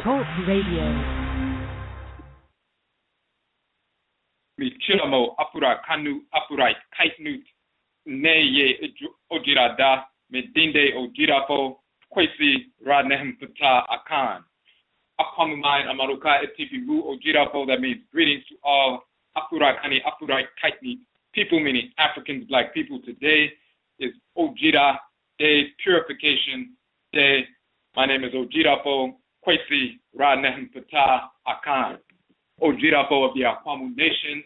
Talk Radio. Michilamo Afurakanu Afuraitkaitnut Neye Ojirada Medinde Odwirafo Kwesi Nehem Ptah Akhan Akwamuman Amaruka Atifi Odwirafo. That means greetings to all Afuraitkaitnut people, meaning Africans, black people. Today is Odwira Day, Purification Day. My name is Odwirafo Kwesi Nehem Ptah Akhan, Odwirafo of the Akwamu Nation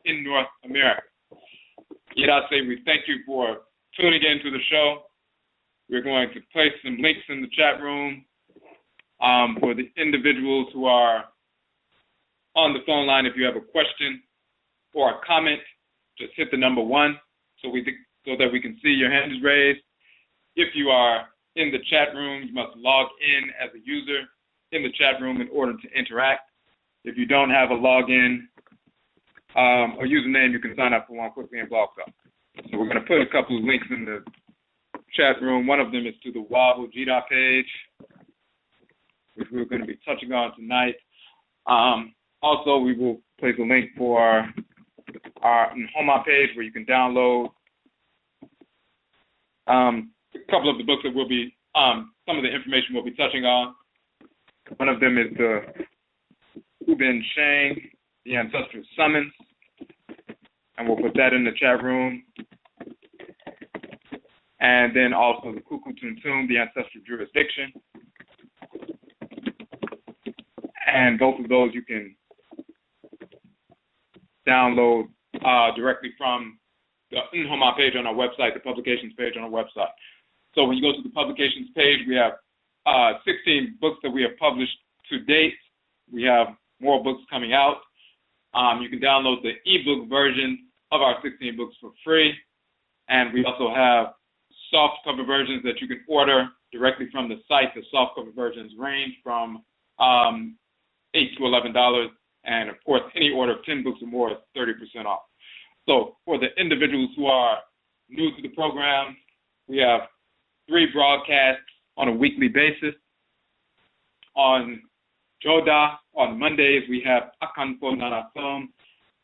in North America. Yet I say we thank you for tuning in to the show. We're going to place some links in the chat room for the individuals who are on the phone line. If you have a question or a comment, just hit the number 1 so that we can see your hand is raised. If you are in the chat room, you must log in as a user in the chat room in order to interact. If you don't have a login or username, you can sign up for one quickly in blogtalk. So we're going to put a couple of links in the chat room. One of them is to the UAB-ODWIRA page, which we're going to be touching on tonight. Also, we will place a link for our Nehem page where you can download a couple of the books that we'll be, some of the information we'll be touching on. One of them is the Ubin Shang, the Ancestral Summons, and we'll put that in the chat room. And then also the Kuku Tuntum, the Ancestral Jurisdiction. And both of those you can download directly from the Nehem page on our website, the publications page on our website. So when you go to the publications page, we have 16 books that we have published to date. We have more books coming out. You can download the ebook version of our 16 books for free. And we also have soft cover versions that you can order directly from the site. The soft cover versions range from $8 to $11. And of course, any order of 10 books or more is 30% off. So for the individuals who are new to the program, we have 3 broadcasts on a weekly basis. On Joda, on Mondays, we have Akhan Nanasom,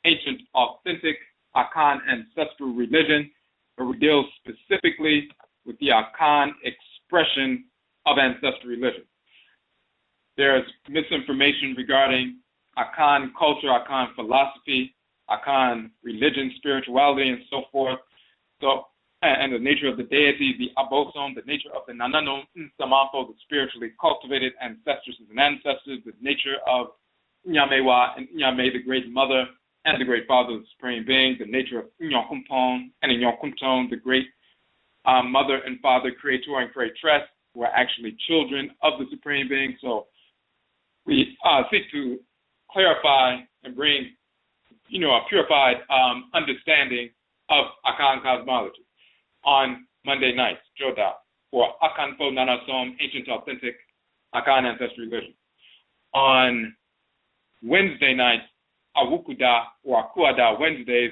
Ancient Authentic Akhan Ancestral Religion, where we deal specifically with the Akhan expression of ancestral religion. There's misinformation regarding Akhan culture, Akhan philosophy, Akhan religion, spirituality, and so forth. So, and the nature of the deity, the abosom, the nature of the nanano nsamampo, the spiritually cultivated ancestresses and ancestors, the nature of Nyamewa and Nyame, the great mother and the great father of the supreme being, the nature of Nyokumpon and Nyokunton, the great mother and father, creator and creatress, who are actually children of the supreme being. So we seek to clarify and bring, a purified understanding of Akhan cosmology on Monday nights, Joda, for Akhan Fo Nanasom, Ancient Authentic Akhan Ancestral Religion. On Wednesday nights, Awukuda or Akuada Wednesdays,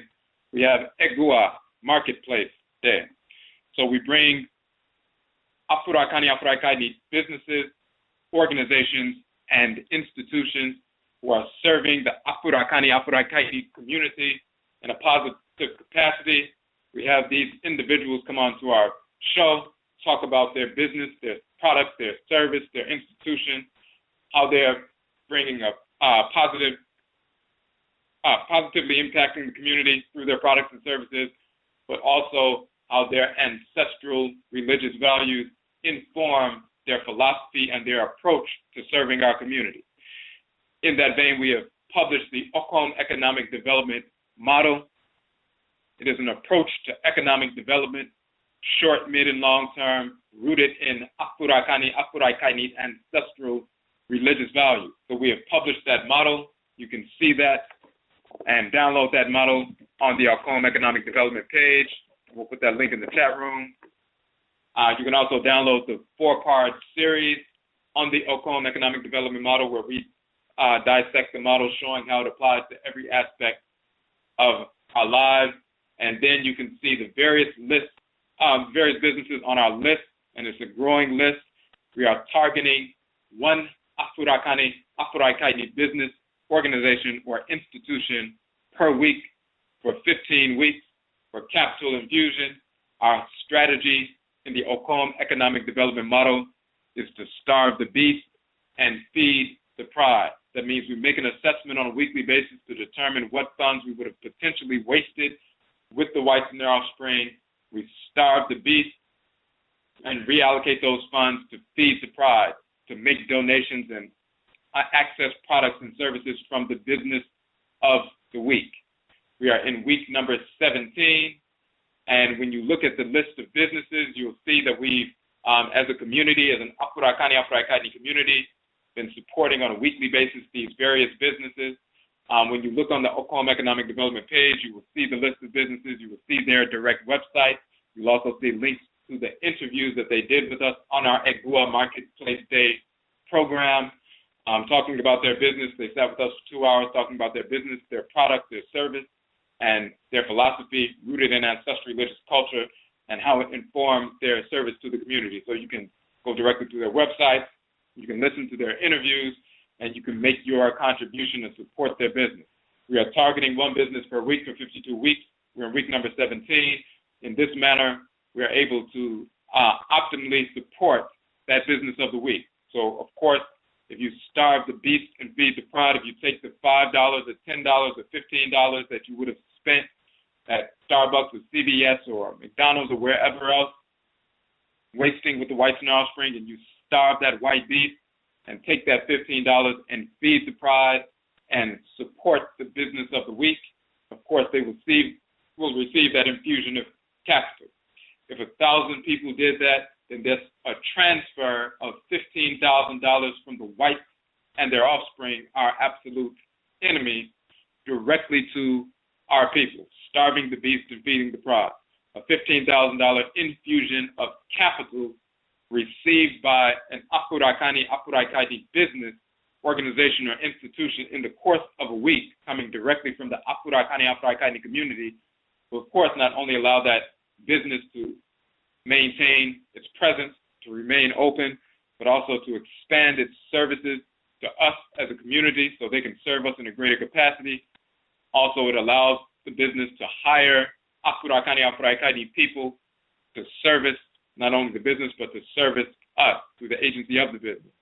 we have Egua Marketplace Day. So we bring Afuraitkaitnut businesses, organizations, and institutions who are serving the Afuraitkaitnut community in a positive capacity. We have these individuals come on to our show, talk about their business, their products, their service, their institution, how they're bringing a positively impacting the community through their products and services, but also how their ancestral religious values inform their philosophy and their approach to serving our community. In that vein, we have published the Akhan Economic Development Model. It is an approach to economic development, short, mid, and long term, rooted in Afuraitkaitnut ancestral religious values. So we have published that model. You can see that and download that model on the Akhan Economic Development page. We'll put that link in the chat room. You can also download the 4-part series on the Akhan Economic Development Model, where we dissect the model, showing how it applies to every aspect of our lives. And then you can see the various lists, various businesses on our list, and it's a growing list. We are targeting 1 Afuraitkaitnut business, organization, or institution per week for 15 weeks for capital infusion. Our strategy in the Okom economic development model is to starve the beast and feed the pride. That means we make an assessment on a weekly basis to determine what funds we would have potentially wasted with the whites and their offspring. We starve the beast and reallocate those funds to feed the pride, to make donations and access products and services from the business of the week. We are in week number 17, and when you look at the list of businesses, you'll see that we've, as a community, as an Afuraitkaitnut community, been supporting on a weekly basis these various businesses. When you look on the Okom Economic Development page, you will see the list of businesses. You will see their direct website. You'll also see links to the interviews that they did with us on our Egua Marketplace Day program, talking about their business. They sat with us for 2 hours talking about their business, their product, their service, and their philosophy rooted in ancestral religious culture and how it informed their service to the community. So you can go directly to their website, you can listen to their interviews, and you can make your contribution and support their business. We are targeting one business per week for 52 weeks. We're in week number 17. In this manner, we are able to optimally support that business of the week. So, of course, if you starve the beast and feed the pride, if you take the $5 or $10 or $15 that you would have spent at Starbucks or CVS or McDonald's or wherever else, wasting with the whites and offspring, and you starve that white beast and take that $15 and feed the pride and support the business of the week, of course, they will receive that infusion of capital. If 1,000 people did that, then there's a transfer of $15,000 from the whites and their offspring, our absolute enemy, directly to our people, starving the beast and feeding the pride. A $15,000 infusion of capital received by an Afuraitkaitnut business, organization, or institution in the course of a week, coming directly from the Afuraitkaitnut community, will of course not only allow that business to maintain its presence, to remain open, but also to expand its services to us as a community so they can serve us in a greater capacity. Also, it allows the business to hire Afuraitkaitnut people to service not only the business, but to service us through the agency of the business.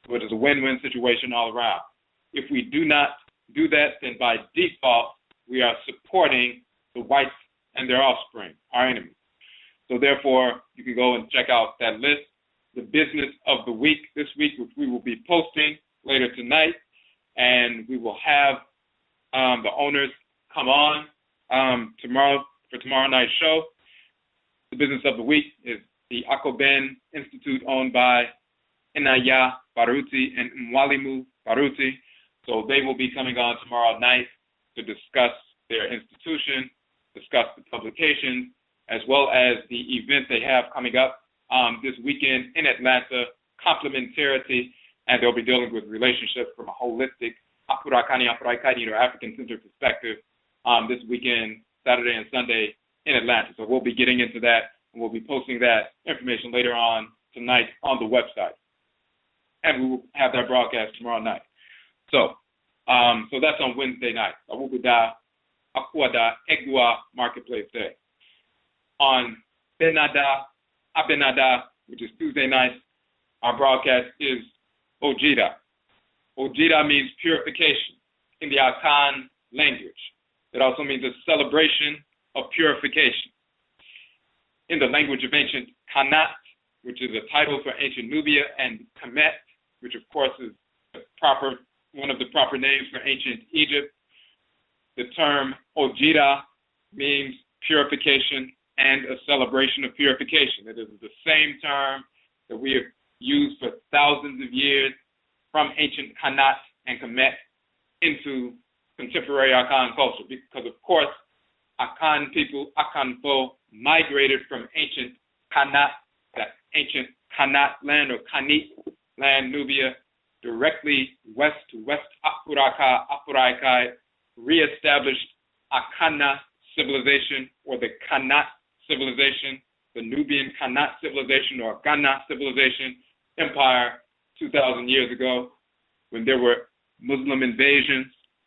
So it is a win-win situation all around. If we do not do that, then by default, we are supporting the whites and their offspring, our enemies. So therefore, you can go and check out that list, the business of the week this week, which we will be posting later tonight, and we will have the owners come on tomorrow for tomorrow night's show. The business of the week is the Akoben Institute owned by Inaya Baruti and Mwalimu Baruti. So they will be coming on tomorrow night to discuss their institution, discuss the publications, as well as the event they have coming up this weekend in Atlanta, complementarity, and they'll be dealing with relationships from a holistic Afuraitkaitnut or African-centered perspective this weekend, Saturday and Sunday in Atlanta. So we'll be getting into that, and we'll be posting that information later on tonight on the website. And we will have that broadcast tomorrow night. So that's on Wednesday night. Akwada Egua Marketplace Day. On Abenada, which is Tuesday night, our broadcast is Ojida. Ojida means purification in the Akhan language. It also means a celebration of purification. In the language of ancient Kanat, which is a title for ancient Nubia, and Kemet, which of course is one of the proper names for ancient Egypt, the term Ojida means purification and a celebration of purification. It is the same term that we have used for thousands of years from ancient Kanat and Kemet into contemporary Akhan culture, because of course Akhan people, Akhan folk, migrated from ancient Kanat, that ancient Kanat land or Kanit land, Nubia, directly west to West Afuraikai, reestablished Akhana civilization or the Kanat civilization, the Nubian Kanat civilization or Ghana civilization empire 2,000 years ago. when there were Muslim invasions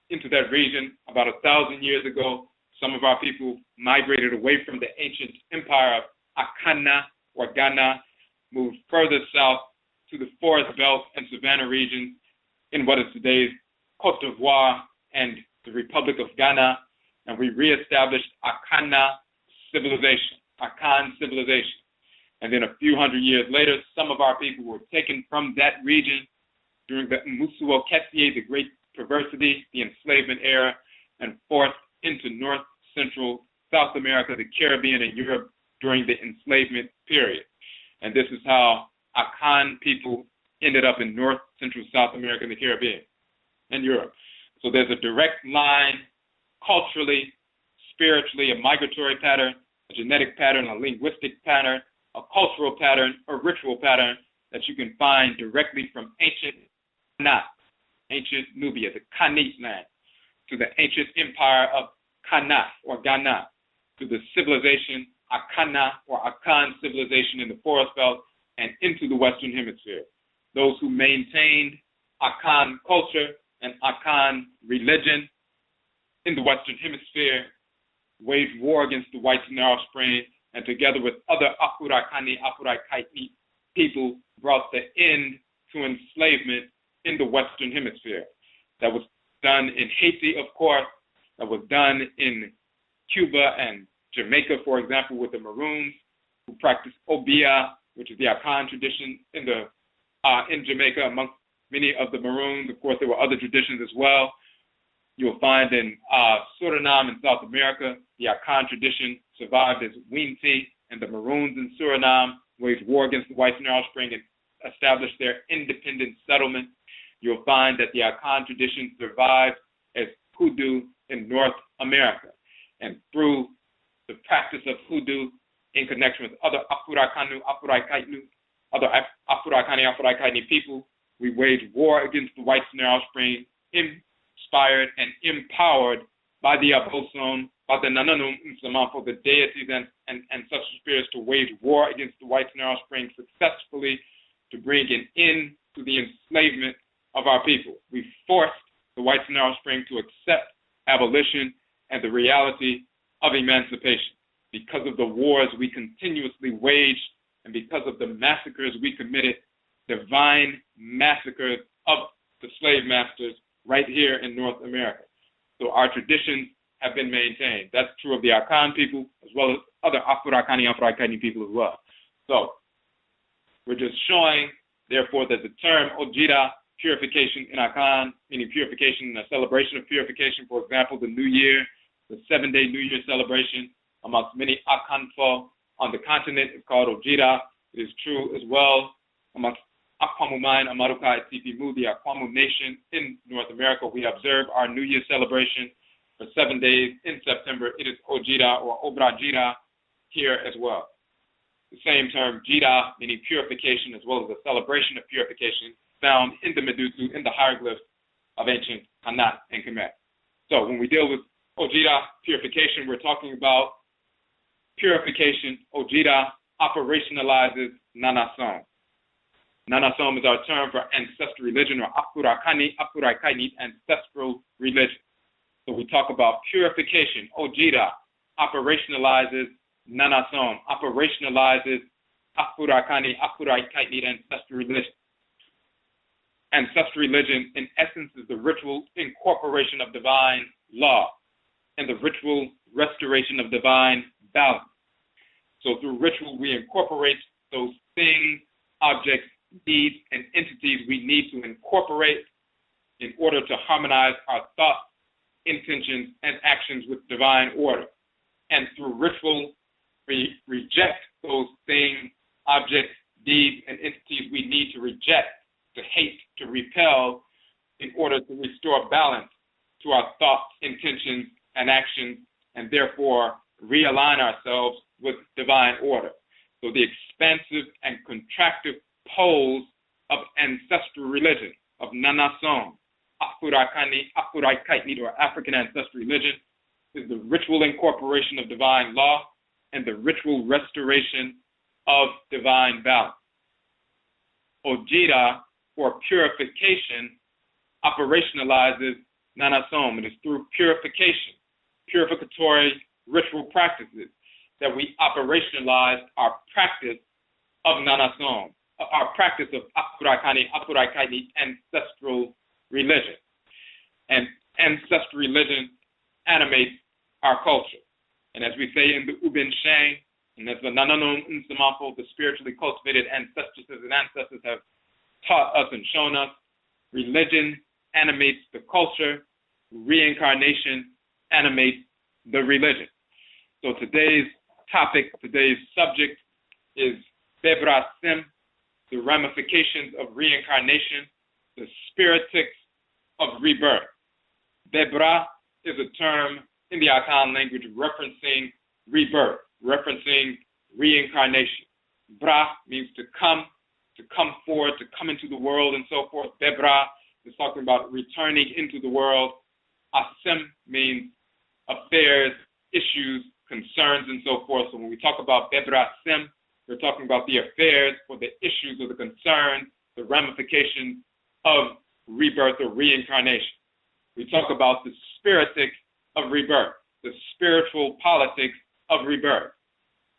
into that region about 1,000 years ago, some of our people migrated away from the ancient empire of Akhan or Ghana, moved further south to the forest belt and savanna regions in what is today's Cote d'Ivoire and the Republic of Ghana, and we reestablished Akhan civilization. And then a few hundred years later, some of our people were taken from that region during the Musuo Kesie, the Great Perversity, the enslavement era, and forced into North, Central, South America, the Caribbean, and Europe during the enslavement period. And this is how Akhan people ended up in North, Central, South America, and the Caribbean, and Europe. So there's a direct line, culturally, spiritually, a migratory pattern, a genetic pattern, a linguistic pattern, a cultural pattern, a ritual pattern that you can find directly from ancient Nubia, the Khanate land, to the ancient empire of Kana or Ghana, to the civilization Akhana or Akhan civilization in the forest belt, and into the Western Hemisphere. Those who maintained Akhan culture and Akhan religion in the Western Hemisphere waged war against the whites and their offspring, and together with other Afuraitkaitnut people brought the end to enslavement in the Western Hemisphere. That was done in Haiti, of course. That was done in Cuba and Jamaica, for example, with the Maroons who practiced Obia, which is the Akhan tradition in Jamaica amongst many of the Maroons. Of course, there were other traditions as well. You'll find in Suriname in South America, the Akhan tradition survived as Winti, and the Maroons in Suriname waged war against the whites and their offspring and established their independent settlement. You'll find that the Akhan tradition survived as hoodoo in North America. And through the practice of hoodoo in connection with other Afurakanu, Afuraitkaitnut, other Afuraitkaitnut people, we waged war against the whites and their offspring, inspired and empowered by the Aboson, by the Nananum Nsamafo, the deities and ancestral spirits, to wage war against the whites and their offspring successfully, to bring an end to the enslavement of our people. We forced the whites and their offspring to accept abolition and the reality of emancipation. Because of the wars we continuously waged and because of the massacres we committed, divine massacres of the slave masters right here in North America. So our traditions have been maintained. That's true of the Akhan people as well as other Afuraitkaitnut people as well. So we're just showing, therefore, that the term Ojira, purification in Akhan, meaning purification and a celebration of purification, for example, the New Year, the 7-day New Year celebration amongst many Akhanfo on the continent is called Ojira. It is true as well amongst Akwamuman, Amaruka, Atifi, the Akwamu nation in North America. We observe our New Year celebration for 7 days in September. It is Ojira or Obrajira here as well. The same term, Jira, meaning purification, as well as the celebration of purification, found in the Medutu, in the hieroglyphs of ancient Hanat and Khmer. So when we deal with Ojira, purification, we're talking about purification. Ojira operationalizes Nanasom. Nanasom is our term for ancestral religion, or Afuraitkaitnut, ancestral religion. So we talk about purification. Ojira operationalizes Nanasom, operationalizes Afuraitkaitnut, ancestral religion. Ancestral religion, in essence, is the ritual incorporation of divine law and the ritual restoration of divine balance. So through ritual, we incorporate those things, objects, deeds, and entities we need to incorporate in order to harmonize our thoughts, intentions, and actions with divine order. And through ritual, we reject those things, objects, deeds, and entities we need to reject, to hate, to repel, in order to restore balance to our thoughts, intentions, and actions, and therefore realign ourselves with divine order. So the expansive and contractive poles of ancestral religion, of Nanasom, Afuraitkaitnut, or African ancestral religion, is the ritual incorporation of divine law and the ritual restoration of divine balance. Ojira, or purification, operationalizes Nanasom. It is through purification, purificatory ritual practices, that we operationalize our practice of Nanasom, our practice of Afuraitkaitnut, ancestral religion. And ancestral religion animates our culture. And as we say in the Ubin Sheng, and as the Nananom Nsamafo, the spiritually cultivated ancestresses and ancestors have taught us and shown us, religion animates the culture, reincarnation animates the religion. So today's topic, today's subject is BEBRASEM, the ramifications of reincarnation, the spiritics of rebirth. Bebra is a term in the Akhan language referencing rebirth, referencing reincarnation. Bra means to come forward, to come into the world, and so forth. Bebra is talking about returning into the world. Asem means affairs, issues, concerns, and so forth. So when we talk about BEBRASEM, we're talking about the affairs or the issues or the concerns, the ramifications of rebirth or reincarnation. We talk about the spiritics of rebirth, the spiritual politics of rebirth,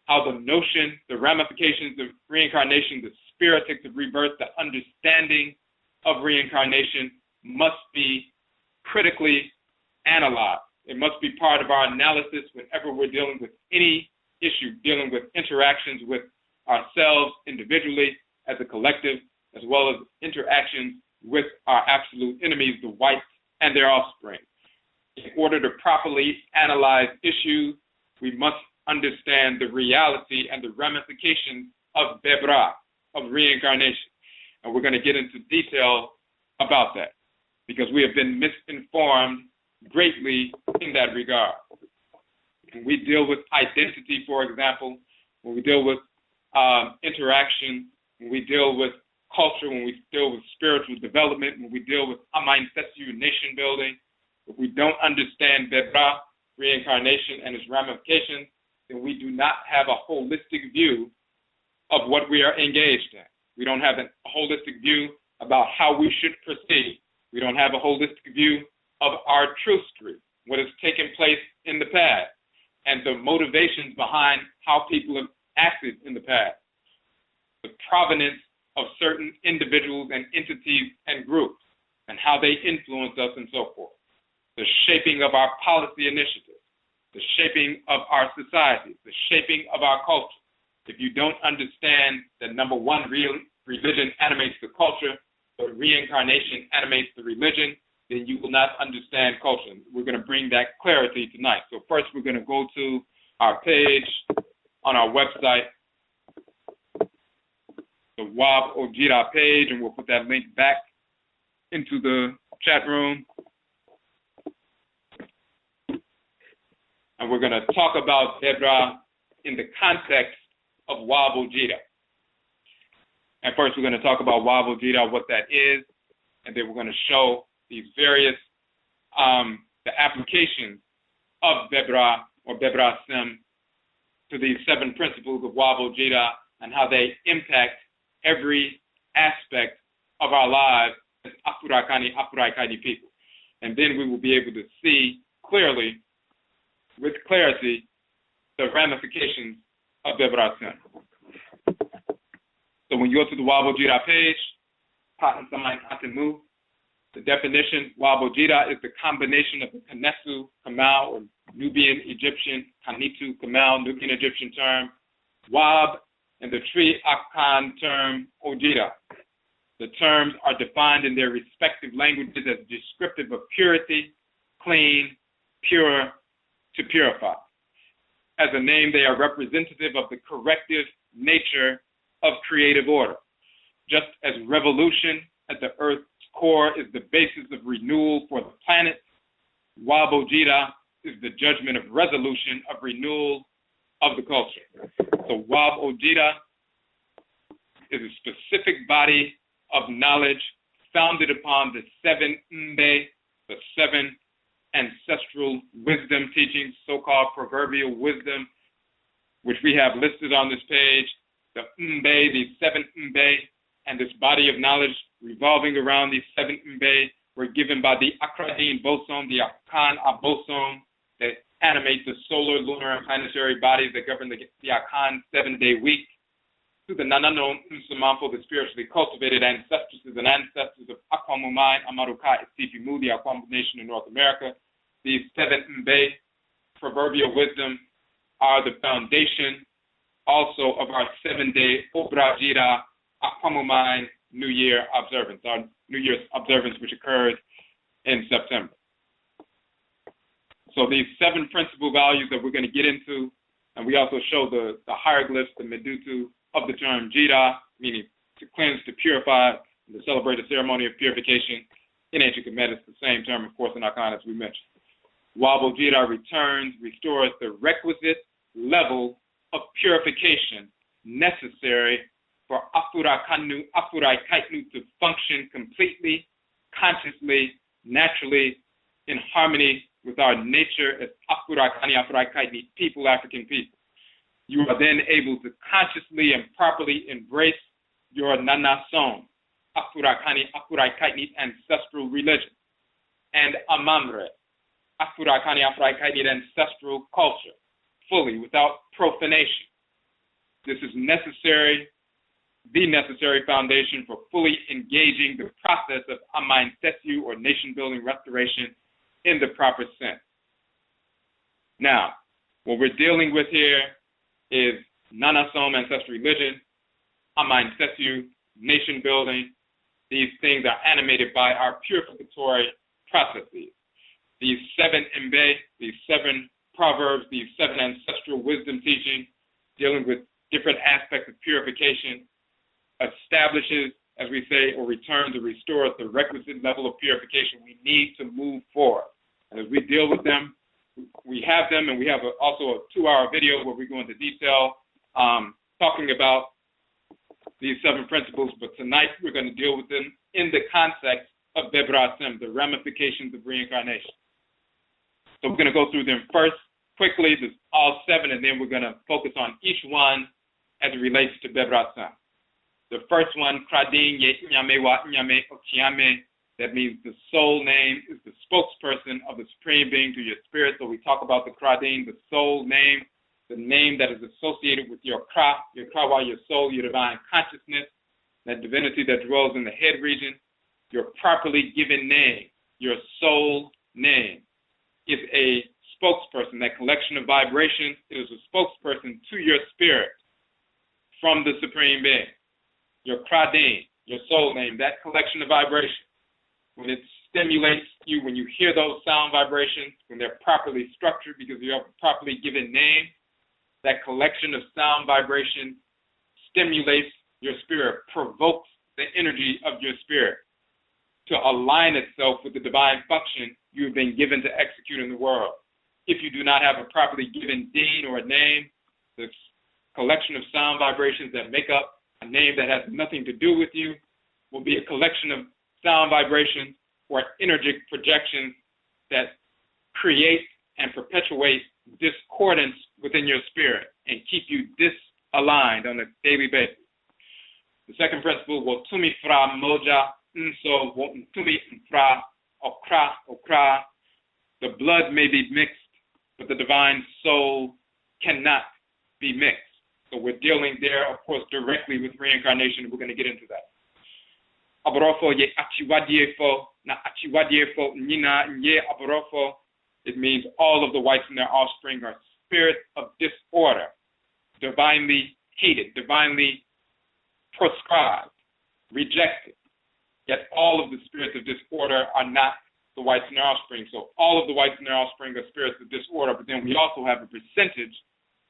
how the notion, the ramifications of reincarnation, the spiritics of rebirth, the understanding of reincarnation must be critically analyzed. It must be part of our analysis whenever we're dealing with any issue, dealing with interactions with ourselves individually, as a collective, as well as interactions with our absolute enemies, the whites and their offspring. In order to properly analyze issues, we must understand the reality and the ramifications of Bebra, of reincarnation. And we're going to get into detail about that, because we have been misinformed greatly in that regard. When we deal with identity, for example, when we deal with interaction, when we deal with culture, when we deal with spiritual development, when we deal with ancestral nation building, if we don't understand Bebra, reincarnation, and its ramifications, then we do not have a holistic view of what we are engaged in. We don't have a holistic view about how we should proceed. We don't have a holistic view of our truthstry, what has taken place in the past, and the motivations behind how people have acted in the past, the provenance of certain individuals and entities and groups, and how they influence us and so forth, the shaping of our policy initiatives, the shaping of our society, the shaping of our culture. If you don't understand that, number one, religion animates the culture, but reincarnation animates the religion, then you will not understand culture. We're going to bring that clarity tonight. So first, we're going to go to our page on our website, the UAB-ODWIRA page, and we'll put that link back into the chat room. And we're going to talk about Bebra in the context of UAB-ODWIRA. And first, we're going to talk about UAB-ODWIRA, what that is, and then we're going to show these various, the applications of Bebra or BEBRASEM to these 7 principles of UAB-ODWIRA and how they impact every aspect of our lives as Afuraitkaitnut people. And then we will be able to see clearly, with clarity, the ramifications of BEBRASEM. So when you go to the UAB-ODWIRA page, the definition, UAB-ODWIRA, is the combination of the Kanesu, Kamal, or Nubian Egyptian, Kanitu, Kamal, Nubian Egyptian term, Wab, and the Tree Akhan term, Odwira. The terms are defined in their respective languages as descriptive of purity, clean, pure, to purify. As a name, they are representative of the corrective nature of creative order. Just as revolution at the Earth's core is the basis of renewal for the planet, UAB-ODWIRA is the judgment of resolution of renewal of the culture. So UAB-ODWIRA is a specific body of knowledge founded upon the 7 Mbe, the 7 ancestral wisdom teachings, so-called proverbial wisdom, which we have listed on this page. The Mbe, the 7 Mbe, and this body of knowledge revolving around these 7 Mbe were given by the Akradin bosom, the Akhan bosom, that animate the solar, lunar, and planetary bodies that govern the Akhan 7-day week, to the Nananom Nsumanfo, the spiritually cultivated ancestresses and ancestors of Akwamuman, Amaruka, Atifi, the Akwamu nation in North America. These 7 Mbe, proverbial wisdom, are the foundation also of our 7-day BEBRASEM Akwamuman New Year observance, our New Year's observance, which occurred in September. So these 7 principal values that we're going to get into, and we also show the hieroglyphs, the medutu of the term Jira, meaning to cleanse, to purify, and to celebrate a ceremony of purification. In ancient Kemet, it's the same term, of course, in Akhan, as we mentioned. Wabo Jira returns, restores the requisite level of purification necessary for Afurakanu, Afuraitkaitnut to function completely, consciously, naturally, in harmony with our nature as Afurakani, Afuraitkaitnut people, African people. You are then able to consciously and properly embrace your Nanasom, Afurakani, Afuraitkaitnut ancestral religion, and Amamre, Afurakani, Afuraitkaitnut ancestral culture, fully, without profanation. This is necessary, the necessary foundation for fully engaging the process of Amaintesu, or nation-building restoration, in the proper sense. Now, what we're dealing with here is Nanasom, ancestral religion, Amaintesu, nation building. These things are animated by our purificatory processes. These 7 Mbe, these 7 proverbs, these 7 ancestral wisdom teachings, dealing with different aspects of purification, establishes, as we say, or returns or restores the requisite level of purification we need to move forward. And as we deal with them, we have them, and we have also a 2-hour video where we go into detail talking about these 7 principles, but tonight we're going to deal with them in the context of BEBRASEM, the ramifications of reincarnation. So we're going to go through them first, quickly, all 7, and then we're going to focus on each one as it relates to BEBRASEM. The first one, Kradin Ye Nyame Wa Nyame Okiame, that means the soul name is the spokesperson of the Supreme Being to your spirit. So we talk about the Kradin, the soul name, the name that is associated with your Krawa, your soul, your divine consciousness, that divinity that dwells in the head region. Your properly given name, your soul name, is a spokesperson. That collection of vibrations is a spokesperson to your spirit from the Supreme Being. Your Kradin, your soul name, that collection of vibrations, when it stimulates you, when you hear those sound vibrations, when they're properly structured because you have a properly given name, that collection of sound vibrations stimulates your spirit, provokes the energy of your spirit to align itself with the divine function you've been given to execute in the world. If you do not have a properly given deen or a name, the collection of sound vibrations that make up a name that has nothing to do with you will be a collection of sound vibrations or energetic projections that create and perpetuate discordance within your spirit and keep you disaligned on a daily basis. The second principle, Wotumi Fra Moja Nso Wotumi Fra Okra. The blood may be mixed, but the divine soul cannot be mixed. So we're dealing there, of course, directly with reincarnation. We're going to get into that. Abuarafo ye achiwadiefo, na achiwadiefo nina nye abuarafo. It means all of the whites and their offspring are spirits of disorder, divinely hated, divinely proscribed, rejected. Yet all of the spirits of disorder are not the whites and their offspring. So all of the whites and their offspring are spirits of disorder, but then we also have a percentage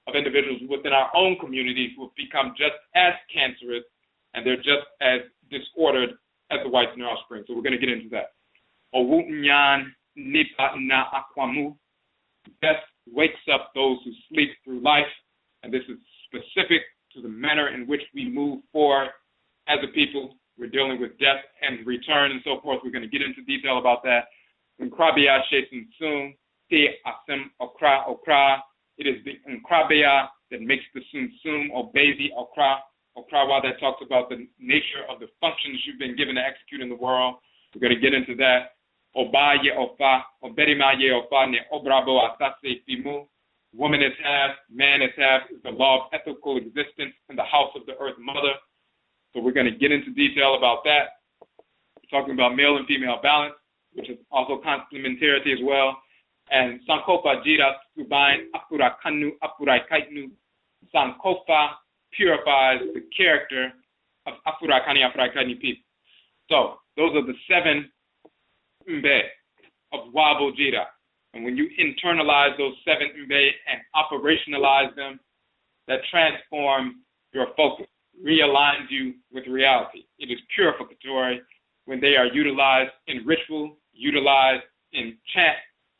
of individuals within our own communities who have become just as cancerous and they're just as disordered as the whites and their offspring. So we're going to get into that. Owunyan nipa na Akwamu. Death wakes up those who sleep through life, and this is specific to the manner in which we move forward as a people. We're dealing with death and return and so forth. We're going to get into detail about that. Nkrabia Shesunsum, Te Asem Okra. It is the Nkrabia that makes the Sunsum or Bezi Okrawa that talks about the nature of the functions you've been given to execute in the world. We're going to get into that. Obaye Ofa, Oberimaye Ofa, Ne Obrabo Asase Fimu. Woman is half, man is half, is the law of ethical existence in the house of the Earth Mother. So we're going to get into detail about that. We're talking about male and female balance, which is also complementarity as well. And Sankofa Jira Subain Afurakanu Afuraitkaitnut. Sankofa purifies the character of Afuraitkaitnut people. So those are the 7 mbe of Wabo Jira. And when you internalize those 7 mbe and operationalize them, that transforms your focus, realigns you with reality. It is purificatory when they are utilized in ritual, utilized in chant,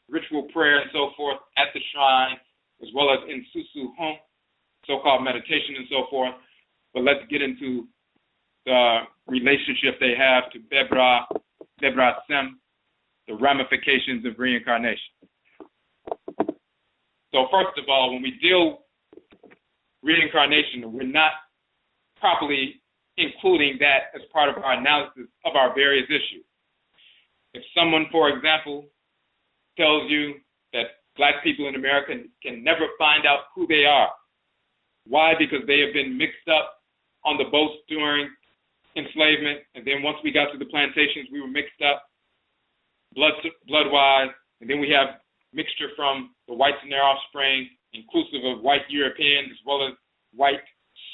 ritual prayer, and so forth at the shrine, as well as in susu home, so-called meditation and so forth. But let's get into the relationship they have to BEBRASEM, the ramifications of reincarnation. So first of all, when we deal reincarnation, we're not properly including that as part of our analysis of our various issues. If someone, for example, tells you that black people in America can never find out who they are. Why? Because they have been mixed up on the boats during enslavement, and then once we got to the plantations, we were mixed up blood-wise, and then we have mixture from the whites and their offspring, inclusive of white Europeans as well as white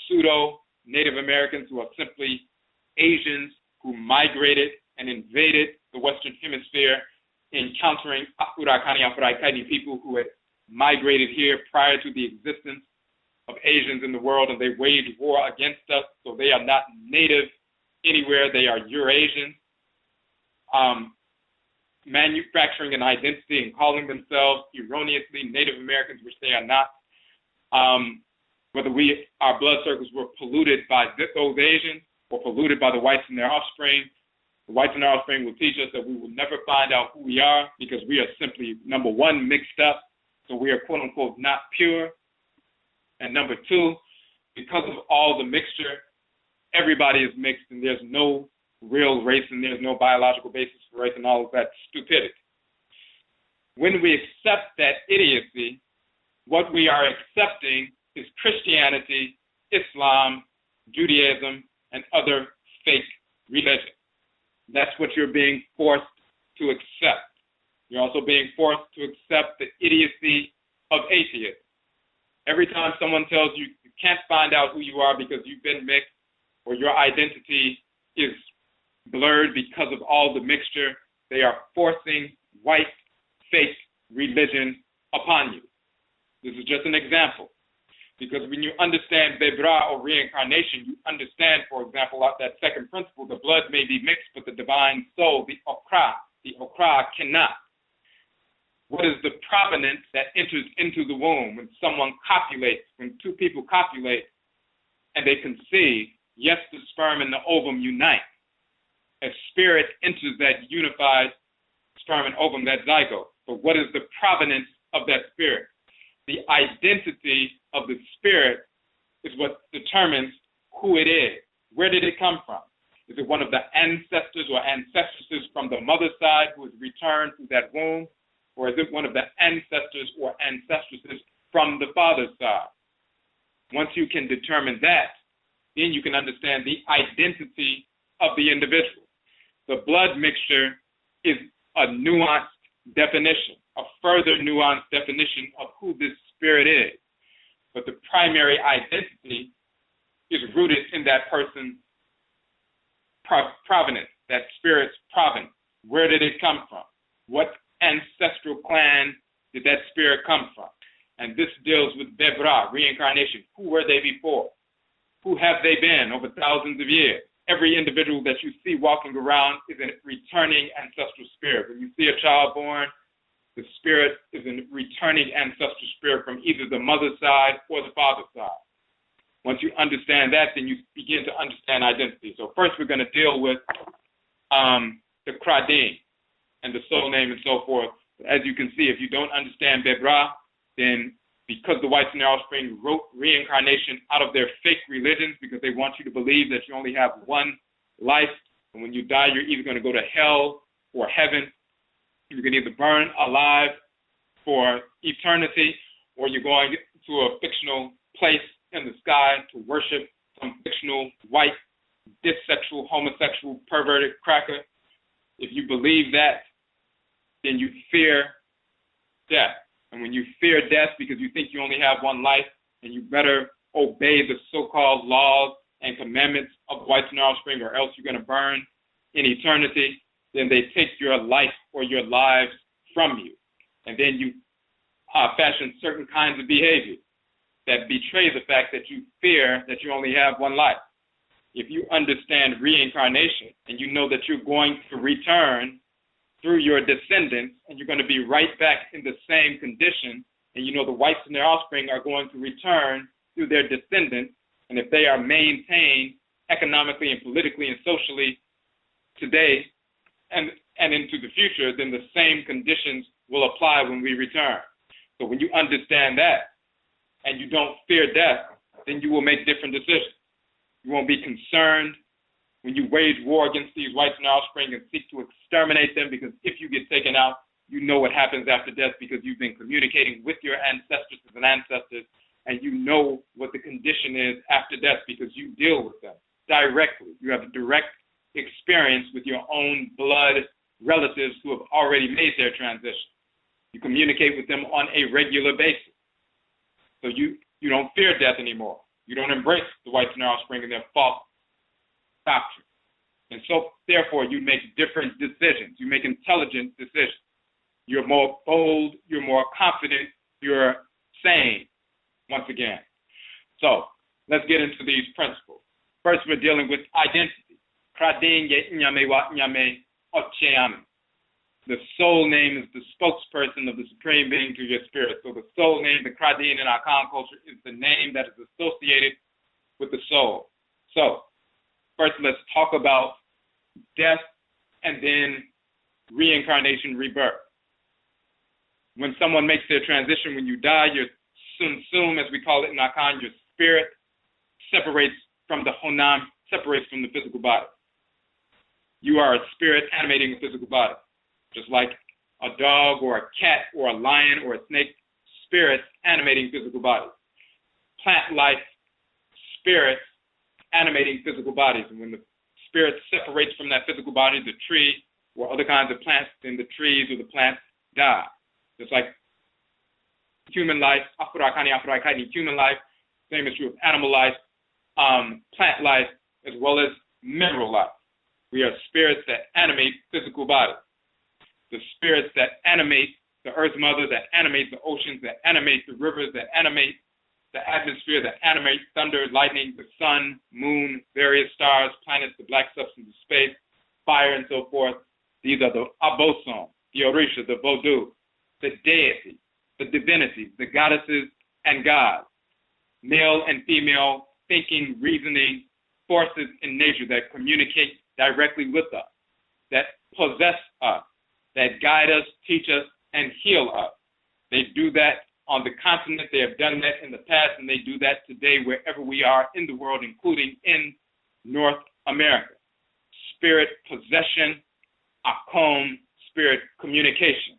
pseudo-Native Americans who are simply Asians who migrated and invaded the Western Hemisphere, encountering Afuraitkaitnut people who had migrated here prior to the existence of Asians in the world, and they waged war against us, so they are not native anywhere. They are Eurasians, manufacturing an identity and calling themselves erroneously Native Americans, which they are not. Whether our blood circles were polluted by those Asians or polluted by the whites and their offspring, the whites and their offspring will teach us that we will never find out who we are because we are simply, number one, mixed up, so we are quote-unquote not pure. And number two, because of all the mixture, everybody is mixed and there's no real race and there's no biological basis for race and all of that stupidity. When we accept that idiocy, what we are accepting is Christianity, Islam, Judaism, and other fake religions. That's what you're being forced to accept. You're also being forced to accept the idiocy of atheism. Every time someone tells you you can't find out who you are because you've been mixed or your identity is blurred because of all the mixture, they are forcing white fake religion upon you. This is just an example. Because when you understand bebra or reincarnation, you understand, for example, that second principle, the blood may be mixed, but the divine soul, the okra cannot. What is the provenance that enters into the womb when someone copulates, when two people copulate and they conceive? Yes, the sperm and the ovum unite. A spirit enters that unified sperm and ovum, that zygote. But what is the provenance of that spirit? The identity of the spirit is what determines who it is. Where did it come from? Is it one of the ancestors or ancestresses from the mother's side who has returned through that womb? Or is it one of the ancestors or ancestresses from the father's side? Once you can determine that, then you can understand the identity of the individual. The blood mixture is a nuanced definition, a further nuanced definition of who this spirit is. But the primary identity is rooted in that person's provenance, that spirit's provenance. Where did it come from? What ancestral clan did that spirit come from? And this deals with bebra, reincarnation. Who were they before? Who have they been over thousands of years? Every individual that you see walking around is a returning ancestral spirit. When you see a child born, the spirit is a returning ancestral spirit from either the mother's side or the father's side. Once you understand that, then you begin to understand identity. So first we're going to deal with the kradim and the soul name and so forth. As you can see, if you don't understand bebra, then because the whites and their offspring wrote reincarnation out of their fake religions because they want you to believe that you only have one life, and when you die, you're either going to go to hell or heaven. You can either burn alive for eternity, or you're going to a fictional place in the sky to worship some fictional white, dissexual, homosexual, perverted cracker. If you believe that, then you fear death. And when you fear death because you think you only have one life and you better obey the so-called laws and commandments of the white offspring or else you're going to burn in eternity, then they take your life or your lives from you. And then you fashion certain kinds of behavior that betray the fact that you fear that you only have one life. If you understand reincarnation and you know that you're going to return through your descendants and you're going to be right back in the same condition, and you know the whites and their offspring are going to return through their descendants, and if they are maintained economically and politically and socially today and into the future, then the same conditions will apply when we return. So when you understand that and you don't fear death, then you will make different decisions. You won't be concerned when you wage war against these whites and offspring and seek to exterminate them, because if you get taken out, you know what happens after death because you've been communicating with your ancestresses and ancestors, and you know what the condition is after death because you deal with them directly. You have a direct experience with your own blood relatives who have already made their transition. You communicate with them on a regular basis. So you don't fear death anymore. You don't embrace the whites and their offspring and their false doctrine. And so, therefore, you make different decisions. You make intelligent decisions. You're more bold. You're more confident. You're sane, once again. So, let's get into these principles. First, we're dealing with identity. The soul name is the spokesperson of the Supreme Being through your spirit. So the soul name, the Kradin in Akhan culture, is the name that is associated with the soul. So first let's talk about death and then reincarnation, rebirth. When someone makes their transition, when you die, your sum, as we call it in Akhan, your spirit separates from the honam, separates from the physical body. You are a spirit animating the physical body. Just like a dog or a cat or a lion or a snake, spirits animating physical bodies. Plant life, spirits animating physical bodies. And when the spirit separates from that physical body, the tree or other kinds of plants, then the trees or the plants die. Just like human life, Afurakanu, Afuraitkaitnut, human life, same is true of animal life, plant life, as well as mineral life. We are spirits that animate physical bodies. The spirits that animate the earth mother, that animate the oceans, that animate the rivers, that animate the atmosphere, that animate thunder, lightning, the sun, moon, various stars, planets, the black substance of space, fire, and so forth. These are the Abosom, the Orisha, the Vodou, the deity, the divinities, the goddesses and gods, male and female thinking, reasoning forces in nature that communicate directly with us, that possess us, that guide us, teach us, and heal us. They do that on the continent. They have done that in the past, and they do that today wherever we are in the world, including in North America. Spirit possession, Akwamu, spirit communication,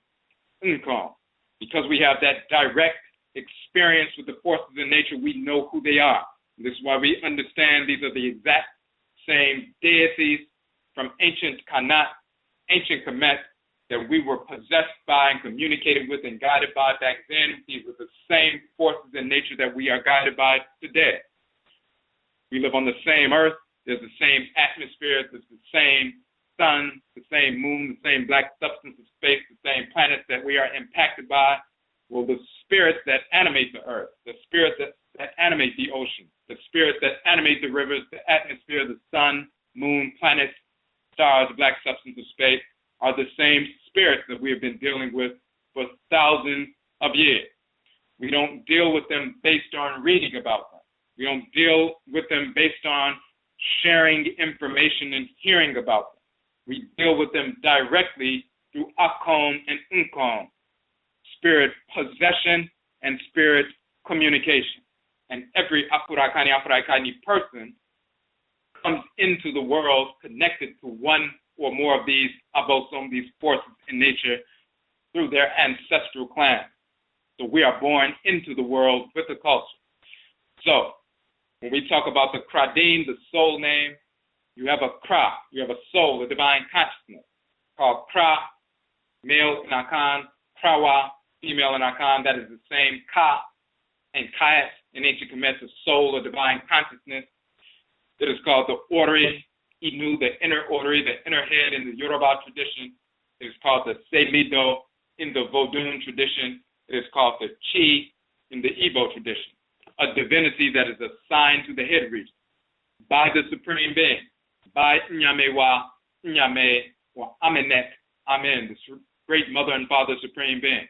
Nkon. Because we have that direct experience with the forces in nature, we know who they are. This is why we understand these are the exact same deities from ancient Kanat, ancient Kemet, that we were possessed by and communicated with and guided by back then. These are the same forces in nature that we are guided by today. We live on the same earth. There's the same atmosphere. There's the same sun, the same moon, the same black substance of space, the same planets that we are impacted by. Well, the spirits that animate the earth, the spirits that animate the ocean, the spirits that animate the rivers, the atmosphere, the sun, moon, planets, stars, the black substance of space, are the same spirits that we have been dealing with for thousands of years. We don't deal with them based on reading about them. We don't deal with them based on sharing information and hearing about them. We deal with them directly through Akhan and Nkon, spirit possession and spirit communication. And every Afurakanu, Afuraitkaitnut person comes into the world connected to one or more of these abosom, these forces in nature through their ancestral clan. So we are born into the world with a culture. So when we talk about the Kradim, the soul name, you have a Kra, you have a soul, a divine consciousness, called Kra, male in Akhan, Krawa, female in Akhan. That is the same Ka and Kayat in ancient Kemet, a soul, a divine consciousness. It is called the Ori Inu, the inner Ori, the inner head in the Yoruba tradition. It is called the Selido in the Vodun tradition. It is called the Chi in the Igbo tradition. A divinity that is assigned to the head region by the Supreme Being, by Nyamewa, Nyame, or Amenet, Amen, the great Mother and Father Supreme Being.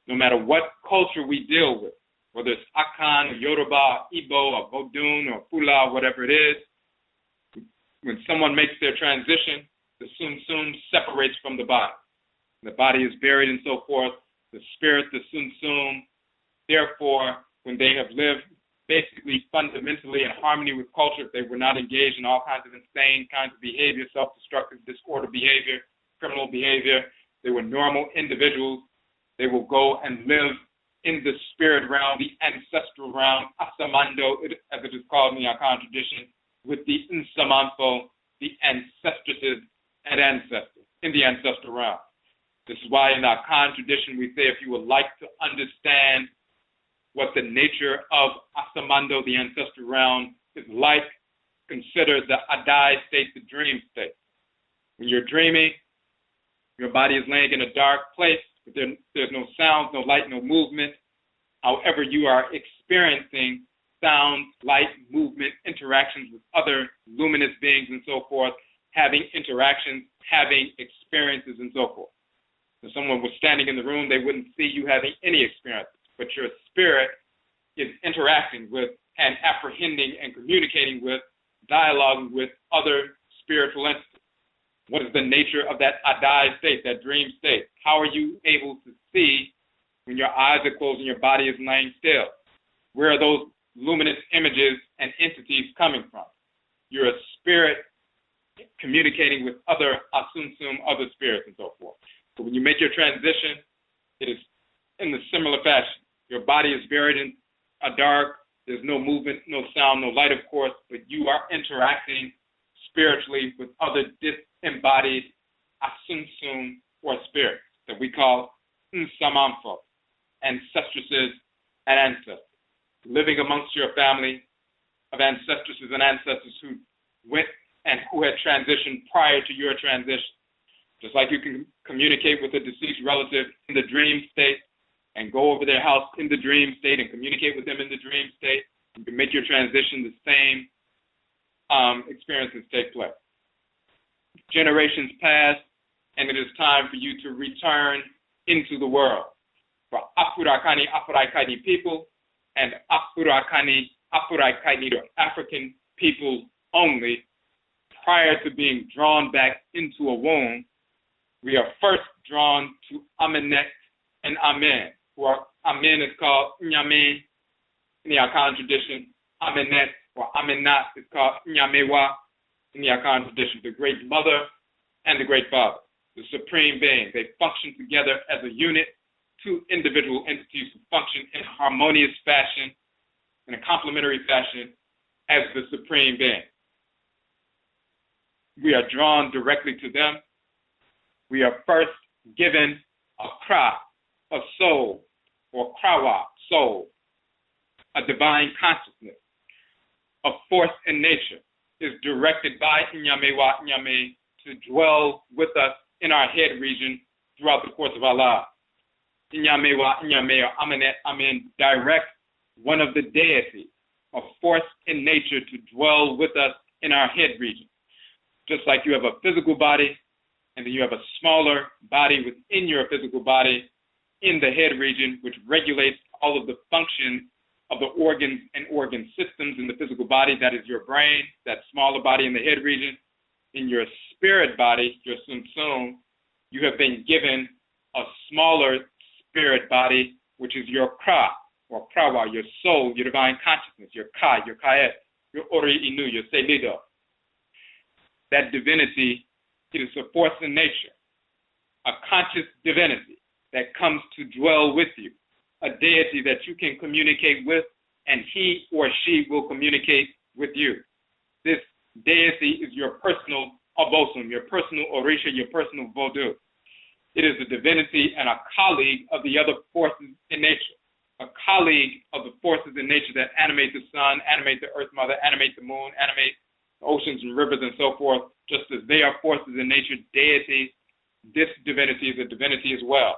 No matter what culture we deal with, whether it's Akhan, or Yoruba, Igbo, or Vodun, or Fula, whatever it is, when someone makes their transition, the Sum separates from the body. The body is buried and so forth. The spirit, the Sum, therefore, when they have lived basically fundamentally in harmony with culture, if they were not engaged in all kinds of insane kinds of behavior, self-destructive disorder behavior, criminal behavior, they were normal individuals, they will go and live in the spirit realm, the ancestral realm, Asamando, as it is called in the Akhan tradition, with the Nsamanfo, the ancestresses and ancestors in the ancestral realm. This is why in the Akhan tradition we say if you would like to understand what the nature of Asamando, the ancestral realm, is like, consider the Adai state, the dream state. When you're dreaming, your body is laying in a dark place, but there's no sound, no light, no movement. However, you are experiencing sound, light, movement, interactions with other luminous beings and so forth, having interactions, having experiences and so forth. If someone was standing in the room, they wouldn't see you having any experiences, but your spirit is interacting with and apprehending and communicating with, dialoguing with other spiritual entities. What is the nature of that Adai state, that dream state? How are you able to see when your eyes are closed and your body is laying still? Where are those luminous images and entities coming from? You're a spirit communicating with other Asunsum, other spirits and so forth. So when you make your transition, it is in the similar fashion. Your body is buried in a dark, there's no movement, no sound, no light, of course, but you are interacting spiritually with other disembodied Asunsum or spirits that we call Nsamanfo, ancestresses and ancestors, living amongst your family of ancestresses and ancestors who went and who had transitioned prior to your transition. Just like you can communicate with a deceased relative in the dream state and go over their house in the dream state and communicate with them in the dream state, you can make your transition, the same experiences take place. Generations pass, and it is time for you to return into the world. For Afurakani, Afuraitkaitnut people, and Afuraitkaitnut, African people only, prior to being drawn back into a womb, we are first drawn to Amenet and Amen. Or Amen is called Nyame in the Akhan tradition. Amenet or Amenat is called Nyamewa in the Akhan tradition. The great mother and the great father, the supreme being. They function together as a unit, two individual entities who function in a harmonious fashion, in a complementary fashion, as the supreme being. We are drawn directly to them. We are first given a kra, a soul, or krawa, soul, a divine consciousness, a force in nature, is directed by Nyamewa Nyame to dwell with us in our head region throughout the course of our lives. Nyamewa Nyame or Amenet Amen direct one of the deities, a force in nature to dwell with us in our head region. Just like you have a physical body, and then you have a smaller body within your physical body in the head region, which regulates all of the functions of the organs and organ systems in the physical body. That is your brain, that smaller body in the head region. In your spirit body, your Sum, you have been given a smaller spirit body, which is your Kra, or Krawa, your soul, your divine consciousness, your Ka, your Kayet, your Ori Inu, your Selido. That divinity, it is a force in nature, a conscious divinity that comes to dwell with you, a deity that you can communicate with, and he or she will communicate with you. This deity is your personal Abosom, your personal Orisha, your personal Vodou. It is a divinity and a colleague of the other forces in nature, a colleague of the forces in nature that animate the sun, animate the earth mother, animate the moon, animate the oceans and rivers and so forth. Just as they are forces in nature, deity, this divinity is a divinity as well.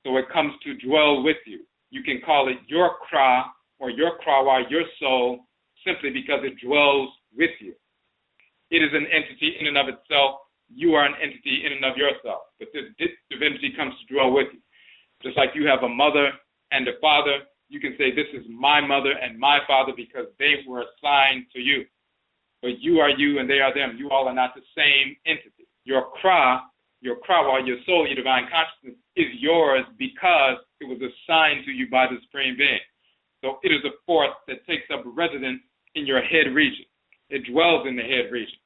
So it comes to dwell with you. You can call it your Kra or your Krawa, your soul, simply because it dwells with you. It is an entity in and of itself. You are an entity in and of yourself. But this divinity comes to dwell with you. Just like you have a mother and a father, you can say, this is my mother and my father because they were assigned to you. But you are you and they are them. You all are not the same entity. Your Kra, your Krawa, your soul, your divine consciousness is yours because it was assigned to you by the Supreme Being. So it is a force that takes up residence in your head region. It dwells in the head region.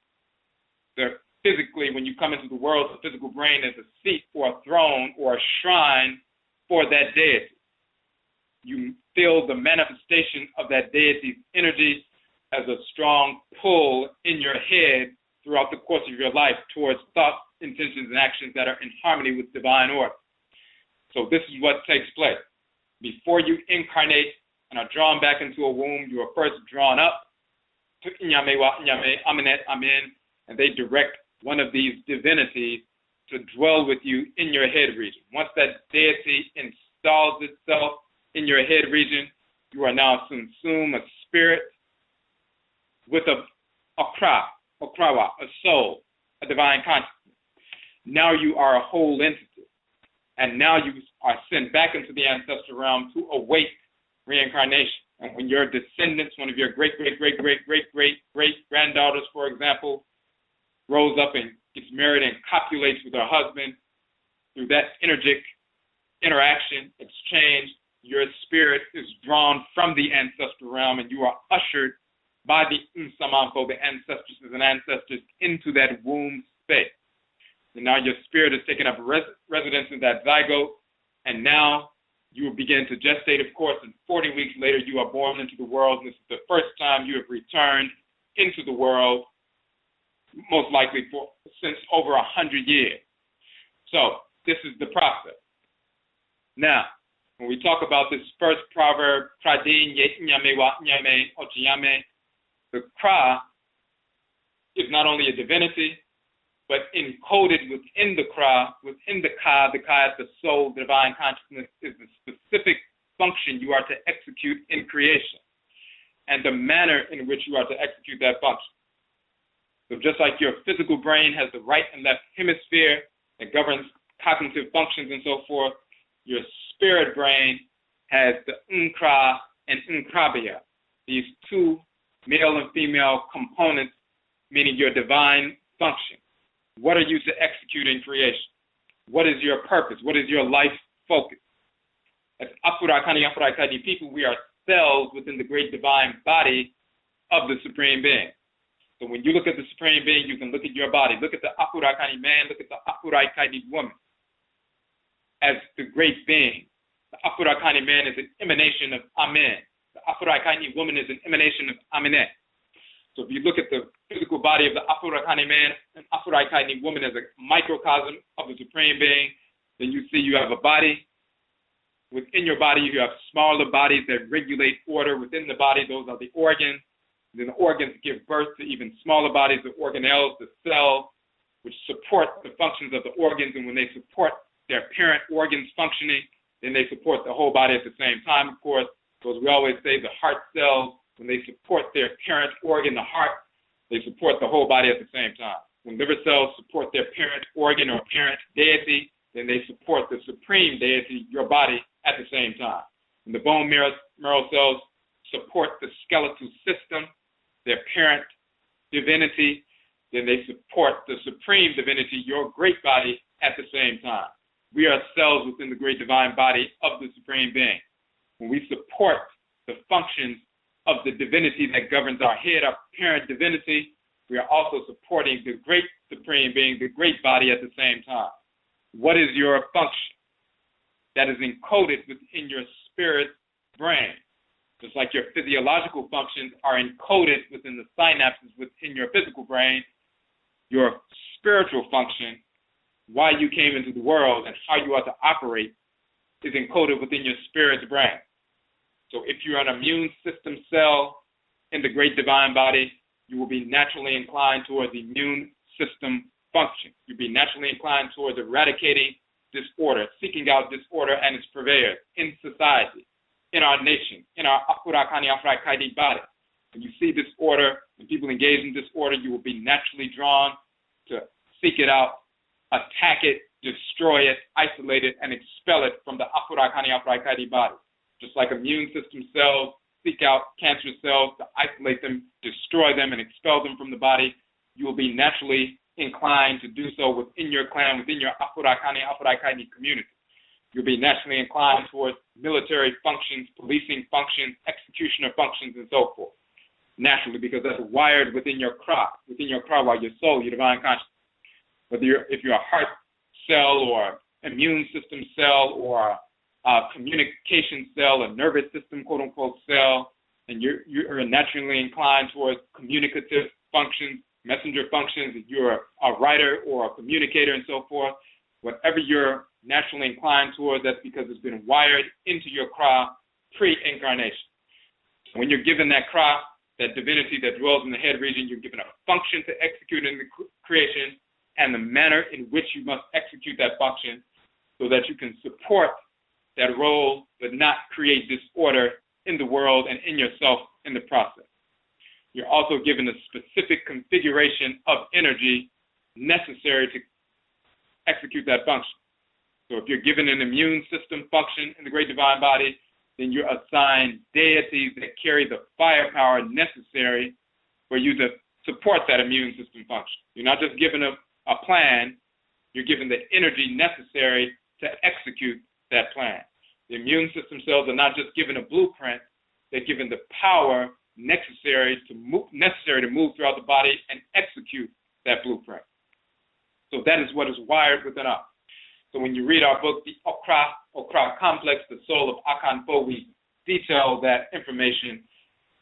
Physically, when you come into the world, the physical brain is a seat or a throne or a shrine for that deity. You feel the manifestation of that deity's energy as a strong pull in your head throughout the course of your life towards thoughts, intentions, and actions that are in harmony with divine order. So this is what takes place. Before you incarnate and are drawn back into a womb, you are first drawn up to Inyame wa Inyame, Aminet, Amen, and they direct one of these divinities to dwell with you in your head region. Once that deity installs itself in your head region, you are now Sunsum, a spirit, with a krawa, a soul, a divine consciousness. Now you are a whole entity. And now you are sent back into the ancestral realm to await reincarnation. And when your descendants, one of your great-great-great-great-great-great-granddaughters, for example, grows up and gets married and copulates with her husband, through that energetic interaction, exchange, your spirit is drawn from the ancestral realm and you are ushered by the Nsamanfo, the ancestresses and ancestors, into that womb space. And now your spirit is taking up residence in that zygote, and now you will begin to gestate, of course, and 40 weeks later you are born into the world, and this is the first time you have returned into the world, most likely since over 100 years. So this is the process. Now, when we talk about this first proverb, the Kra is not only a divinity, but encoded within the Kra, within the Ka is the soul, the divine consciousness, is the specific function you are to execute in creation, and the manner in which you are to execute that function. So just like your physical brain has the right and left hemisphere that governs cognitive functions and so forth, your spirit brain has the Nkra and Nkrabia, these two male and female components, meaning your divine function. What are you to execute in creation? What is your purpose? What is your life focus? As Afuraitkaitnut people, we are cells within the great divine body of the Supreme Being. So when you look at the Supreme Being, you can look at your body. Look at the Afurakanu man, look at the Afuraitkaitnut woman as the great being. The Afurakanu man is an emanation of Amen. The Afuraitkaitnut woman is an emanation of Aminet. So if you look at the physical body of the Afurakanu man and Afuraitkaitnut woman as a microcosm of the Supreme Being, then you see you have a body. Within your body, you have smaller bodies that regulate order within the body. Those are the organs. Then the organs give birth to even smaller bodies, the organelles, the cells, which support the functions of the organs. And when they support their parent organs functioning, then they support the whole body at the same time, of course. So as we always say, the heart cells, when they support their parent organ, the heart, they support the whole body at the same time. When liver cells support their parent organ or parent deity, then they support the supreme deity, your body, at the same time. When the bone marrow cells support the skeletal system, their parent divinity, then they support the supreme divinity, your great body, at the same time. We are cells within the great divine body of the Supreme Being. When we support the functions of the divinity that governs our head, our parent divinity, we are also supporting the great Supreme Being, the great body at the same time. What is your function? that is encoded within your spirit brain. Just like your physiological functions are encoded within the synapses within your physical brain, your spiritual function, why you came into the world and how you are to operate, is encoded within your spirit's brain. So if you're an immune system cell in the great divine body, you will be naturally inclined towards immune system function. You'll be naturally inclined towards eradicating disorder, seeking out disorder and its purveyors in society, in our nation, in our Afurakanu Afuraitkaitnut body. When you see disorder, when people engage in disorder, you will be naturally drawn to seek it out, attack it, destroy it, isolate it, and expel it from the Afurakanu Afuraitkaitnut body. Just like immune system cells seek out cancerous cells to isolate them, destroy them, and expel them from the body, you will be naturally inclined to do so within your clan, within your Afurakanu Afuraitkaitnut community. You'll be naturally inclined towards military functions, policing functions, executioner functions, and so forth. Naturally, because that's wired within your kra, while your soul, your divine consciousness. If you're a heart cell or immune system cell or a communication cell, a nervous system, quote-unquote, cell, and you're naturally inclined towards communicative functions, messenger functions, if you're a writer or a communicator and so forth, whatever you're naturally inclined towards, that's because it's been wired into your kra pre-incarnation. When you're given that kra, that divinity that dwells in the head region, you're given a function to execute in the creation and the manner in which you must execute that function so that you can support that role but not create disorder in the world and in yourself in the process. You're also given a specific configuration of energy necessary to execute that function. So if you're given an immune system function in the great divine body, then you're assigned deities that carry the firepower necessary for you to support that immune system function. You're not just given a plan, you're given the energy necessary to execute that plan. The immune system cells are not just given a blueprint, they're given the power necessary to move throughout the body and execute that blueprint. So that is what is wired within us. So when you read our book, The Okra Complex, The Soul of Akhan, we detail that information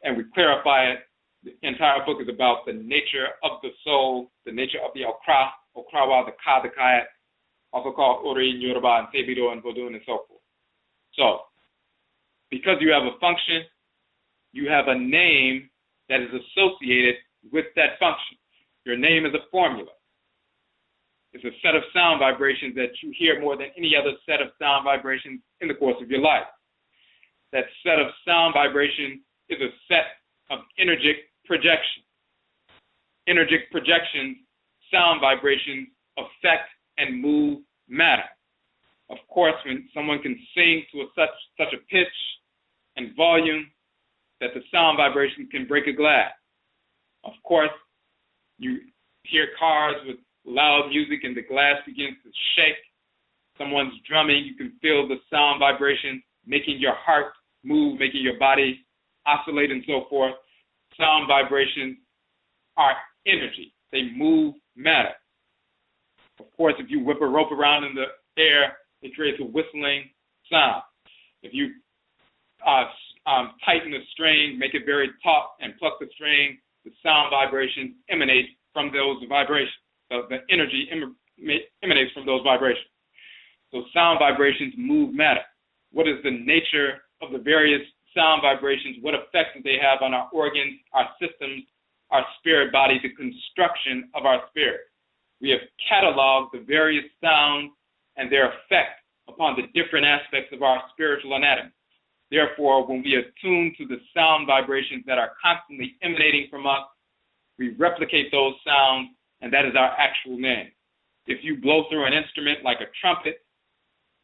and we clarify it. The entire book is about the nature of the soul, the nature of the Okra, Okrawa, the Ka, the Kayat, also called Ori, in Yoruba, and Sebido, and Vodun, and so forth. So, because you have a function, you have a name that is associated with that function. Your name is a formula. It's a set of sound vibrations that you hear more than any other set of sound vibrations in the course of your life. That set of sound vibrations is a set of energetic projections. Energetic projections, sound vibrations, affect and move matter. Of course, when someone can sing to such a pitch and volume that the sound vibration can break a glass. Of course, you hear cars with loud music and the glass begins to shake. Someone's drumming, you can feel the sound vibration making your heart move, making your body oscillate and so forth. Sound vibrations are energy. They move matter. Of course, if you whip a rope around in the air, it creates a whistling sound. If you tighten the string, make it very taut, and pluck the string, the sound vibrations emanate from those vibrations. So the energy emanates from those vibrations. So sound vibrations move matter. What is the nature of the various sound vibrations? What effects do they have on our organs, our systems, our spirit body, the construction of our spirit? We have cataloged the various sounds and their effect upon the different aspects of our spiritual anatomy. Therefore, when we attune to the sound vibrations that are constantly emanating from us, we replicate those sounds, and that is our actual name. If you blow through an instrument like a trumpet,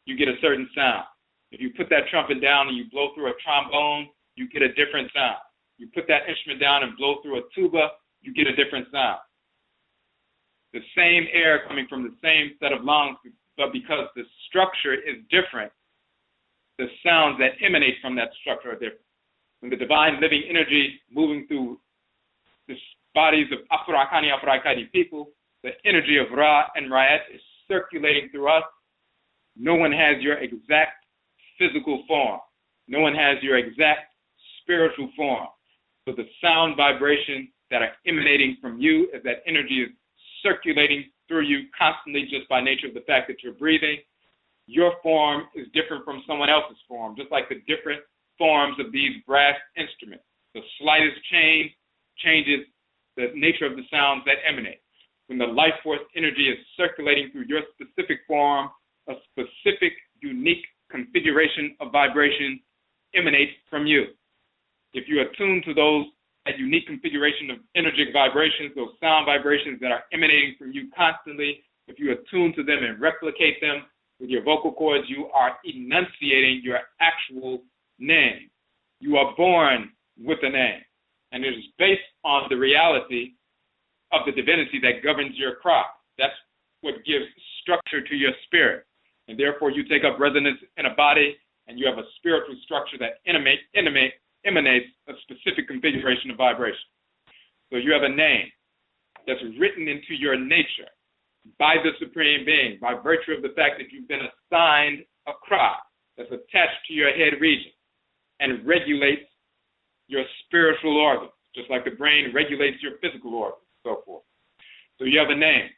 you get a certain sound. If you put that trumpet down and you blow through a trombone, you get a different sound. You put that instrument down and blow through a tuba, you get a different sound. The same air coming from the same set of lungs, but because the structure is different, the sounds that emanate from that structure are different. When the divine living energy moving through the bodies of Afurakanu Afuraitkaitnut people, the energy of Ra and Ra'et is circulating through us. No one has your exact physical form. No one has your exact spiritual form. So the sound vibrations that are emanating from you as that energy is circulating through you constantly just by nature of the fact that you're breathing. Your form is different from someone else's form, just like the different forms of these brass instruments. The slightest change changes the nature of the sounds that emanate. When the life force energy is circulating through your specific form, a specific, unique configuration of vibration emanates from you. If you attune to that unique configuration of energetic vibrations, those sound vibrations that are emanating from you constantly, if you attune to them and replicate them with your vocal cords, you are enunciating your actual name. You are born with a name, and it is based on the reality of the divinity that governs your cry. That's what gives structure to your spirit, and therefore you take up residence in a body, and you have a spiritual structure that emanates a specific configuration of vibration. So you have a name that's written into your nature by the Supreme Being, by virtue of the fact that you've been assigned a cry that's attached to your head region and regulates your spiritual organs, just like the brain regulates your physical organs, so forth. So you have a name.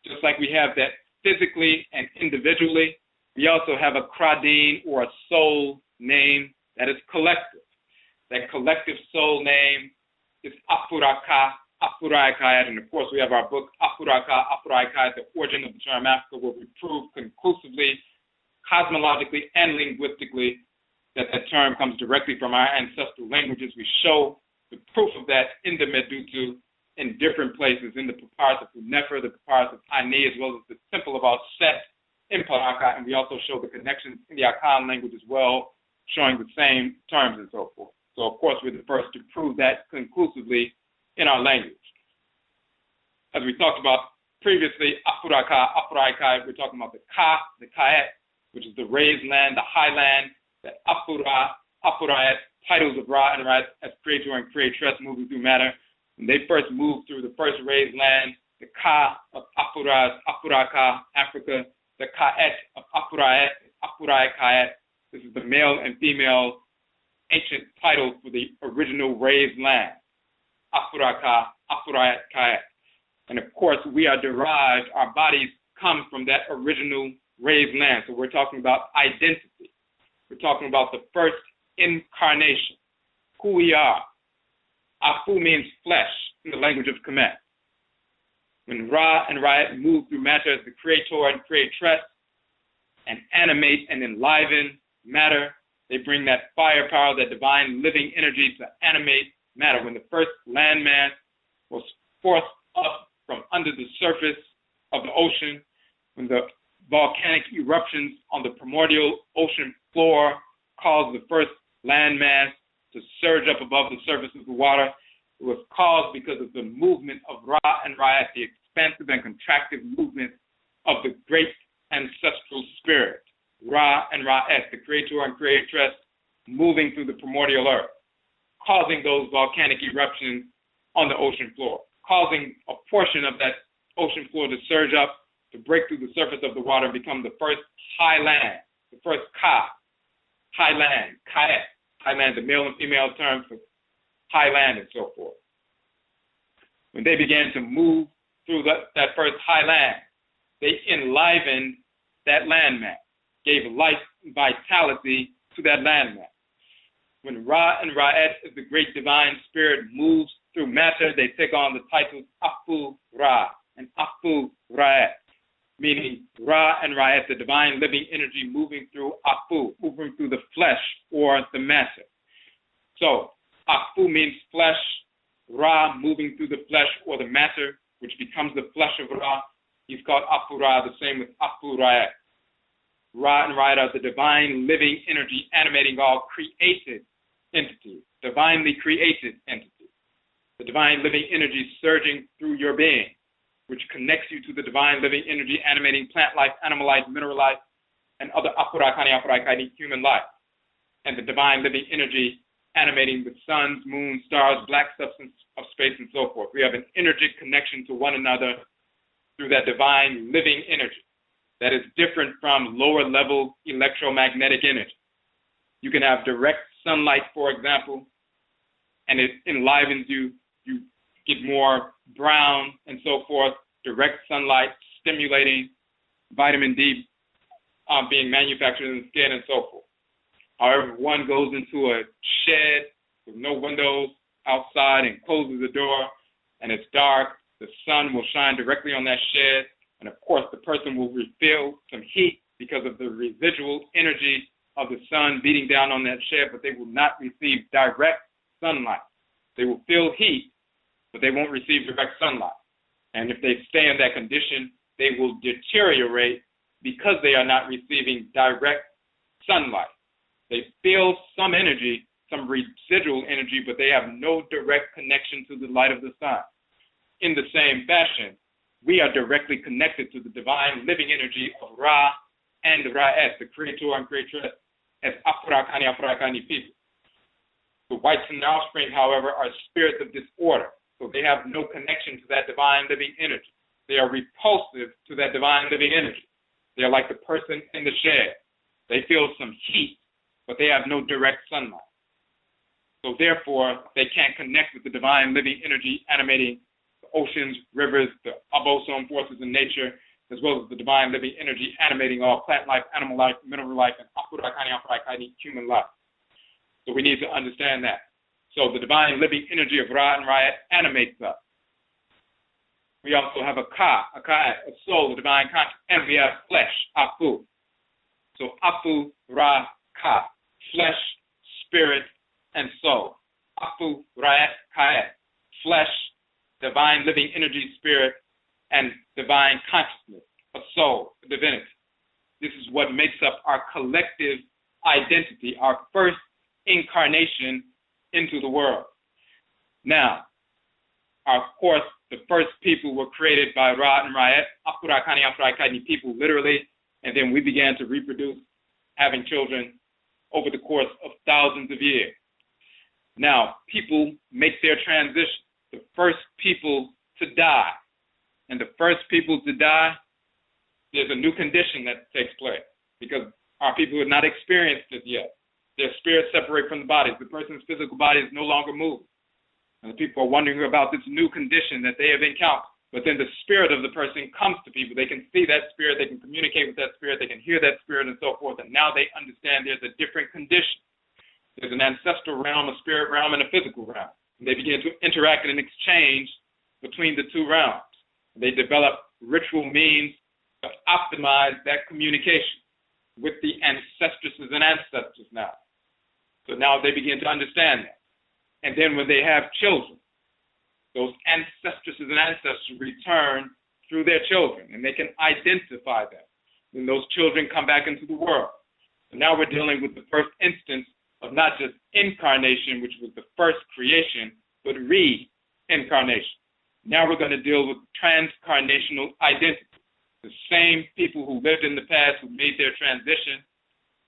Just like we have that physically and individually, we also have a kradin or a soul name that is collective. That collective soul name is Afuraka, Afuraitkaitnut, and of course we have our book Afuraka, Afuraitkaitnut, The Origin of the Term Africa, where we prove conclusively, cosmologically and linguistically, that term comes directly from our ancestral languages. We show the proof of that in the Medutu in different places, in the papyrus of Nefer, the papyrus of Ani, as well as the temple of Set in Paraka, and we also show the connections in the Akhan language as well, showing the same terms and so forth. So, of course, we're the first to prove that conclusively in our language. As we talked about previously, Afuraka, Afuraitkaitnut, we're talking about the Ka, the Kaet, which is the raised land, the high land, the Afura, Afurayat, titles of Ra and Ra as creator and creatress moving through matter. When they first moved through the first raised land, the Ka of Afura, Afuraka, Africa, the Kaet of Afurayat, Afuraitkaitnut. This is the male and female ancient title for the original raised land, Afuraka, Afuraitkaitnut. And of course, we are derived, our bodies come from that original raised land. So we're talking about identity. We're talking about the first incarnation, who we are. Afu means flesh in the language of Kemet. When Ra and Ra'et move through matter as the creator and creatress and animate and enliven matter, they bring that firepower, that divine living energy to animate matter. When the first landmass was forced up from under the surface of the ocean, when the volcanic eruptions on the primordial ocean floor caused the first landmass to surge up above the surface of the water, it was caused because of the movement of Ra and Ra'et, the expansive and contractive movement of the great ancestral spirit, Ra and Ra'et, the creator and creatress, moving through the primordial earth, causing those volcanic eruptions on the ocean floor, causing a portion of that ocean floor to surge up, to break through the surface of the water and become the first high land, the first Ka, high land, Kaet, high land, the male and female term for high land and so forth. When they began to move through that first high land, they enlivened that landmass, gave life and vitality to that landmass. When Ra and Ra'et, as the great divine spirit, moves through matter, they take on the titles Afu Ra and Afu Ra'et, meaning Ra and Ra'et, the divine living energy moving through Afu, moving through the flesh or the matter. So Afu means flesh, Ra moving through the flesh or the matter, which becomes the flesh of Ra. He's called Afu Ra, the same with Afu Ra'et. Ra and Ra'et are the divine living energy animating all created entities, divinely created entities. The divine living energy surging through your being, which connects you to the divine living energy animating plant life, animal life, mineral life, and other Afuraitkaitnut human life. And the divine living energy animating the suns, moons, stars, black substance of space, and so forth. We have an energetic connection to one another through that divine living energy. that is different from lower level electromagnetic energy. You can have direct sunlight, for example, and it enlivens you. You get more brown and so forth. Direct sunlight stimulating vitamin D being manufactured in the skin and so forth. However, one goes into a shed with no windows outside and closes the door, and it's dark, the sun will shine directly on that shed, and of course the person will feel some heat because of the residual energy of the sun beating down on that shed, but they will not receive direct sunlight. They will feel heat, but they won't receive direct sunlight. And if they stay in that condition, they will deteriorate because they are not receiving direct sunlight. They feel some energy, some residual energy, but they have no direct connection to the light of the sun. In the same fashion, we are directly connected to the divine living energy of Ra and Ra'et, the creator and creatress, as Afurakani people. The whites and the offspring, however, are spirits of disorder, so they have no connection to that divine living energy. They are repulsive to that divine living energy. They are like the person in the shed. They feel some heat, but they have no direct sunlight. So therefore, they can't connect with the divine living energy animating the oceans, rivers, the abosom forces in nature, as well as the divine living energy animating all plant life, animal life, mineral life, and Afuraitkaitnut, human life. So we need to understand that. So the divine living energy of Ra and Ra'et animates us. We also have a soul, the divine conscience, and we have flesh, Afu. So Afu, Ra, Ka, flesh, spirit, and soul. Afu, Ra'et, Ka'et, flesh, divine living energy, spirit, and divine consciousness, a soul, a divinity. This is what makes up our collective identity, our first incarnation into the world. Now, of course, the first people were created by Ra and Ra'et, Afuraitkaitnut people, literally, and then we began to reproduce, having children over the course of thousands of years. Now, people make their transition. The first people to die. And the first people to die, there's a new condition that takes place because our people have not experienced it yet. Their spirits separate from the bodies. The person's physical body is no longer moving. And the people are wondering about this new condition that they have encountered. But then the spirit of the person comes to people. They can see that spirit. They can communicate with that spirit. They can hear that spirit and so forth. And now they understand there's a different condition. There's an ancestral realm, a spirit realm, and a physical realm. And they begin to interact and exchange between the two realms. They develop ritual means to optimize that communication with the ancestresses and ancestors now. So now they begin to understand that. And then when they have children, those ancestresses and ancestors return through their children, and they can identify them. Then those children come back into the world. So now we're dealing with the first instance of not just incarnation, which was the first creation, but reincarnation. Now we're going to deal with transcarnational identity. The same people who lived in the past, who made their transition,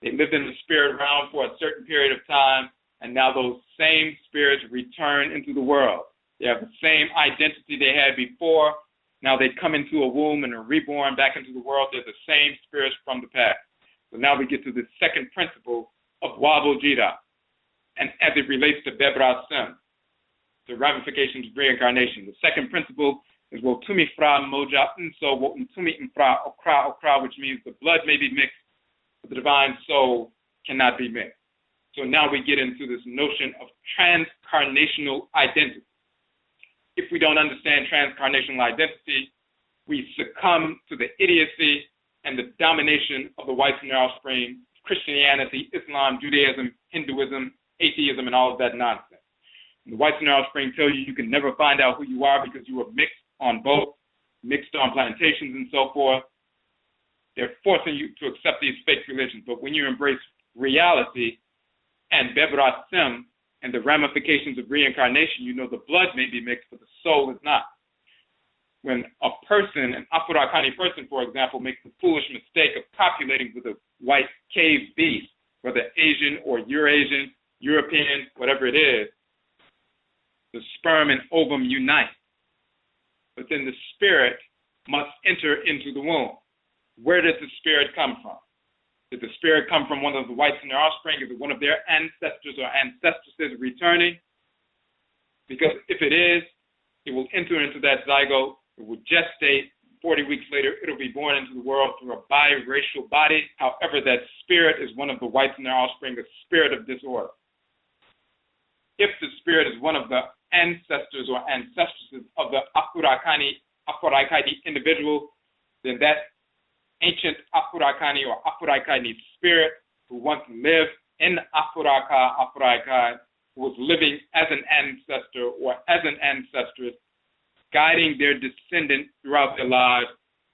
they lived in the spirit realm for a certain period of time, and now those same spirits return into the world. They have the same identity they had before. Now they come into a womb and are reborn back into the world. They're the same spirits from the past. So now we get to the second principle of UAB-ODWIRA, and as it relates to BEBRASEM, the ramifications of reincarnation. The second principle is Wotumi Fra Moja Unso Wotumi Infra Okra, which means the blood may be mixed, but the divine soul cannot be mixed. So now we get into this notion of transcarnational identity. If we don't understand transcarnational identity, we succumb to the idiocy and the domination of the whites and their offspring, Christianity, Islam, Judaism, Hinduism, atheism, and all of that nonsense. And the whites and their offspring tell you you can never find out who you are because you were mixed on boats, mixed on plantations and so forth. They're forcing you to accept these fake religions. But when you embrace reality and BEBRASEM and the ramifications of reincarnation, you know the blood may be mixed, but the soul is not. When a person, an Afurakanu person, for example, makes the foolish mistake of copulating with a white cave beast, whether Asian or Eurasian, European, whatever it is, the sperm and ovum unite. But then the spirit must enter into the womb. Where did the spirit come from? Did the spirit come from one of the whites in their offspring? Is it one of their ancestors or ancestresses returning? Because if it is, it will enter into that zygote, it will gestate, 40 weeks later, it'll be born into the world through a biracial body. However, that spirit is one of the whites in their offspring, the spirit of disorder. If the spirit is one of the ancestors or ancestresses of the Afuraitkaitnut individual, then that ancient Afurakanu or Afuraitkaitnut spirit who once lived in Afuraikai, who was living as an ancestor or as an ancestress, guiding their descendant throughout their lives,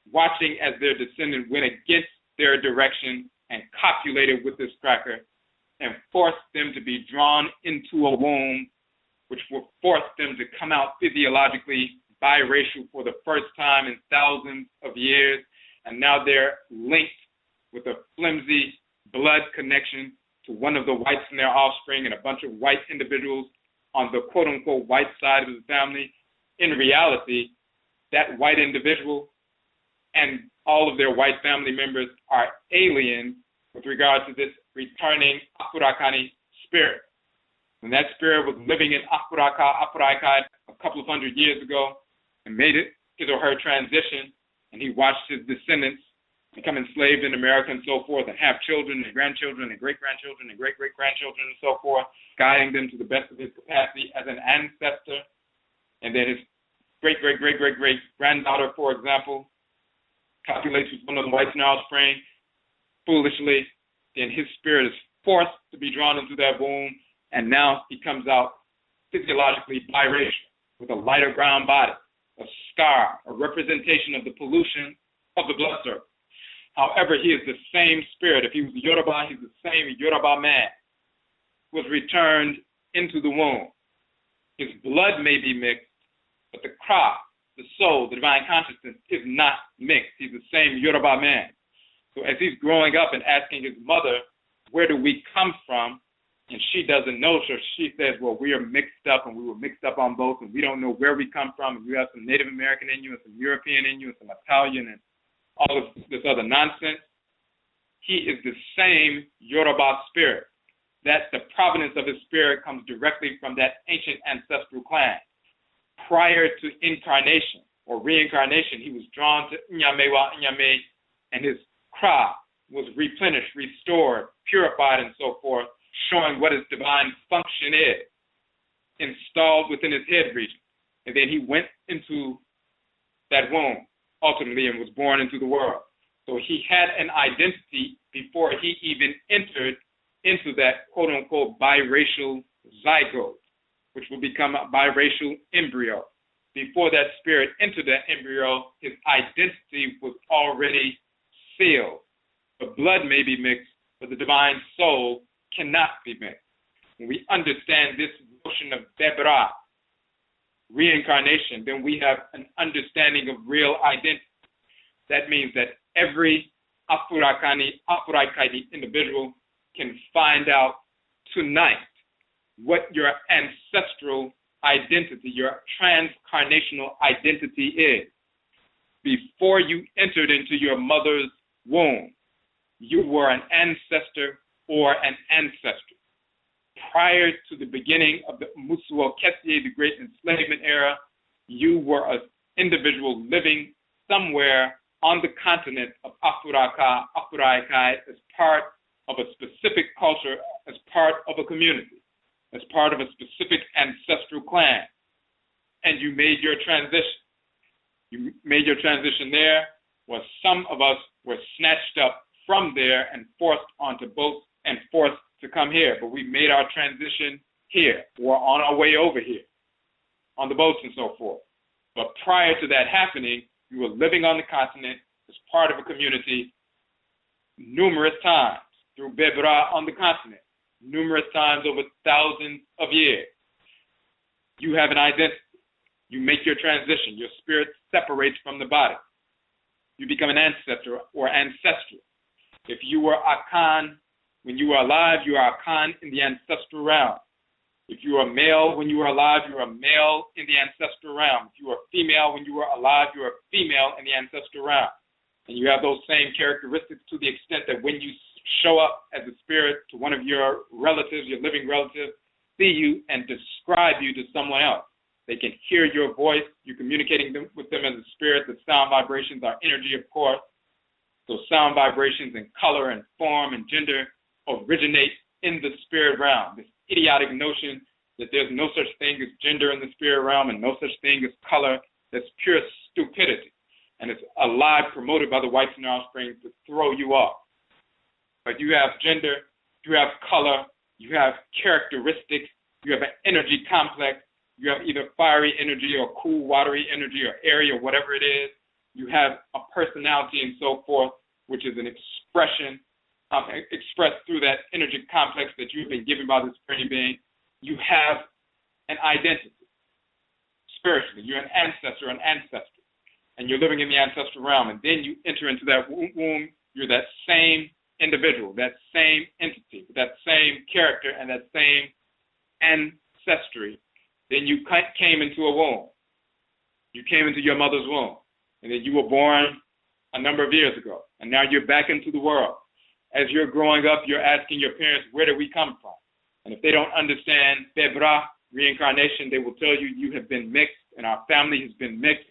watching as their descendant went against their direction and copulated with this cracker and forced them to be drawn into a womb, which will force them to come out physiologically biracial for the first time in thousands of years. And now they're linked with a flimsy blood connection to one of the whites in their offspring and a bunch of white individuals on the quote-unquote white side of the family. In reality, that white individual and all of their white family members are aliens with regard to this returning Afurakanu spirit. When that spirit was living in Afuraikai a couple of hundred years ago and made it his or her transition, and he watched his descendants become enslaved in America and so forth, and have children and grandchildren and great-grandchildren and great-great-grandchildren and so forth, guiding them to the best of his capacity as an ancestor. And then his great-great-great-great-great-granddaughter, for example, copulates with one of the whites in our offspring foolishly, then his spirit is forced to be drawn into that womb, and now he comes out physiologically biracial with a lighter brown body, a scar, a representation of the pollution of the blood circle. However, he is the same spirit. If he was Yoruba, he's the same Yoruba man who was returned into the womb. His blood may be mixed, but the Kra, the soul, the divine consciousness is not mixed. He's the same Yoruba man. So as he's growing up and asking his mother, where do we come from? And she doesn't know, so she says, well, we are mixed up, and we were mixed up on both, and we don't know where we come from, and you have some Native American in you, and some European in you, and some Italian, and all of this other nonsense. He is the same Yoruba spirit. That the provenance of his spirit comes directly from that ancient ancestral clan. Prior to incarnation or reincarnation, he was drawn to Nyame, and his Kra was replenished, restored, purified, and so forth, showing what his divine function is, installed within his head region. And then he went into that womb, ultimately, and was born into the world. So he had an identity before he even entered into that quote-unquote biracial zygote, which will become a biracial embryo. Before that spirit entered that embryo, his identity was already sealed. The blood may be mixed, but the divine soul cannot be mixed. When we understand this notion of bebra, reincarnation, then we have an understanding of real identity. That means that every Afuraitkaitnut individual can find out tonight what your ancestral identity, your transcarnational identity is. Before you entered into your mother's womb, you were an ancestor or an ancestor. Prior to the beginning of the Musuo Kwesi, the Great Enslavement Era, you were an individual living somewhere on the continent of Afuraikai as part of a specific culture, as part of a community, as part of a specific ancestral clan. And you made your transition. You made your transition there, where some of us were snatched up from there and forced onto boats and forced to come here. But we made our transition here. We're on our way over here, on the boats and so forth. But prior to that happening, you were living on the continent as part of a community numerous times, through bebra on the continent, numerous times over thousands of years. You have an identity. You make your transition. Your spirit separates from the body. You become an ancestor or ancestral. If you were Akhan when you were alive, you are Akhan in the ancestral realm. If you are male when you were alive, you are male in the ancestral realm. If you are female when you were alive, you are female in the ancestral realm. And you have those same characteristics to the extent that when you show up as a spirit to one of your relatives, your living relatives, see you and describe you to someone else. They can hear your voice. You're communicating with them as a spirit. The sound vibrations are energy, of course. So sound vibrations and color and form and gender originate in the spirit realm. This idiotic notion that there's no such thing as gender in the spirit realm and no such thing as color, that's pure stupidity. And it's a lie promoted by the whites and their offspring to throw you off. But you have gender, you have color, you have characteristics, you have an energy complex, you have either fiery energy or cool, watery energy or airy or whatever it is. You have a personality and so forth, which is an expression expressed through that energy complex that you've been given by the Supreme Being. You have an identity. Spiritually, you're an ancestor, and you're living in the ancestral realm. And then you enter into that womb, you're that same individual, that same entity, that same character, and that same ancestry. Then you came into a womb. You came into your mother's womb. And then you were born a number of years ago. And now you're back into the world. As you're growing up, you're asking your parents, where did we come from? And if they don't understand bebra, reincarnation, they will tell you, you have been mixed, and our family has been mixed.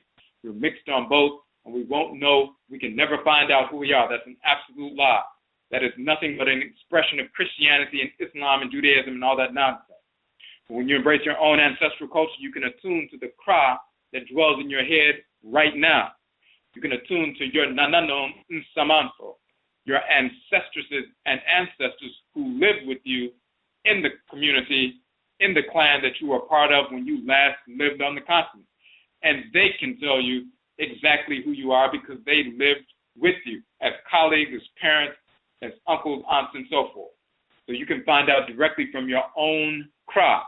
We're mixed on both, and we won't know. We can never find out who we are. That's an absolute lie. That is nothing but an expression of Christianity and Islam and Judaism and all that nonsense. But when you embrace your own ancestral culture, you can attune to the Kra that dwells in your head right now. You can attune to your Nananom Nsamanfo, your ancestresses and ancestors who live with you in the community, in the clan that you were part of when you last lived on the continent. And they can tell you exactly who you are because they lived with you as colleagues, as parents, as uncles, aunts, and so forth. So you can find out directly from your own Kra,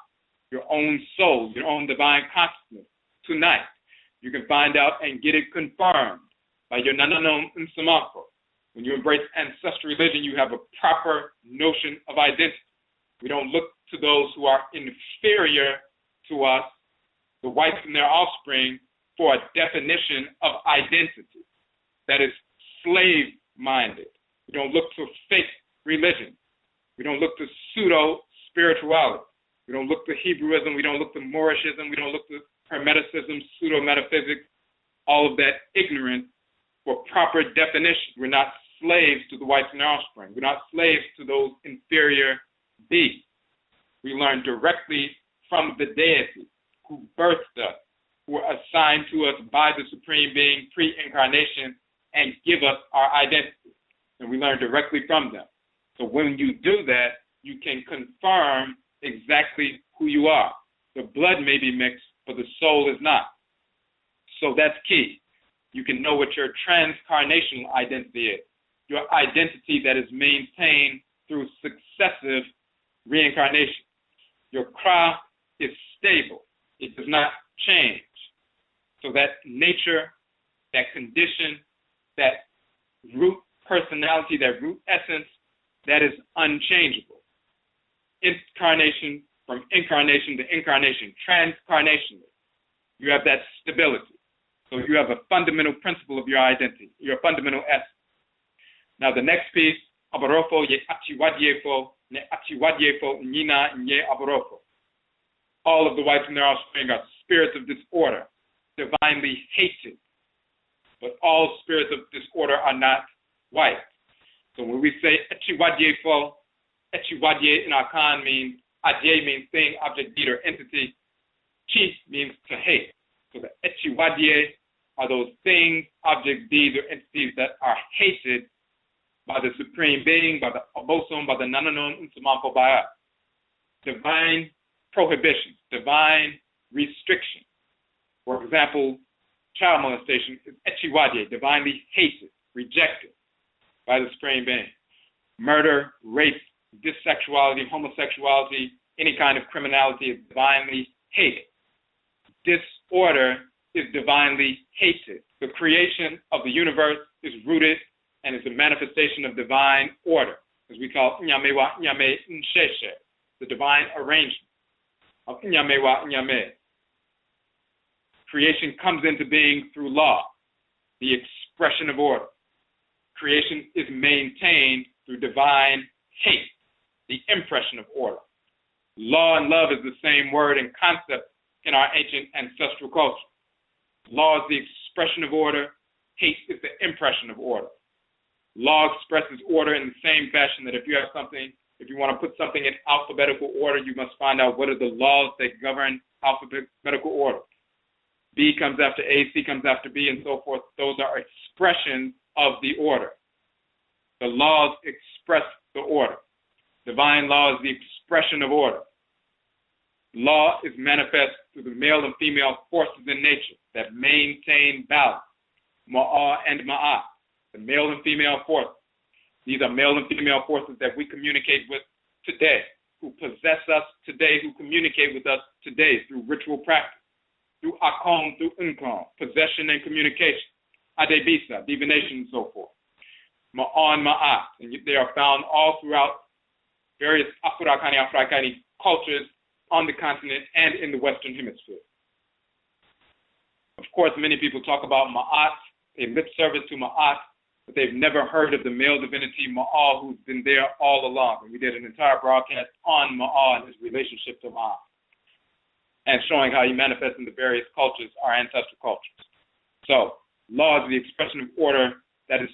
your own soul, your own divine consciousness tonight. You can find out and get it confirmed by your Nananom Nsamako. When you embrace ancestral religion, you have a proper notion of identity. We don't look to those who are inferior to us, the whites and their offspring, for a definition of identity that is slave-minded. We don't look to fake religion. We don't look to pseudo-spirituality. We don't look to Hebrewism. We don't look to Moorishism. We don't look to Hermeticism, pseudo-metaphysics, all of that ignorance for proper definition. We're not slaves to the whites and their offspring. We're not slaves to those inferior beings. We learn directly from the deity who birthed us, who are assigned to us by the Supreme Being pre-incarnation and give us our identity. And we learn directly from them. So when you do that, you can confirm exactly who you are. The blood may be mixed, but the soul is not. So that's key. You can know what your transcarnational identity is, your identity that is maintained through successive reincarnation. Your Kra is stable. It does not change. So that nature, that condition, that root personality, that root essence, that is unchangeable. Incarnation from incarnation to incarnation, transcarnationally, you have that stability. So you have a fundamental principle of your identity, your fundamental essence. Now the next piece, Abarofo ye Achiwadiefo, ne Achiwadiefo Nina nye Abarofo. All of the whites and their offspring are spirits of disorder, divinely hated. But all spirits of disorder are not white. So when we say Achiwadiefo, Achiwadie in Akhan means, Adie means thing, object, deed, or entity. Chi means to hate. So the Achiwadie are those things, objects, deeds, or entities that are hated by the Supreme Being, by the Obosom, by the Nananon, Nsamanfo, by us. Divine prohibitions, divine restrictions. For example, child molestation is Achiwadie, divinely hated, rejected by the Supreme Being. Murder, rape, dissexuality, homosexuality, any kind of criminality is divinely hated. Disorder is divinely hated. The creation of the universe is rooted and is a manifestation of divine order, as we call Nyamewa Nyame Nsheshe, the divine arrangement of Nyamewa Nyame. Creation comes into being through law, the expression of order. creation is maintained through divine hate, the impression of order. Law and love is the same word and concept in our ancient ancestral culture. Law is the expression of order. Hate is the impression of order. Law expresses order in the same fashion that if you have something, if you want to put something in alphabetical order, you must find out what are the laws that govern alphabetical order. B comes after A, C comes after B, and so forth. Those are expressions of the order. The laws express the order. Divine law is the expression of order. Law is manifest through the male and female forces in nature that maintain balance, ma'ah and ma'at, the male and female forces. These are male and female forces that we communicate with today, who possess us today, who communicate with us today through ritual practice, through Akhan, through Incarn, possession and communication, adebisa, divination, and so forth. Ma'ah and ma'at, and they are found all throughout various Afurakanu, Afuraitkaitnut cultures on the continent and in the Western Hemisphere. Of course, many people talk about ma'at, they lip service to ma'at, but they've never heard of the male divinity Ma'al, who's been there all along. And we did an entire broadcast on Ma'al and his relationship to Ma'al, and showing how he manifests in the various cultures, our ancestral cultures. So, law is the expression of order that is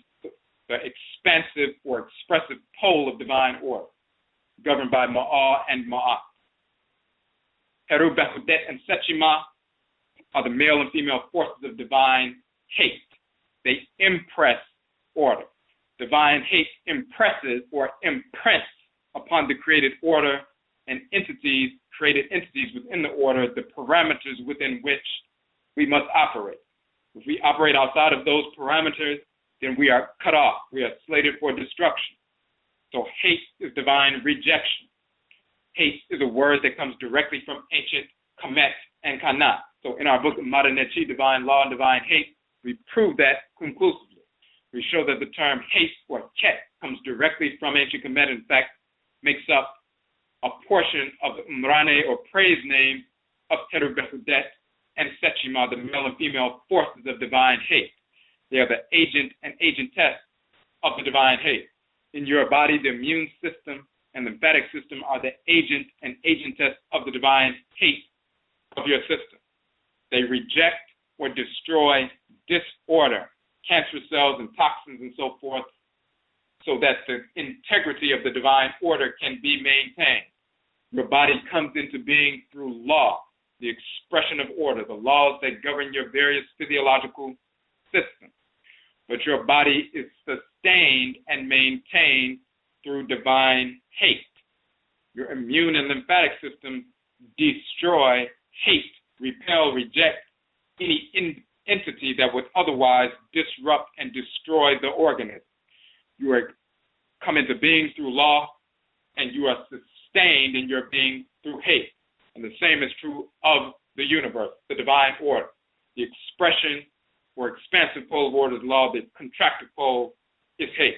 the expansive or expressive pole of divine order, governed by Ma'al and Ma'at. Heru, Behudet, and Sechima are the male and female forces of divine hate. They impress order. Divine hate impresses or imprints upon the created order and entities, created entities within the order, the parameters within which we must operate. If we operate outside of those parameters, then we are cut off. We are slated for destruction. So hate is divine rejection. Hate is a word that comes directly from ancient Kemet and Kanat. So in our book, Madanechi, Divine Law and Divine Hate, we prove that conclusively. We show that the term hate or ket comes directly from ancient Kemet. In fact, makes up a portion of the Umrane or praise name of Heru Behudet and Sechima, the male and female forces of divine hate. They are the agent and agentess of the divine hate. In your body, the immune system and lymphatic system are the agent and agentess of the divine hate of your system. They reject or destroy disorder, cancer cells and toxins and so forth, so that the integrity of the divine order can be maintained. Your body comes into being through law, the expression of order, the laws that govern your various physiological systems. But your body is sustained and maintained through divine hate. Your immune and lymphatic systems destroy, hate, repel, reject any entity that would otherwise disrupt and destroy the organism. You are come into being through law, and you are sustained in your being through hate. And the same is true of the universe, the divine order. The expression or expansive pole of order is law, the contracted pole is hate.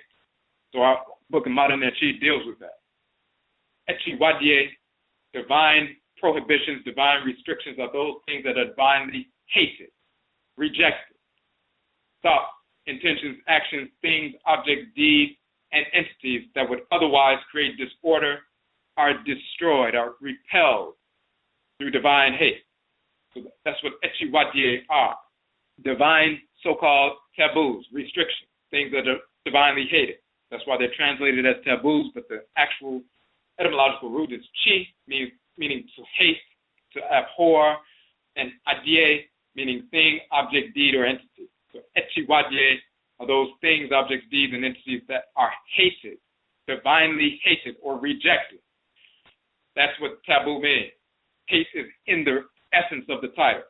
So our book of Modern Echi deals with that. Echi Wadye, divine prohibitions, divine restrictions are those things that are divinely hated, rejected. Thoughts, intentions, actions, things, objects, deeds, and entities that would otherwise create disorder are destroyed, are repelled through divine hate. So that's what Echi Wadye are. Divine so-called taboos, restrictions, things that are divinely hated. That's why they're translated as taboos, but the actual etymological root is chi, meaning to hate, to abhor, and adye, meaning thing, object, deed, or entity. So echi wadye are those things, objects, deeds, and entities that are hated, divinely hated or rejected. That's what taboo means. Hate is in the essence of the title.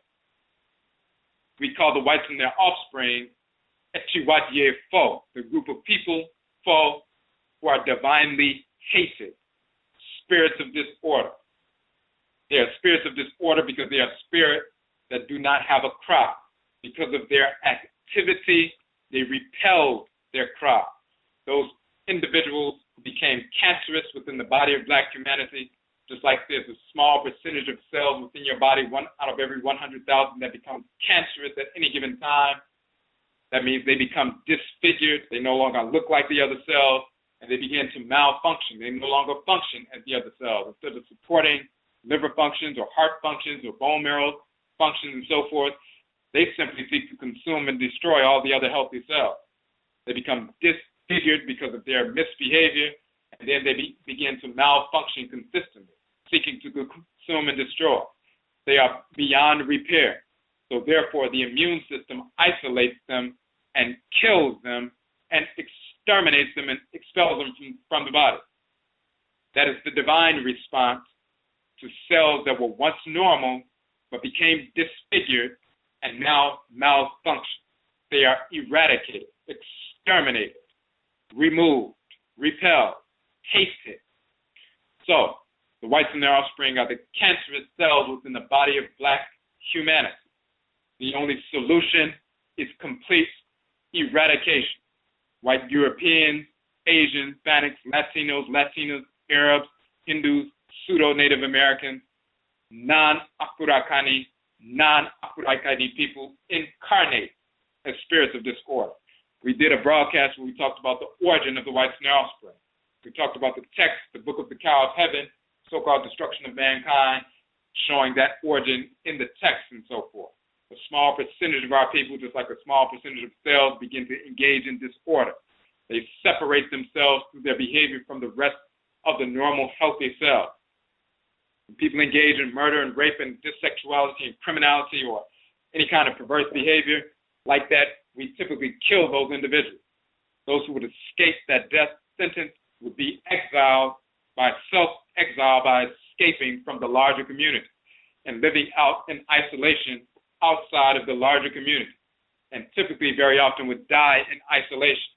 We call the whites and their offspring echi wadye fo, the group of people, fo, who are divinely hated, spirits of disorder. They are spirits of disorder because they are spirits that do not have a crop. Because of their activity, they repelled their crop. Those individuals who became cancerous within the body of black humanity, just like there's a small percentage of cells within your body, 1 out of every 100,000 that becomes cancerous at any given time, That means they become disfigured. They no longer look like the other cells, and they begin to malfunction. They no longer function as the other cells. Instead of supporting liver functions or heart functions or bone marrow functions and so forth, they simply seek to consume and destroy all the other healthy cells. They become disfigured because of their misbehavior, and then they begin to malfunction consistently, seeking to consume and destroy. They are beyond repair. So therefore, the immune system isolates them and kills them and exterminates them and expels them from the body. That is the divine response to cells that were once normal but became disfigured and now malfunction. They are eradicated, exterminated, removed, repelled, hated. So, the whites and their offspring are the cancerous cells within the body of black humanity. The only solution is complete eradication. White Europeans, Asians, Hispanics, Latinas, Arabs, Hindus, pseudo-Native Americans, non-Afurakani, non-Afuraitkaitnut people incarnate as spirits of disorder. We did a broadcast where we talked about the origin of the whites and their offspring. We talked about the text, the Book of the Cow of Heaven, so-called destruction of mankind, showing that origin in the text and so forth. A small percentage of our people, just like a small percentage of cells, begin to engage in disorder. They separate themselves through their behavior from the rest of the normal, healthy cells. When people engage in murder and rape and dissexuality and criminality or any kind of perverse behavior like that, we typically kill those individuals. Those who would escape that death sentence would be exiled by self-exile by escaping from the larger community and living out in isolation outside of the larger community, and typically very often would die in isolation.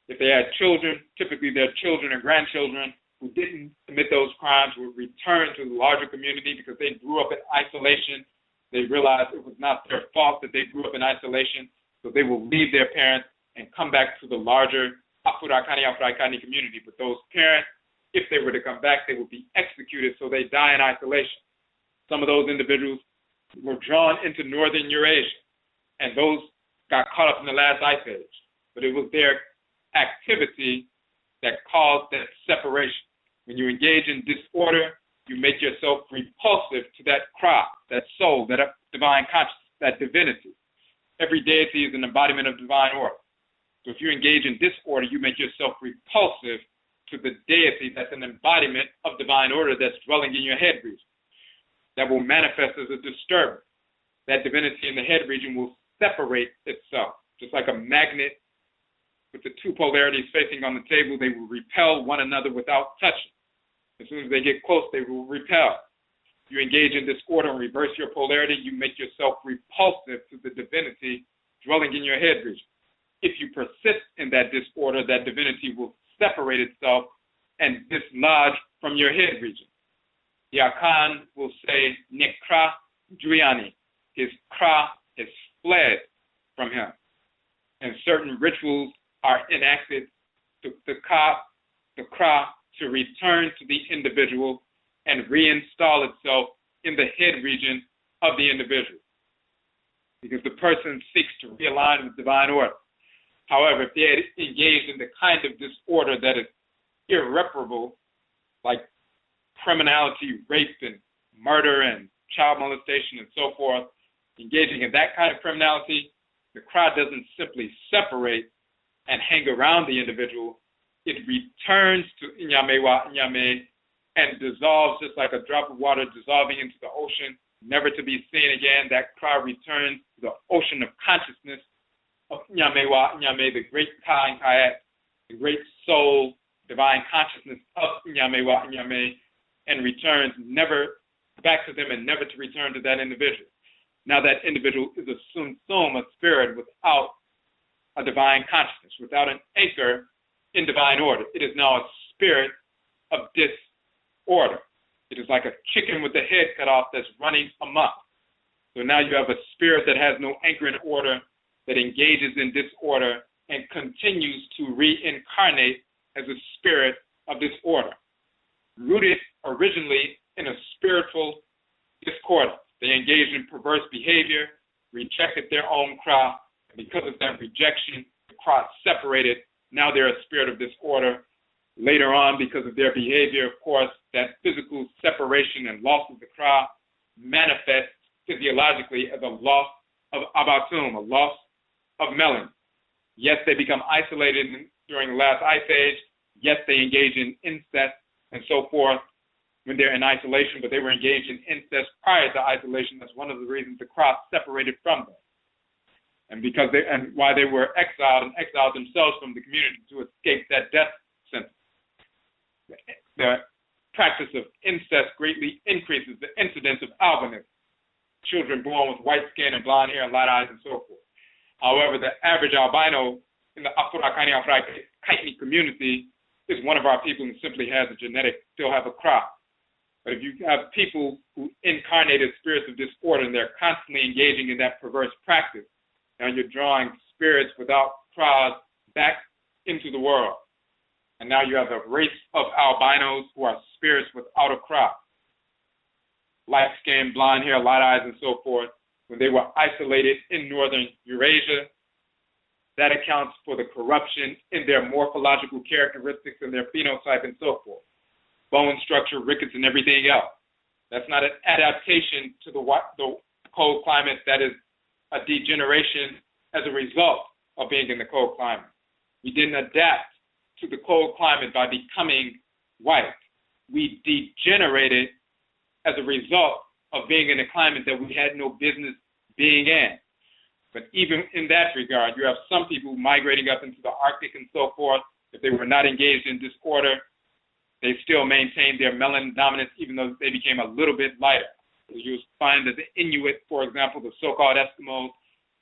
If they had children, typically their children and grandchildren who didn't commit those crimes would return to the larger community because they grew up in isolation. They realized it was not their fault that they grew up in isolation, so they will leave their parents and come back to the larger Afuraitkaitnut community. But those parents, if they were to come back, they would be executed, so they die in isolation. Some of those individuals were drawn into northern Eurasia, and those got caught up in the last ice age. But it was their activity that caused that separation. When you engage in disorder, you make yourself repulsive to that cry, that soul, that divine consciousness, that divinity. Every deity is an embodiment of divine order. So if you engage in disorder, you make yourself repulsive to the deity that's an embodiment of divine order that's dwelling in your head region. That will manifest as a disturbance. That divinity in the head region will separate itself. Just like a magnet with the two polarities facing on the table, they will repel one another without touching. As soon as they get close, they will repel. You engage in disorder and reverse your polarity, you make yourself repulsive to the divinity dwelling in your head region. If you persist in that disorder, that divinity will separate itself and dislodge from your head region. The Akhan will say, Nekra Juyani. His Kra has fled from him. And certain rituals are enacted to the Kra to return to the individual and reinstall itself in the head region of the individual. Because the person seeks to realign with divine order. However, if they had engaged in the kind of disorder that is irreparable, like criminality, rape, and murder, and child molestation, and so forth, engaging in that kind of criminality, the crowd doesn't simply separate and hang around the individual. It returns to Inyamewa Inyame and dissolves just like a drop of water dissolving into the ocean, never to be seen again. That crowd returns to the ocean of consciousness of Inyamewa Inyame, the great Ka and Kayat, the great soul, divine consciousness of Inyamewa Inyame, and returns never back to them and never to return to that individual. Now that individual is a sum, a spirit without a divine consciousness, without an anchor in divine order. It is now a spirit of disorder. It is like a chicken with the head cut off that's running amok. So now you have a spirit that has no anchor in order, that engages in disorder and continues to reincarnate as a spirit of disorder, rooted originally in a spiritual discordance. They engaged in perverse behavior, rejected their own craft, Because of that rejection, the cross separated. Now they're a spirit of disorder. Later on, because of their behavior, of course, that physical separation and loss of the cross manifests physiologically as a loss of abatum, a loss of melanin. Yes, they become isolated during the last ice age. Yes, they engage in incest and so forth when they're in isolation, but they were engaged in incest prior to isolation. That's one of the reasons the cross separated from them. And because and why they were exiled and exiled themselves from the community to escape that death sentence. The practice of incest greatly increases the incidence of albinism, children born with white skin and blonde hair and light eyes and so forth. However, the average albino in the Afuraitkaitnut community is one of our people who simply has a genetic, still have a crop. But if you have people who incarnated spirits of disorder and they're constantly engaging in that perverse practice, now you're drawing spirits without cross back into the world. And now you have a race of albinos who are spirits without a crop. Light skin, blonde hair, light eyes, and so forth. When they were isolated in northern Eurasia, that accounts for the corruption in their morphological characteristics and their phenotype and so forth. Bone structure, rickets, and everything else. That's not an adaptation to the cold climate. That is a degeneration as a result of being in the cold climate. We didn't adapt to the cold climate by becoming white. We degenerated as a result of being in a climate that we had no business being in. But even in that regard, you have some people migrating up into the Arctic and so forth. If they were not engaged in disorder, they still maintained their melanin dominance, even though they became a little bit lighter. So you'll find that the Inuit, for example, the so-called Eskimos,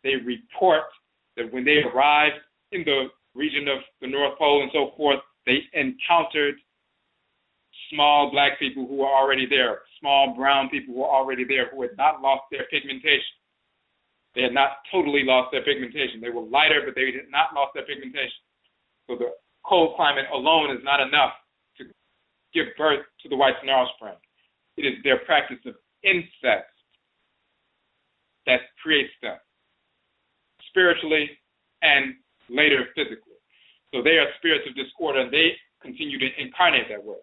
they report that when they arrived in the region of the North Pole and so forth, they encountered small black people who were already there, small brown people who were already there who had not lost their pigmentation. They had not totally lost their pigmentation. They were lighter, but they had not lost their pigmentation. So the cold climate alone is not enough to give birth to the white offspring. It is their practice of incest that creates them, spiritually and later physically. So they are spirits of disorder, and they continue to incarnate that way.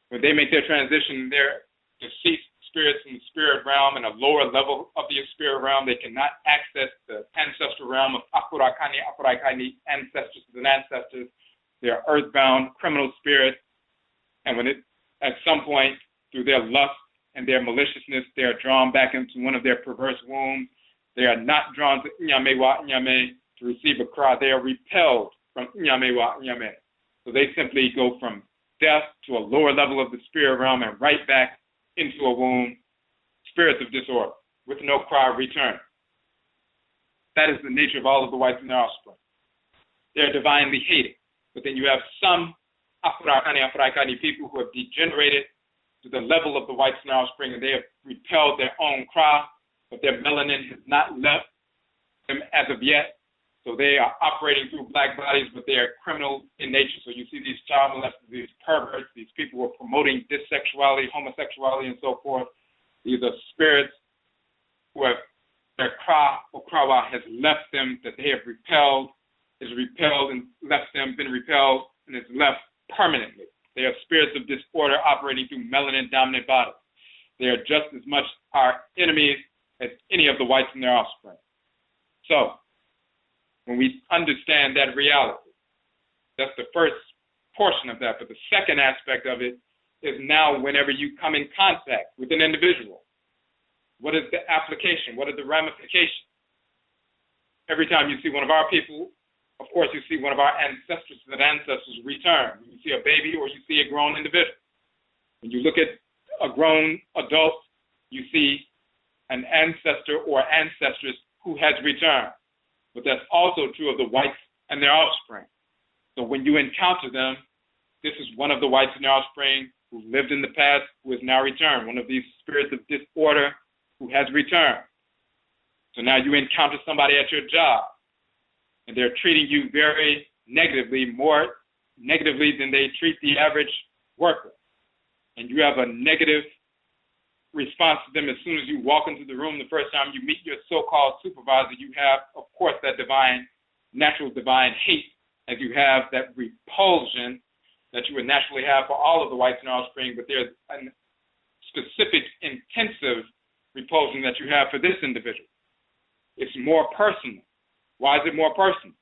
When they make their transition, they're deceased spirits in the spirit realm and a lower level of the spirit realm. They cannot access the ancestral realm of Afurakanu, Afuraitkaitnut, ancestors and ancestors. They are earthbound criminal spirits, and when at some point, through their lust and their maliciousness, they are drawn back into one of their perverse wombs. They are not drawn to Nyame wa Nyame to receive a cry. They are repelled from Nyame wa Nyame. So they simply go from death to a lower level of the spirit realm and right back into a womb, spirits of disorder, with no cry of return. That is the nature of all of the whites and their offspring. They are divinely hated. But then you have some Afuraitkaitnut people who have degenerated to the level of the whites and their offspring, and they have repelled their own cry, but their melanin has not left them as of yet. So they are operating through black bodies, but they are criminal in nature. So you see these child molesters, these perverts, these people who are promoting dissexuality, homosexuality, and so forth. These are spirits who have their kra or krawa has left them, that they have repelled, is repelled and left them, been repelled, and is left permanently. They are spirits of disorder operating through melanin-dominant bodies. They are just as much our enemies as any of the whites and their offspring. So, when we understand that reality, that's the first portion of that. But the second aspect of it is now whenever you come in contact with an individual, what is the application? What are the ramifications? Every time you see one of our people, of course you see one of our ancestors and ancestors return. You see a baby or you see a grown individual. When you look at a grown adult, you see an ancestor or ancestress who has returned. But that's also true of the whites and their offspring. So when you encounter them, this is one of the whites and their offspring who lived in the past, who has now returned, one of these spirits of disorder who has returned. So now you encounter somebody at your job, and they're treating you very negatively, more negatively than they treat the average worker. And you have a negative response to them as soon as you walk into the room the first time you meet your so-called supervisor. You have, of course, that natural divine hate, as you have that repulsion that you would naturally have for all of the whites and offspring, but there's a specific intensive repulsion that you have for this individual. It's more personal. Why is it more personal?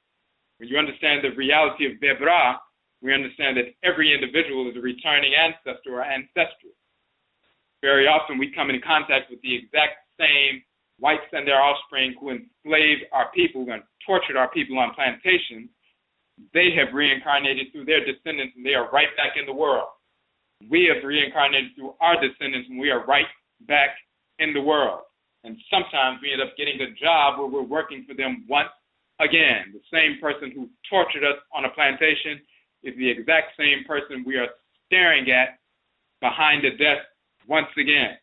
When you understand the reality of bebra, we understand that every individual is a returning ancestor or ancestral. Very often we come in contact with the exact same whites and their offspring who enslaved our people and tortured our people on plantations. They have reincarnated through their descendants and they are right back in the world. We have reincarnated through our descendants and we are right back in the world. And sometimes we end up getting a job where we're working for them once again. The same person who tortured us on a plantation is the exact same person we are staring at behind the desk once again.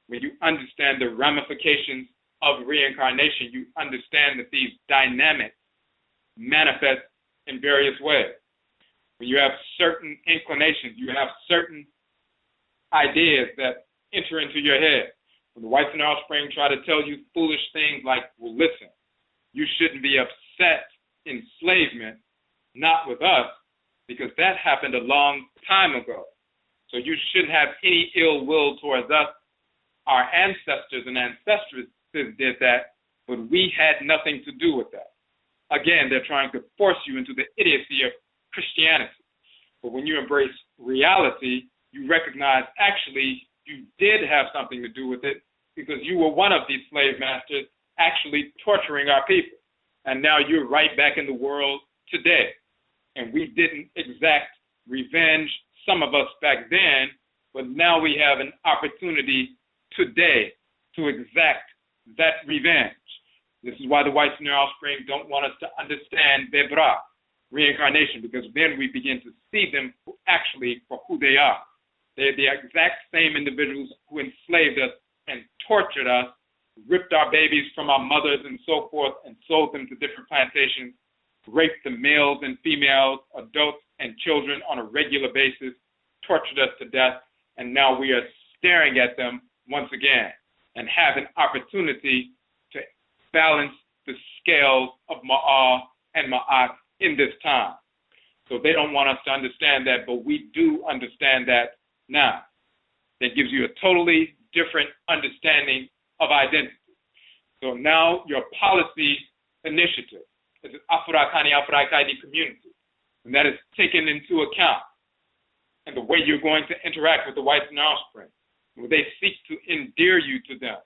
When you understand the ramifications of reincarnation, you understand that these dynamics manifest in various ways. When you have certain inclinations, you have certain ideas that enter into your head. When the whites and offspring try to tell you foolish things like, well, listen, you shouldn't be upset enslavement, not with us, because that happened a long time ago. So you shouldn't have any ill will towards us. Our ancestors and ancestresses did that, but we had nothing to do with that. Again, they're trying to force you into the idiocy of Christianity. But when you embrace reality, you recognize actually you did have something to do with it because you were one of these slave masters actually torturing our people. And now you're right back in the world today. And we didn't exact revenge, some of us back then, but now we have an opportunity today to exact that revenge. This is why the whites and their offspring don't want us to understand bebra, reincarnation, because then we begin to see them actually for who they are. They're the exact same individuals who enslaved us and tortured us, ripped our babies from our mothers and so forth, and sold them to different plantations, raped the males and females, adults and children on a regular basis, tortured us to death, and now we are staring at them once again and have an opportunity to balance the scales of Ma'ah and Ma'at in this time. So they don't want us to understand that, but we do understand that now. That gives you a totally different understanding of identity. So now your policy initiative is an Afuraitkaitnut community, and that is taken into account in the way you're going to interact with the whites and offspring. Where they seek to endear you to them,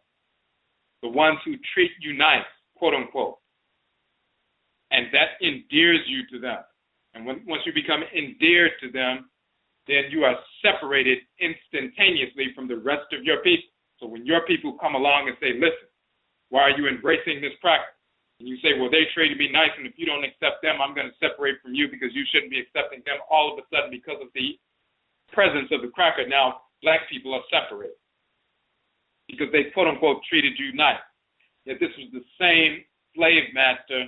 the ones who treat you nice, quote unquote, and that endears you to them. And once you become endeared to them, then you are separated instantaneously from the rest of your people. So when your people come along and say, listen, why are you embracing this practice? And you say, well, they treated me nice, and if you don't accept them, I'm going to separate from you because you shouldn't be accepting them. All of a sudden, because of the presence of the cracker, now black people are separated because they, quote unquote, treated you nice. Yet this was the same slave master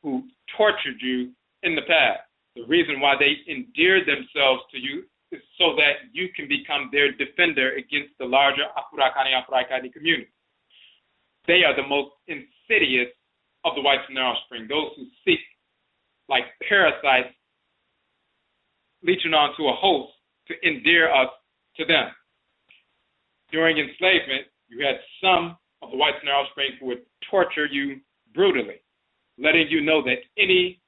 who tortured you in the past. The reason why they endeared themselves to you is so that you can become their defender against the larger Afuraitkaitnut community. They are the most insidious of the whites and their offspring, those who seek, like parasites, leeching onto a host to endear us to them. During enslavement, you had some of the whites and their offspring who would torture you brutally, letting you know that any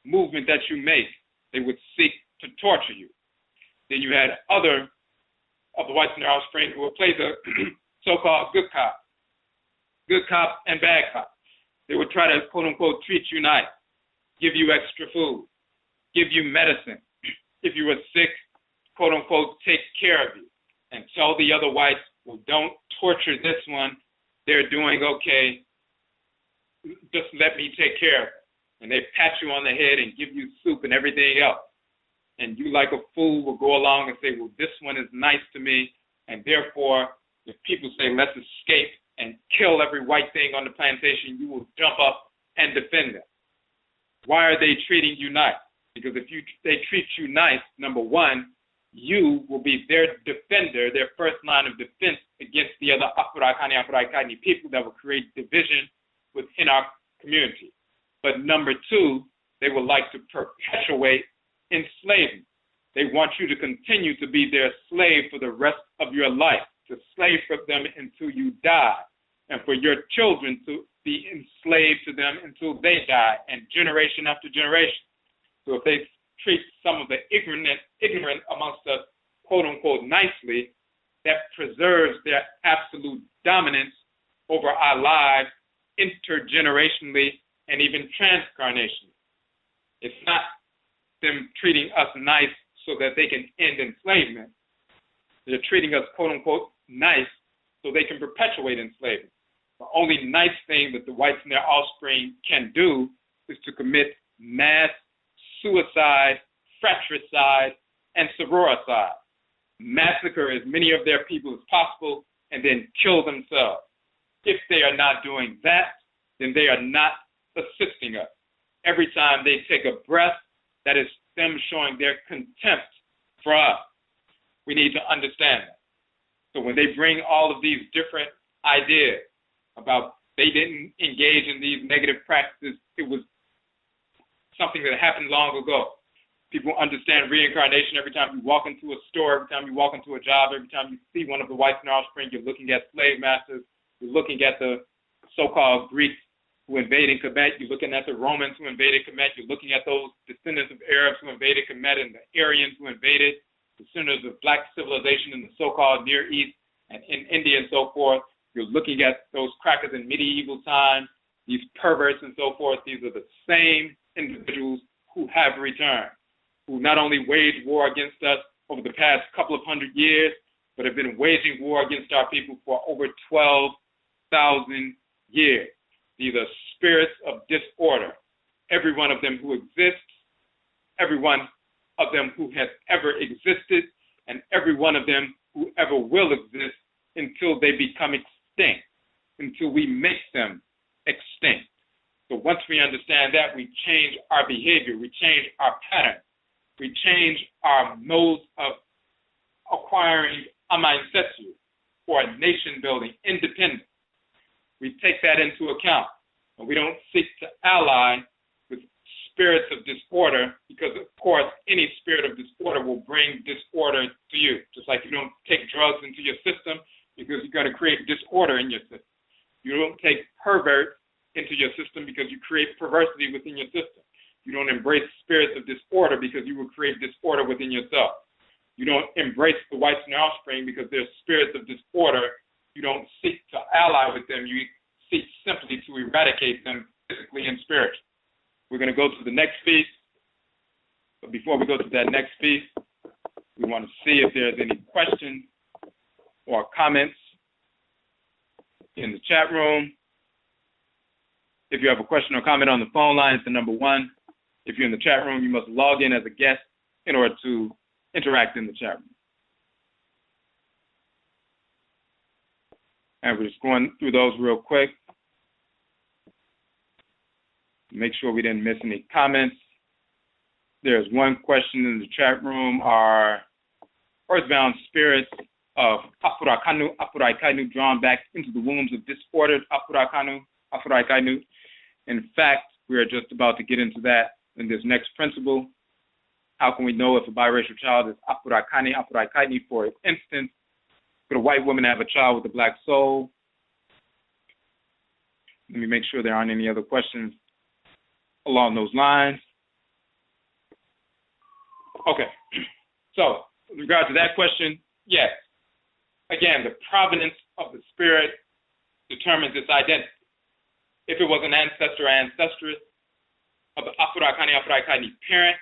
movement that you make, they would seek to torture you. Then you had other of the whites and their offspring who would play the so-called good cop and bad cop. They would try to, quote unquote, treat you nice, give you extra food, give you medicine. If you were sick, quote unquote, take care of you, and tell the other whites, well, don't torture this one. They're doing okay. Just let me take care of it. And they pat you on the head and give you soup and everything else. And you, like a fool, will go along and say, well, this one is nice to me, and therefore, if people say, let's escape and kill every white thing on the plantation, you will jump up and defend them. Why are they treating you nice? Because if they treat you nice, number one, you will be their defender, their first line of defense against the other Afurakani, Afuraitkaitnut people that will create division within our community. But number two, they would like to perpetuate enslavement. They want you to continue to be their slave for the rest of your life, to slave for them until you die, and for your children to be enslaved to them until they die, and generation after generation. So if they treat some of the ignorant amongst us, quote unquote, nicely, that preserves their absolute dominance over our lives intergenerationally and even transcarnationally. It's not them treating us nice so that they can end enslavement. They're treating us, quote unquote, nice so they can perpetuate enslavement. The only nice thing that the whites and their offspring can do is to commit mass suicide, fratricide, and sororicide. Massacre as many of their people as possible and then kill themselves. If they are not doing that, then they are not assisting us. Every time they take a breath, that is them showing their contempt for us. We need to understand that. So when they bring all of these different ideas about they didn't engage in these negative practices, it was something that happened long ago. People understand reincarnation every time you walk into a store, every time you walk into a job, every time you see one of the whites and offspring, you're looking at slave masters, you're looking at the so-called Greeks who invaded Kemet, you're looking at the Romans who invaded Kemet, you're looking at those descendants of Arabs who invaded Kemet and the Aryans who invaded, descendants of black civilization in the so-called Near East and in India and so forth. You're looking at those crackers in medieval times, these perverts and so forth. These are the same individuals who have returned, who not only waged war against us over the past couple of hundred years, but have been waging war against our people for over 12,000 years. These are spirits of disorder. Every one of them who exists, every one of them who has ever existed, and every one of them who ever will exist until they become extinct, until we make them extinct. So once we understand that, we change our behavior, we change our pattern, we change our modes of acquiring a mindset or nation building, independence. We take that into account, and we don't seek to ally with spirits of disorder, because of course any spirit of disorder will bring disorder to you. Just like you don't take drugs into your system because you're going to create disorder in your system. You don't take pervert into your system because you create perversity within your system. You don't embrace spirits of disorder because you will create disorder within yourself. You don't embrace the whites and their offspring because they're spirits of disorder. You don't seek to ally with them. You seek simply to eradicate them physically and spiritually. We're going to go to the next piece. But before we go to that next piece, we want to see if there's any questions or comments in the chat room. If you have a question or comment on the phone line, it's the number 1. If you're in the chat room, you must log in as a guest in order to interact in the chat room. And we're just going through those real quick. Make sure we didn't miss any comments. There's one question in the chat room. Are earthbound spirits of Afurakanu, Afuraitkaitnut drawn back into the wombs of disordered Afurakanu, Afuraitkaitnut? In fact, we are just about to get into that in this next principle. How can we know if a biracial child is Afurakani, Afuraitkaitnut? For instance, could a white woman have a child with a black soul? Let me make sure there aren't any other questions along those lines. Okay, so with regard to that question, yes. Again, the provenance of the spirit determines its identity. If it was an ancestor or ancestress of the Afurakani, Afuraitkaitnut parent,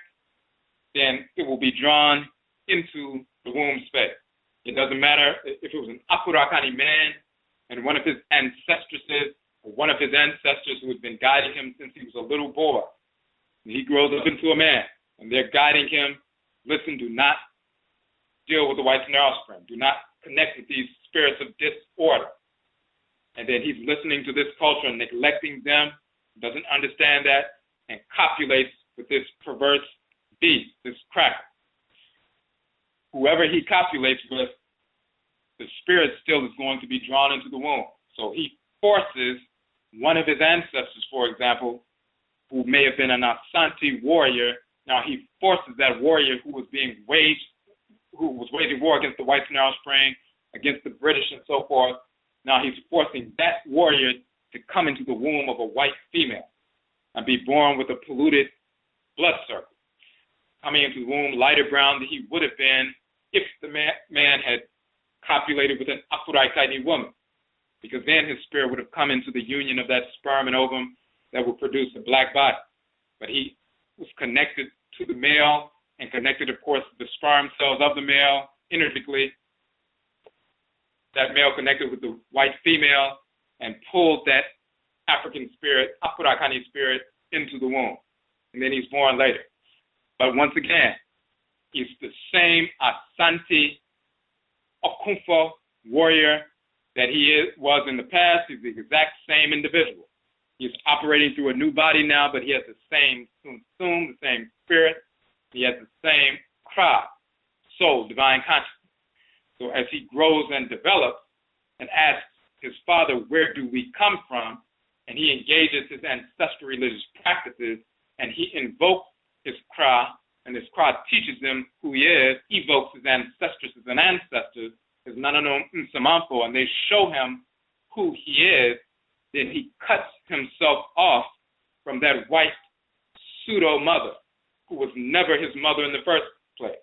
then it will be drawn into the womb space. It doesn't matter if it was an Afurakani man and one of his ancestresses or one of his ancestors who has been guiding him since he was a little boy. And he grows up into a man, and they're guiding him. Listen, do not deal with the whites and their offspring. Do not connect with these spirits of disorder. And then he's listening to this culture and neglecting them, doesn't understand that, and copulates with this perverse beast, this cracker. whoever he copulates with, the spirit still is going to be drawn into the womb. So he forces one of his ancestors, for example, who may have been an Asante warrior. Now he forces that warrior who was waging war against the whites in Narrow Spring, against the British and so forth. Now he's forcing that warrior to come into the womb of a white female and be born with a polluted blood circle, coming into the womb lighter brown than he would have been if the man had copulated with an Afuraitkaitnut woman, because then his spirit would have come into the union of that sperm and ovum that would produce a black body. But he was connected to the male and connected, of course, to the sperm cells of the male energetically. That male connected with the white female and pulled that African spirit, Afurakanu spirit, into the womb. And then he's born later. But once again, he's the same Asante Okumfo warrior that he was in the past. He's the exact same individual. He's operating through a new body now, but he has the same the same spirit. He has the same Kra, soul, divine consciousness. So as he grows and develops and asks his father, where do we come from? And he engages his ancestral religious practices, and he invokes his Kra, and his Kra teaches him who he is, evokes his ancestresses and ancestors, his Nananom Nsamanfo, and they show him who he is. Then he cuts himself off from that white pseudo-mother who was never his mother in the first place.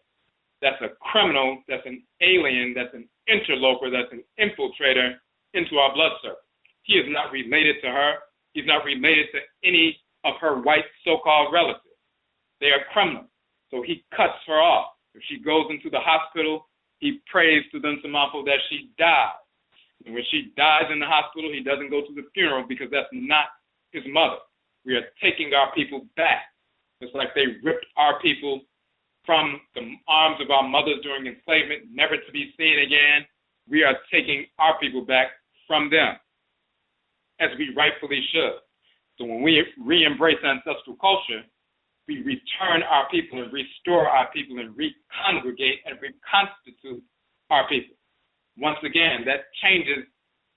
That's a criminal, that's an alien, that's an interloper, that's an infiltrator into our blood circle. He is not related to her. He's not related to any of her white so-called relatives. They are criminals. So he cuts her off. If she goes into the hospital, he prays to the Nsamanfo that she dies. And when she dies in the hospital, he doesn't go to the funeral because that's not his mother. We are taking our people back. It's like they ripped our people from the arms of our mothers during enslavement, never to be seen again. We are taking our people back from them, as we rightfully should. So when we re-embrace ancestral culture, we return our people and restore our people and recongregate and reconstitute our people. Once again, that changes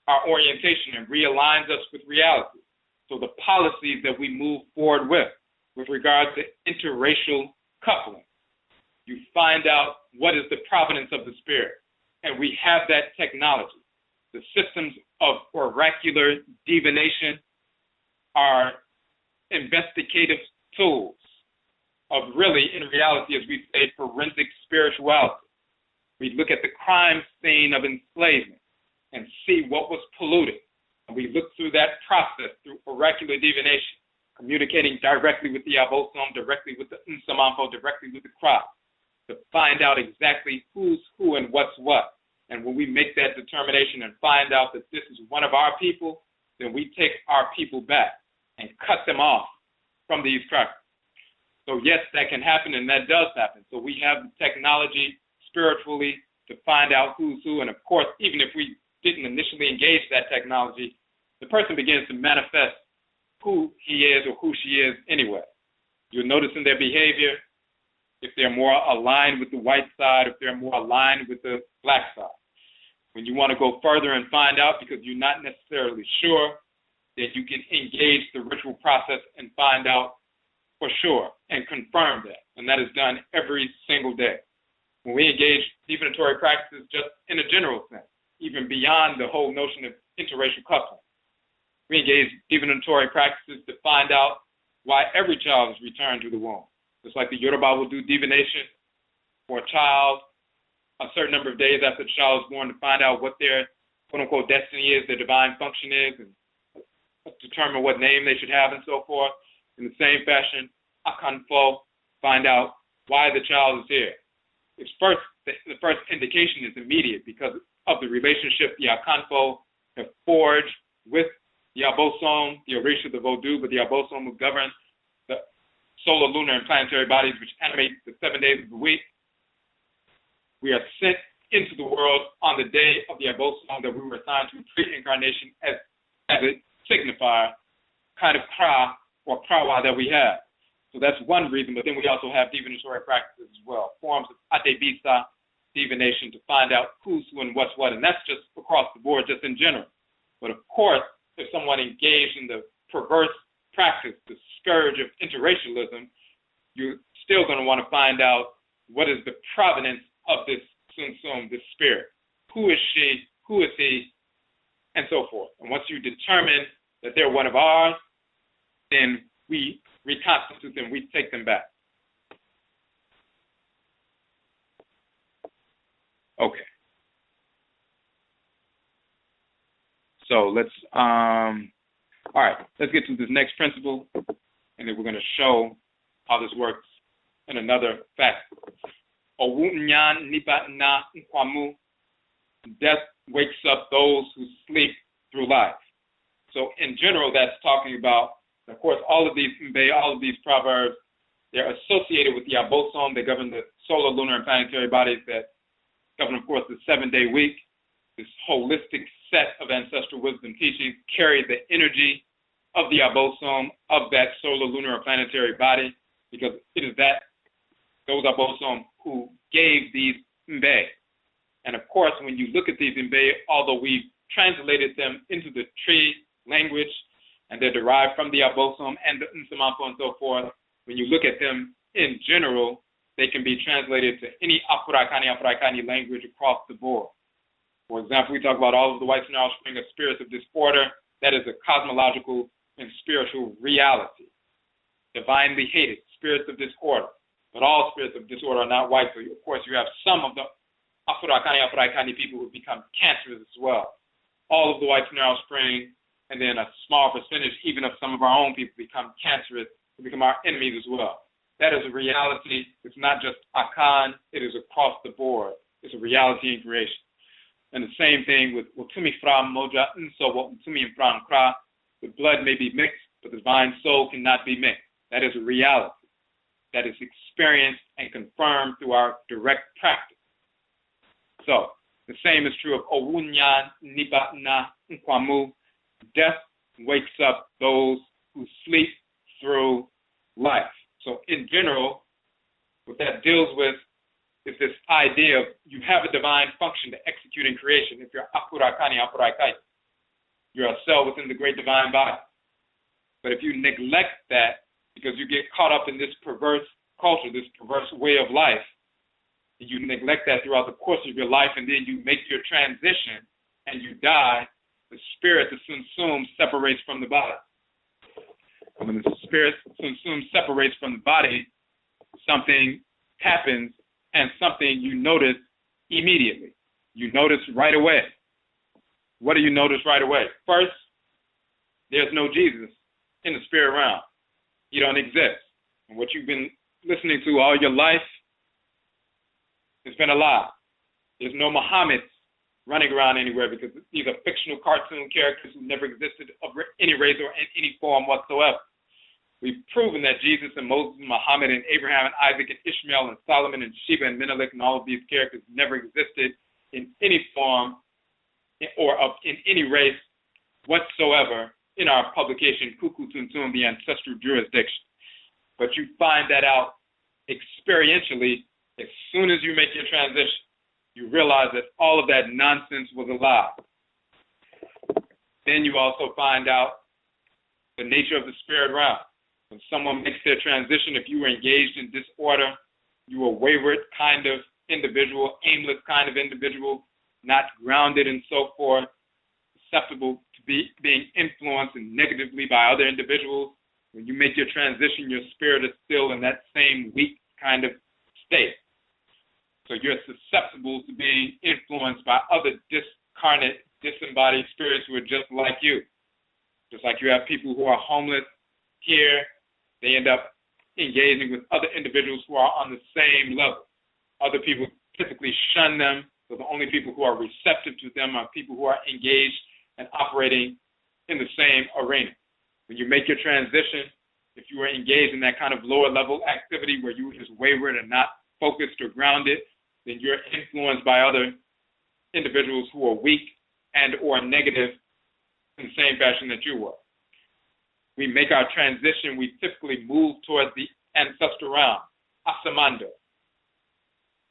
our orientation and realigns us with reality. So the policies that we move forward with regard to interracial coupling, you find out what is the provenance of the spirit. And we have that technology. The systems of oracular divination are investigative tools of really, in reality, as we say, forensic spirituality. We look at the crime scene of enslavement and see what was polluted. And we look through that process through oracular divination, communicating directly with the Abosom, directly with the Nsamanfo, directly with the crowd, to find out exactly who's who and what's what. And when we make that determination and find out that this is one of our people, then we take our people back and cut them off from these crackers. So yes, that can happen, and that does happen. So we have the technology spiritually to find out who's who. And of course, even if we didn't initially engage that technology, the person begins to manifest who he is or who she is anyway. You'll notice in their behavior, if they're more aligned with the white side, if they're more aligned with the black side. When you want to go further and find out because you're not necessarily sure, then you can engage the ritual process and find out for sure and confirm that. And that is done every single day. When we engage divinatory practices just in a general sense, even beyond the whole notion of interracial coupling, we engage divinatory practices to find out why every child is returned to the womb. Just like the Yoruba will do divination for a child a certain number of days after the child is born to find out what their quote-unquote destiny is, their divine function is, and determine what name they should have and so forth. In the same fashion, Akhan find out why the child is here. The first indication is immediate because of the relationship the Akhan have forged with the Abosom, the Orisha, the Vodou, but the Abosom will govern the solar, lunar, and planetary bodies which animate the 7 days of the week. We are sent into the world on the day of the Abosom that we were assigned to pre-incarnation as a signifier, kind of Kra or Krawa that we have. So that's one reason, but then we also have divinatory practices as well, forms of Adebisa divination to find out who's who and what's what, and that's just across the board, just in general. But of course, if someone engaged in the perverse practice, the scourge of interracialism, you're still going to want to find out what is the provenance of this Sunsum, this spirit. Who is she? Who is he? And so forth. And once you determine that they're one of ours, then we reconstitute them, we take them back. Okay. So let's all right, let's get to this next principle, and then we're going to show how this works in another fact. Owunyan nipa na Akwamu, death wakes up those who sleep through life. So in general, that's talking about, of course, all of these proverbs, they're associated with the abosom. They govern the solar, lunar, and planetary bodies that govern, of course, the 7-day week. This holistic set of ancestral wisdom teachings carry the energy of the abosom of that solar, lunar, or planetary body, because it is those abosom who gave these mbe. And of course, when you look at these mbe, although we've translated them into the tree language, and they're derived from the abosom and the nsamanfo and so forth, when you look at them in general, they can be translated to any Afuraitkaitnut language across the board. For example, we talk about all of the whites and offspring of spirits of disorder. That is a cosmological and spiritual reality. Divinely hated, spirits of disorder. But all spirits of disorder are not white. So, of course, you have some of the Afuraitkaitnut people who become cancerous as well. All of the whites and offspring, and then a small percentage even of some of our own people become cancerous, who become our enemies as well. That is a reality. It's not just Akhan. It is across the board. It's a reality in creation. And the same thing with Watumi Fra Moja Nso Watumi Fra Nkra. The blood may be mixed, but the divine soul cannot be mixed. That is a reality that is experienced and confirmed through our direct practice. So the same is true of Owunyan Nipa Na Akwamu. Death wakes up those who sleep through life. So in general, what that deals with is this idea of you have a divine function to execute in creation. If you're Afuraitkaitnut, you're a cell within the great divine body. But if you neglect that because you get caught up in this perverse culture, this perverse way of life, and you neglect that throughout the course of your life, and then you make your transition and you die, the spirit, the Sunsum, separates from the body. And when the spirit Sunsum separates from the body, something happens, and something you notice immediately. You notice right away. What do you notice right away? First, there's no Jesus in the spirit realm. He don't exist. And what you've been listening to all your life has been a lie. There's no Muhammad's running around anywhere because these are fictional cartoon characters who never existed of any race or in any form whatsoever. We've proven that Jesus and Moses and Muhammad and Abraham and Isaac and Ishmael and Solomon and Sheba and Menelik and all of these characters never existed in any form or in any race whatsoever in our publication, Kuku Tuntum, the Ancestral Jurisdiction. But you find that out experientially as soon as you make your transition. You realize that all of that nonsense was a lie. Then you also find out the nature of the spirit realm. When someone makes their transition, if you were engaged in disorder, you were a wayward kind of individual, aimless kind of individual, not grounded and so forth, susceptible to being influenced negatively by other individuals. When you make your transition, your spirit is still in that same weak kind of state. So you're susceptible to being influenced by other discarnate, disembodied spirits who are just like you. Just like you have people who are homeless here, they end up engaging with other individuals who are on the same level. Other people typically shun them, so the only people who are receptive to them are people who are engaged and operating in the same arena. When you make your transition, if you were engaged in that kind of lower level activity where you were just wayward and not focused or grounded, then you're influenced by other individuals who are weak and or negative in the same fashion that you were. We make our transition, we typically move towards the ancestral realm, Asamando.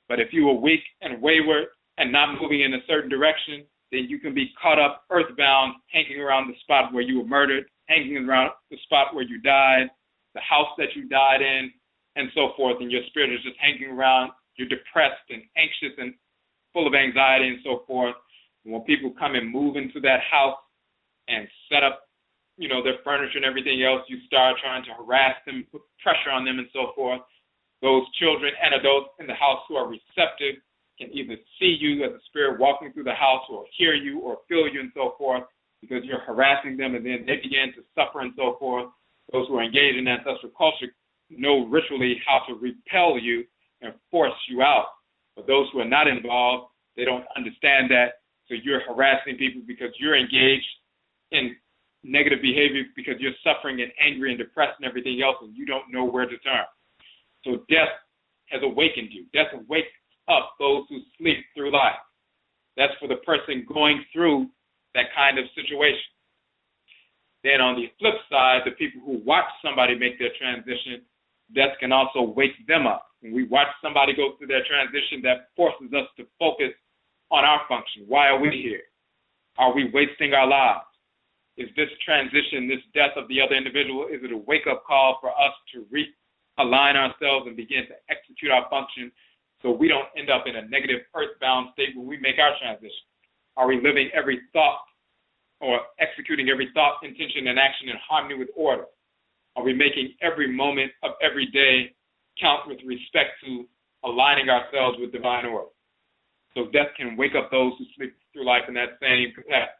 But if you are weak and wayward and not moving in a certain direction, then you can be caught up earthbound, hanging around the spot where you were murdered, hanging around the spot where you died, the house that you died in, and so forth, and your spirit is just hanging around. You're depressed and anxious and full of anxiety and so forth. And when people come and move into that house and set up, their furniture and everything else, you start trying to harass them, put pressure on them and so forth. Those children and adults in the house who are receptive can either see you as a spirit walking through the house or hear you or feel you and so forth because you're harassing them, and then they begin to suffer and so forth. Those who are engaged in ancestral culture know ritually how to repel you and force you out. But those who are not involved, they don't understand that. So you're harassing people because you're engaged in negative behavior because you're suffering and angry and depressed and everything else, and you don't know where to turn. So death has awakened you. Death wakes up those who sleep through life. That's for the person going through that kind of situation. Then on the flip side, the people who watch somebody make their transition, death can also wake them up. When we watch somebody go through their transition, that forces us to focus on our function. Why are we here? Are we wasting our lives? Is this transition, this death of the other individual, is it a wake-up call for us to realign ourselves and begin to execute our function so we don't end up in a negative earthbound state when we make our transition? Are we living every thought or executing every thought, intention, and action in harmony with order? Are we making every moment of every day count with respect to aligning ourselves with divine order? So death can wake up those who sleep through life in that same capacity.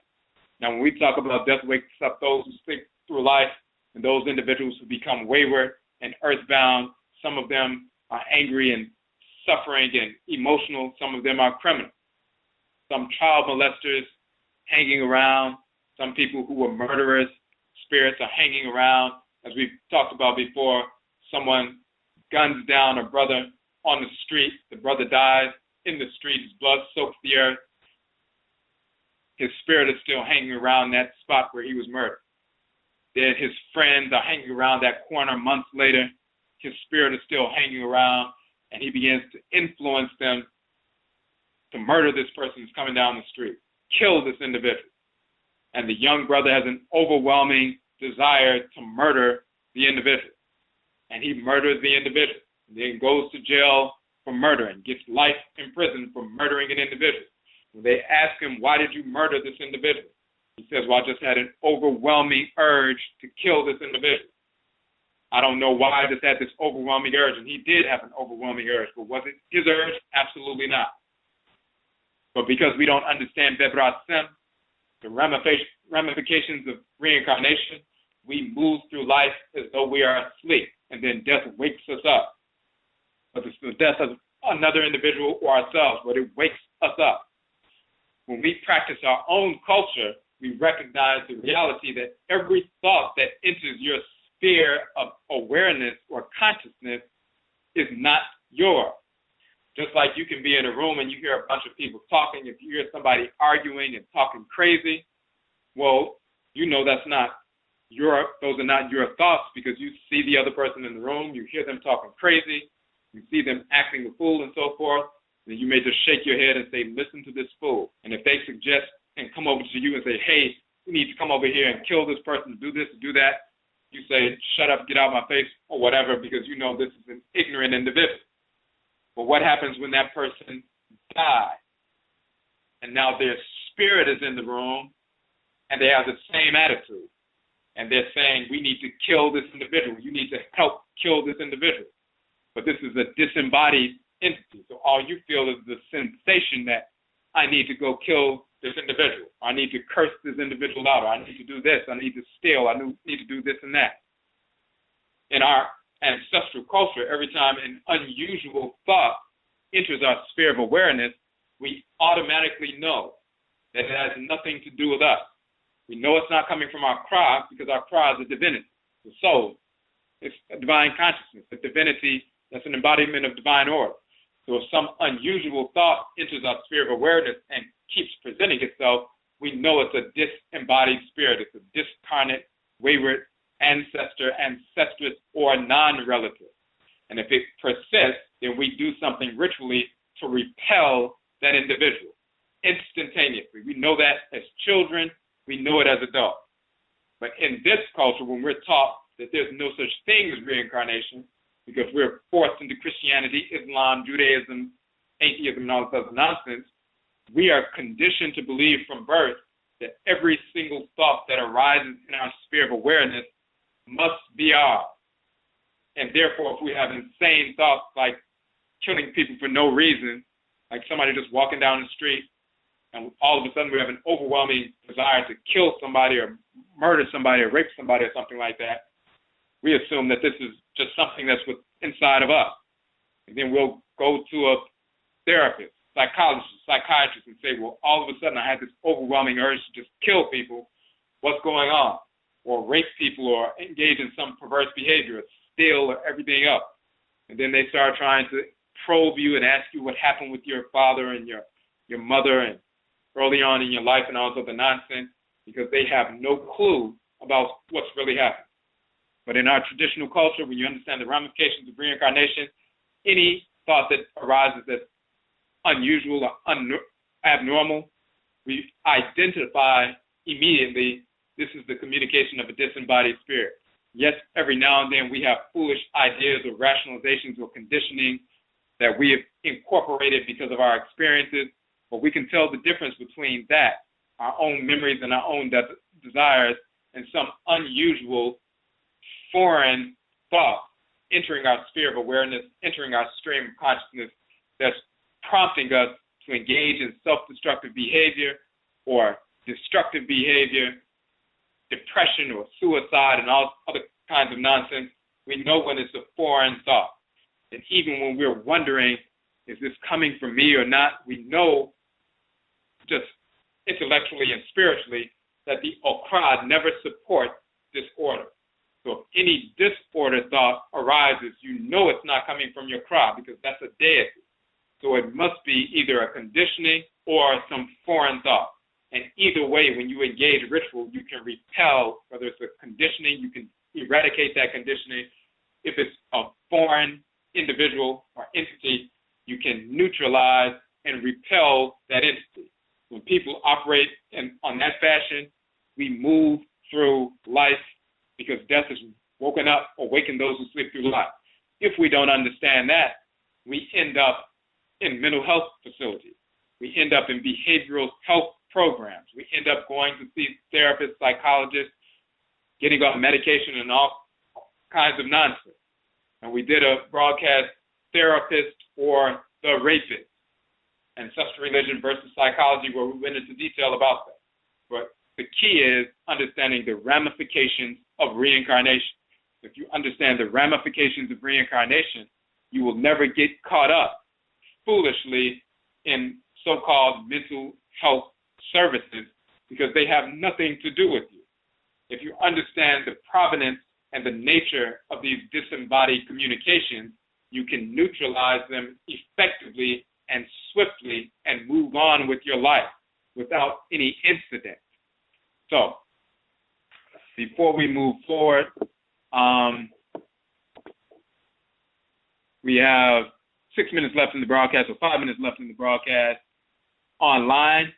Now, when we talk about death wakes up those who sleep through life and those individuals who become wayward and earthbound, some of them are angry and suffering and emotional. Some of them are criminal. Some child molesters hanging around. Some people who were murderers, spirits are hanging around. As we've talked about before, someone guns down a brother on the street. The brother dies in the street. His blood soaks the earth. His spirit is still hanging around that spot where he was murdered. Then his friends are hanging around that corner months later. His spirit is still hanging around, and he begins to influence them to murder this person who's coming down the street, kill this individual. And the young brother has an overwhelming desire to murder the individual. And he murders the individual, and then goes to jail for murder and gets life in prison for murdering an individual. When they ask him, why did you murder this individual? He says, well, I just had an overwhelming urge to kill this individual. I don't know why I just had this overwhelming urge. And he did have an overwhelming urge, but was it his urge? Absolutely not. But because we don't understand BEBRASEM, the ramifications of reincarnation, we move through life as though we are asleep, and then death wakes us up. But it's the death of another individual or ourselves, but it wakes us up. When we practice our own culture, we recognize the reality that every thought that enters your sphere of awareness or consciousness is not yours. Just like you can be in a room and you hear a bunch of people talking, if you hear somebody arguing and talking crazy, well, you know those are not your thoughts because you see the other person in the room, you hear them talking crazy, you see them acting a fool and so forth, then you may just shake your head and say, listen to this fool. And if they suggest and come over to you and say, hey, you need to come over here and kill this person, do this, do that, you say, shut up, get out of my face, or whatever, because you know this is an ignorant individual. But what happens when that person dies? And now their spirit is in the room, and they have the same attitude. And they're saying, we need to kill this individual. You need to help kill this individual. But this is a disembodied entity. So all you feel is the sensation that I need to go kill this individual. I need to curse this individual out. Or I need to do this. I need to steal. I need to do this and that. In our ancestral culture, every time an unusual thought enters our sphere of awareness, we automatically know that it has nothing to do with us. We know it's not coming from our cry because our cry is a divinity, the soul. It's a divine consciousness, a divinity that's an embodiment of divine order. So if some unusual thought enters our sphere of awareness and keeps presenting itself, we know it's a disembodied spirit. It's a discarnate, wayward ancestor, ancestress, or non-relative. And if it persists, then we do something ritually to repel that individual instantaneously. We know that as children, we know it as adults. But in this culture, when we're taught that there's no such thing as reincarnation, because we're forced into Christianity, Islam, Judaism, atheism, and all this other nonsense, we are conditioned to believe from birth that every single thought that arises in our sphere of awareness must be ours. And therefore, if we have insane thoughts like killing people for no reason, like somebody just walking down the street, and all of a sudden we have an overwhelming desire to kill somebody or murder somebody or rape somebody or something like that, we assume that this is just something that's inside of us. And then we'll go to a therapist, psychologist, psychiatrist, and say, well, all of a sudden I had this overwhelming urge to just kill people. What's going on? Or rape people or engage in some perverse behavior, or steal or everything else. And then they start trying to probe you and ask you what happened with your father and your mother and early on in your life and all this other nonsense, because they have no clue about what's really happened. But in our traditional culture, when you understand the ramifications of reincarnation, any thought that arises that's unusual or abnormal, we identify immediately this is the communication of a disembodied spirit. Yes, every now and then we have foolish ideas or rationalizations or conditioning that we have incorporated because of our experiences, but we can tell the difference between that, our own memories and our own desires, and some unusual foreign thought entering our sphere of awareness, entering our stream of consciousness that's prompting us to engage in self-destructive behavior or destructive behavior, depression or suicide and all other kinds of nonsense. We know when it's a foreign thought. And even when we're wondering, is this coming from me or not, we know just intellectually and spiritually that the Okra never supports disorder. So if any disorder thought arises, you know it's not coming from your Kra because that's a deity. So it must be either a conditioning or some foreign thought. And either way, when you engage ritual, you can repel, whether it's a conditioning, you can eradicate that conditioning. If it's a foreign individual or entity, you can neutralize and repel that entity. When people operate on that fashion, we move through life because death has awakened those who sleep through life. If we don't understand that, we end up in mental health facilities. We end up in behavioral health programs. We end up going to see therapists, psychologists, getting on medication and all kinds of nonsense. And we did a broadcast, Therapist or the Rapist, Ancestral Religion versus Psychology, where we went into detail about that. But the key is understanding the ramifications of reincarnation. If you understand the ramifications of reincarnation, you will never get caught up foolishly in so-called mental health services because they have nothing to do with you. If you understand the provenance and the nature of these disembodied communications, you can neutralize them effectively and swiftly and move on with your life without any incident. So, before we move forward, we have 6 minutes left in the broadcast, or 5 minutes left in the broadcast online.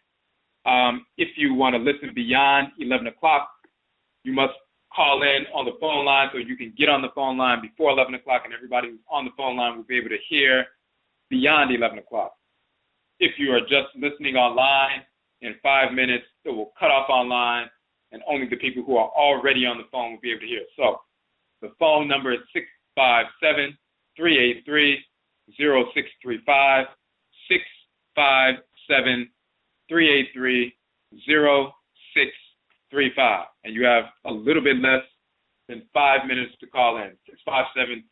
If you want to listen beyond 11 o'clock, you must call in on the phone line so you can get on the phone line before 11 o'clock, and everybody who's on the phone line will be able to hear beyond 11 o'clock. If you are just listening online, in 5 minutes, it will cut off online, and only the people who are already on the phone will be able to hear. So the phone number is 657-383-0635, 657-383-0635. And you have a little bit less than 5 minutes to call in.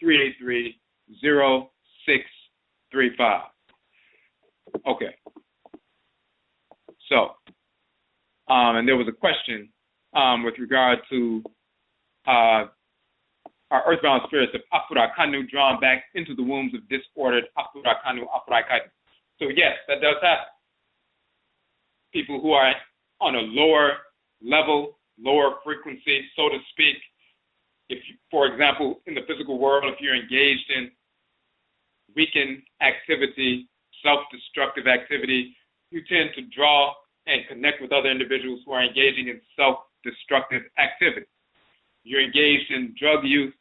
657-383-0635. Okay. So, and there was a question with regard to our earthbound spirits of Afurakanu drawn back into the wombs of disordered Afurakanu, Afuraitkaitnut. So yes, that does happen. People who are on a lower level, lower frequency, so to speak. If you, for example, in the physical world, if you're engaged in weekend activity, self-destructive activity, you tend to draw and connect with other individuals who are engaging in self-destructive activity. You're engaged in drug use,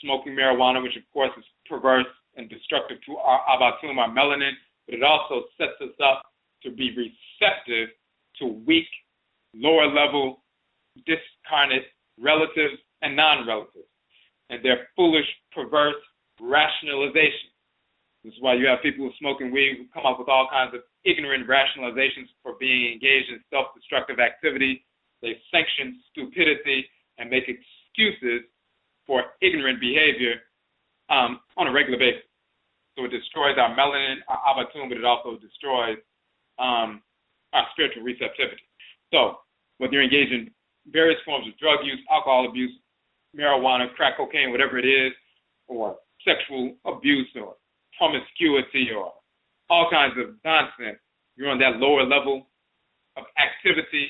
smoking marijuana, which of course is perverse and destructive to our abatum, our melanin, but it also sets us up to be receptive to weak, lower-level, discarnate relatives and non-relatives, and their foolish, perverse rationalization. This is why you have people who are smoking weed who come up with all kinds of ignorant rationalizations for being engaged in self-destructive activity. They sanction stupidity and make excuses for ignorant behavior on a regular basis. So it destroys our melanin, our abatum, but it also destroys our spiritual receptivity. So whether you're engaged in various forms of drug use, alcohol abuse, marijuana, crack cocaine, whatever it is, or sexual abuse or promiscuity or all kinds of nonsense, you're on that lower level of activity.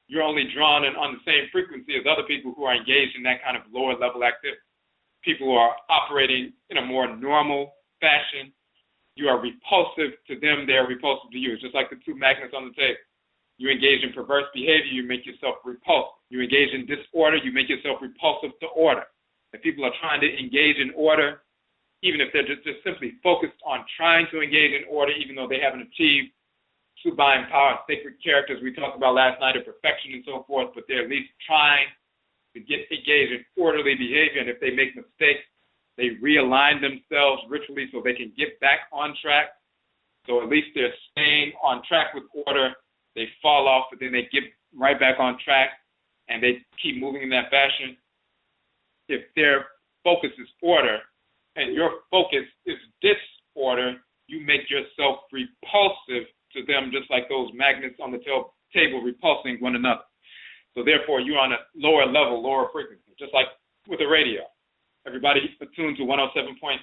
You're only drawn in on the same frequency as other people who are engaged in that kind of lower level activity. People who are operating in a more normal fashion, you are repulsive to them, they are repulsive to you. It's just like the two magnets on the table. You engage in perverse behavior, you make yourself repulsive. You engage in disorder, you make yourself repulsive to order. If people are trying to engage in order, even if they're just simply focused on trying to engage in order, even though they haven't achieved sublime power, sacred characters we talked about last night, of perfection and so forth, but they're at least trying to get engaged in orderly behavior, and if they make mistakes, they realign themselves ritually so they can get back on track. So at least they're staying on track with order. They fall off, but then they get right back on track, and they keep moving in that fashion. If their focus is order, and your focus is disorder, you make yourself repulsive to them, just like those magnets on the table repulsing one another. So therefore, you're on a lower level, lower frequency, just like with the radio. Everybody attuned to 107.5.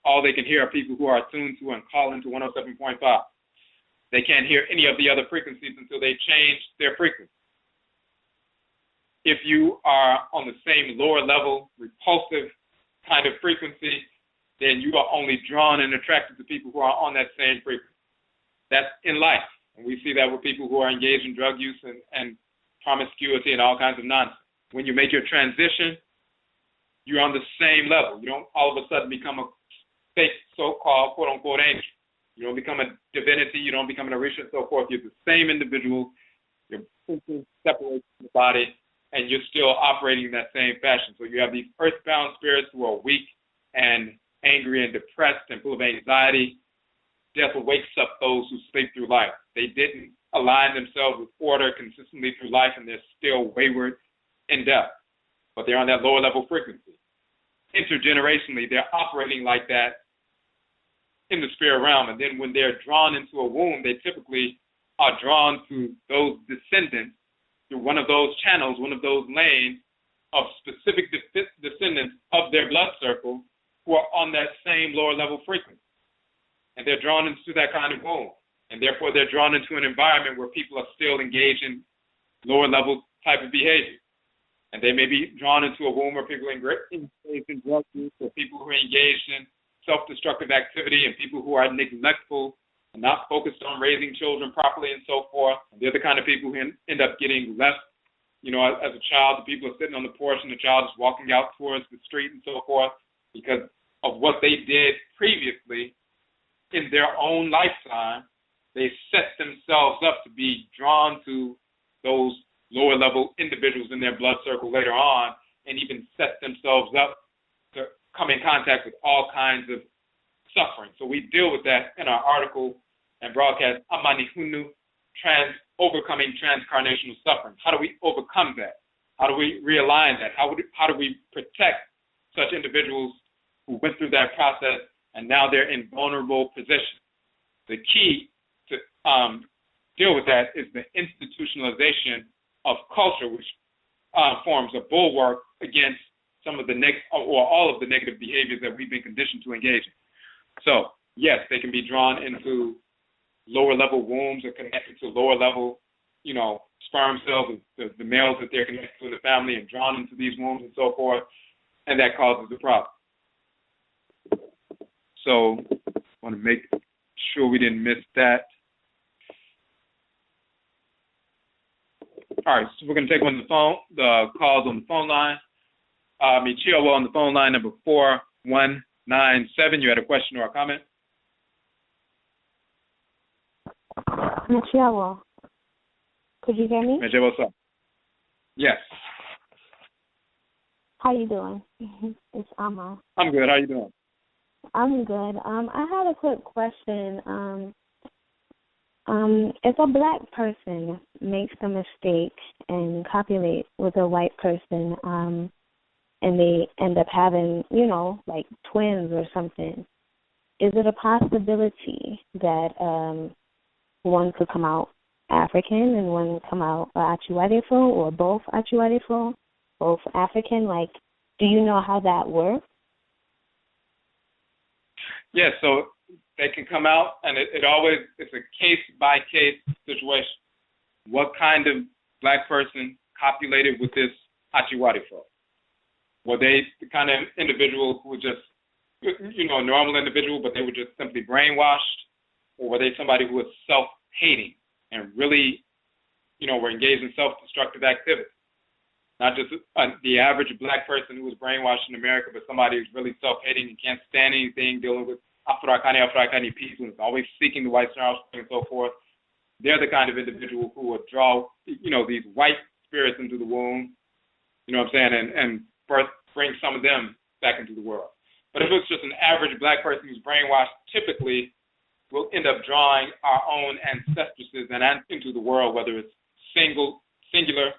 All they can hear are people who are attuned to and call into 107.5. They can't hear any of the other frequencies until they change their frequency. If you are on the same lower level, repulsive kind of frequency, then you are only drawn and attracted to people who are on that same frequency. That's in life. And we see that with people who are engaged in drug use and promiscuity and all kinds of nonsense. When you make your transition, you're on the same level. You don't all of a sudden become a fake so-called quote-unquote angel. You don't become a divinity. You don't become an Orisha and so forth. You're the same individual. You're separated from the body, and you're still operating in that same fashion. So you have these earthbound spirits who are weak and angry and depressed and full of anxiety. Death wakes up those who sleep through life. They didn't align themselves with order consistently through life, and they're still wayward in death. But they're on that lower level frequency. Intergenerationally, they're operating like that in the spirit realm. And then when they're drawn into a womb, they typically are drawn to those descendants through one of those channels, one of those lanes of specific descendants of their blood circle who are on that same lower level frequency. And they're drawn into that kind of womb. And therefore, they're drawn into an environment where people are still engaged in lower level type of behavior. And they may be drawn into a womb where people are engaged in drug use, or people who are engaged in self-destructive activity, and people who are neglectful and not focused on raising children properly and so forth. And they're the kind of people who end up getting left, as a child. The people are sitting on the porch and the child is walking out towards the street and so forth because of what they did previously in their own lifetime. They set themselves up to be drawn to those lower level individuals in their blood circle later on, and even set themselves up to come in contact with all kinds of suffering. So we deal with that in our article and broadcast, Amanihunu, overcoming transcarnational suffering. How do we overcome that? How do we realign that? How do we protect such individuals who went through that process and now they're in vulnerable positions? The key to deal with that is the institutionalization of culture, which forms a bulwark against some of the all of the negative behaviors that we've been conditioned to engage in. So, yes, they can be drawn into lower level wombs or connected to lower level, sperm cells, the males that they're connected to in the family, and drawn into these wombs and so forth, and that causes the problem. So, I want to make sure we didn't miss that. All right, so we're going to take one on the calls on the phone line. Michio on the phone line, number 4197. You had a question or a comment? Michio, could you hear me? Michio, what's up? Yes. How you doing? It's Amma. I'm good. How you doing? I'm good. I had a quick question. If a black person makes a mistake and copulate with a white person, and they end up having, like twins or something, is it a possibility that one could come out African and one come out Achuadefo, or both Achuadefo, both African? Like, do you know how that works? Yeah, so they can come out, and it's a case-by-case situation. What kind of black person copulated with this Achuadefo? Were they the kind of individual who was just, a normal individual, but they were just simply brainwashed? Or were they somebody who was self-hating and really, were engaged in self-destructive activity? Not just the average black person who was brainwashed in America, but somebody who's really self-hating and can't stand anything, dealing with Afuraitkaitnut people, and always seeking the white star offspring and so forth. They're the kind of individual who would draw, these white spirits into the womb, and bring some of them back into the world. But if it's just an average black person who's brainwashed, typically we'll end up drawing our own ancestresses and into the world, whether it's singular,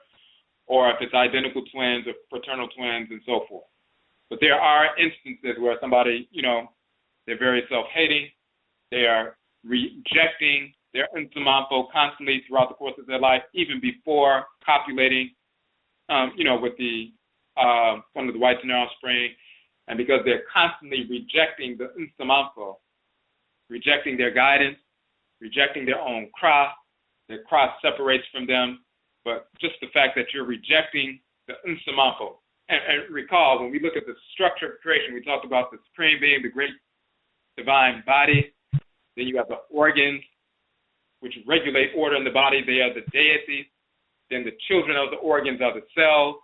or if it's identical twins or fraternal twins and so forth. But there are instances where somebody, they're very self-hating, they are rejecting their Nsamanfo constantly throughout the course of their life, even before copulating, with the one of the whites in their offspring, and because they're constantly rejecting the Nsamanfo, rejecting their guidance, rejecting their own Kra, their Kra separates from them, but just the fact that you're rejecting the Nsamanfo. And recall, when we look at the structure of creation, we talked about the Supreme Being, the great divine body. Then you have the organs, which regulate order in the body. They are the deities. Then the children of the organs are the cells.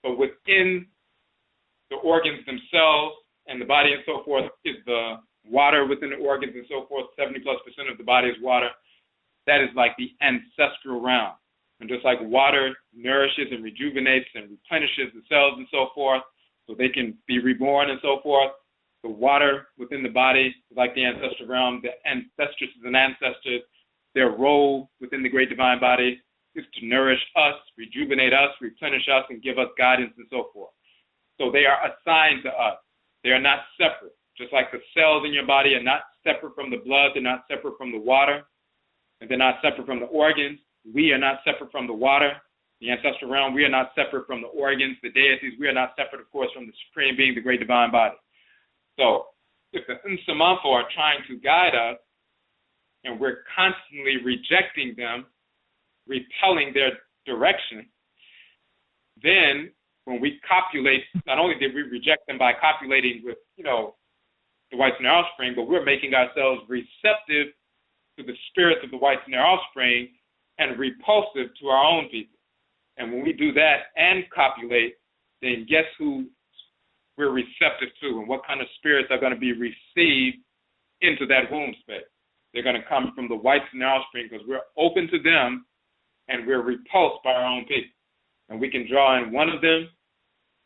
But within the organs themselves and the body and so forth is the water within the organs and so forth. 70+% of the body is water. That is like the ancestral realm. And just like water nourishes and rejuvenates and replenishes the cells and so forth, so they can be reborn and so forth, the water within the body is like the ancestral realm. The ancestresses and ancestors, their role within the great divine body is to nourish us, rejuvenate us, replenish us, and give us guidance and so forth. So they are assigned to us. They are not separate. Just like the cells in your body are not separate from the blood, they're not separate from the water, and they're not separate from the organs. We are not separate from the water, the ancestral realm. We are not separate from the organs, the deities. We are not separate, of course, from the Supreme Being, the great divine body. So if the Nsamanfo are trying to guide us, and we're constantly rejecting them, repelling their direction, then when we copulate, not only did we reject them by copulating with, the whites in their offspring, but we're making ourselves receptive to the spirits of the whites in their offspring and repulsive to our own people. And when we do that and copulate, then guess who we're receptive to and what kind of spirits are going to be received into that womb space. They're going to come from the whites in their offspring because we're open to them and we're repulsed by our own people. And we can draw in one of them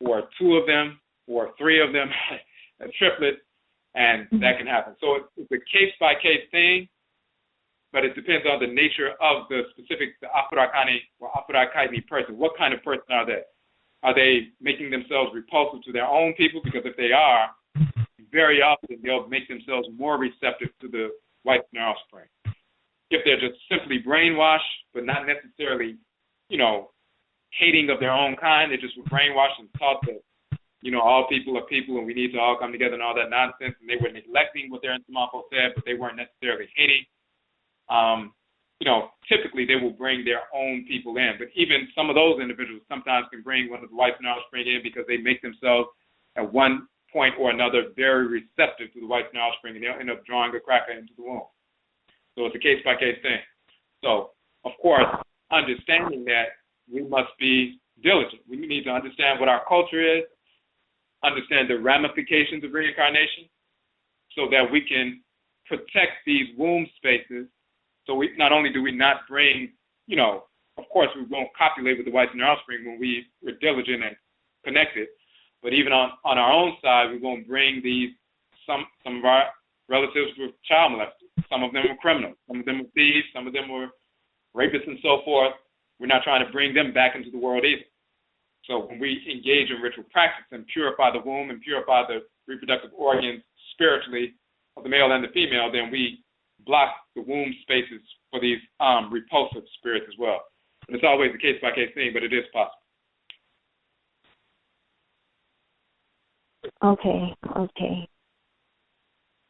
or two of them or three of them, a triplet, and that can happen. So it's a case-by-case thing, but it depends on the nature of the specific Afurakani or Afuraitkaitnut person. What kind of person are they? Are they making themselves repulsive to their own people? Because if they are, very often they'll make themselves more receptive to the whites in their offspring. If they're just simply brainwashed, but not necessarily, hating of their own kind, they just were brainwashed and taught that, all people are people and we need to all come together and all that nonsense, and they were neglecting what their Nsamanfo said, but they weren't necessarily hating. Typically they will bring their own people in, but even some of those individuals sometimes can bring one of the whites in our offspring in because they make themselves at one point or another very receptive to the whites and offspring, and they'll end up drawing a cracker into the womb. So it's a case-by-case thing. So, of course, understanding that, we must be diligent. We need to understand what our culture is, understand the ramifications of reincarnation, so that we can protect these womb spaces. So we not only do we not bring, of course we won't copulate with the whites and their offspring when we're diligent and connected, but even on our own side, we won't bring these, some of our relatives were child molesters, some of them were criminals, some of them were thieves, some of them were rapists and so forth. We're not trying to bring them back into the world either. So when we engage in ritual practice and purify the womb and purify the reproductive organs spiritually of the male and the female, then we block the womb spaces for these repulsive spirits as well. And it's always a case-by-case thing, but it is possible. Okay.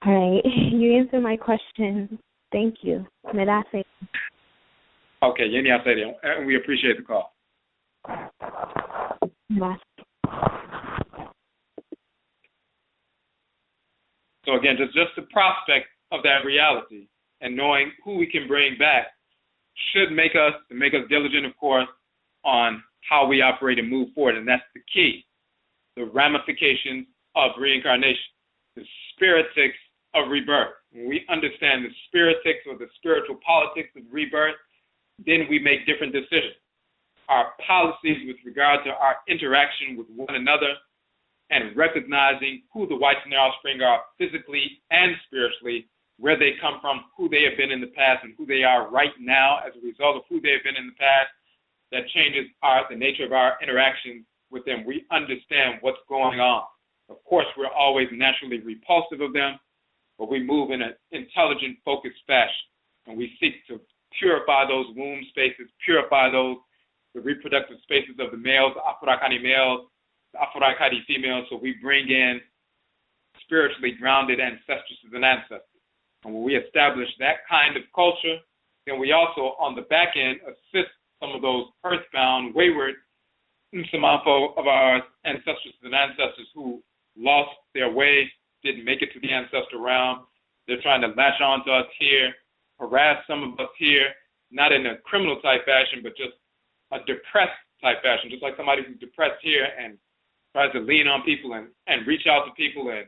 All right. You answered my question. Thank you. Medase. Okay, Yeni Asede, and we appreciate the call. So again, just the prospect of that reality and knowing who we can bring back should make us diligent, of course, on how we operate and move forward, and that's the key. The ramifications of reincarnation, the spiritics of rebirth. When we understand the spiritics or the spiritual politics of rebirth, then we make different decisions. Our policies with regard to our interaction with one another and recognizing who the whites and their offspring are physically and spiritually, where they come from, who they have been in the past, and who they are right now as a result of who they have been in the past, that changes the nature of our interactions with them. We understand what's going on. Of course, we're always naturally repulsive of them, but we move in an intelligent, focused fashion, and we seek to purify those womb spaces, purify the reproductive spaces of the males, the Afurakanu males, the Afuraitkaitnut females, so we bring in spiritually grounded ancestresses and ancestors. And when we establish that kind of culture, then we also, on the back end, assist some of those earthbound, wayward Nsamafo of our ancestresses and ancestors who lost their way, didn't make it to the ancestral realm. They're trying to latch on to us here, harass some of us here, not in a criminal type fashion, but just a depressed type fashion, just like somebody who's depressed here and tries to lean on people and reach out to people and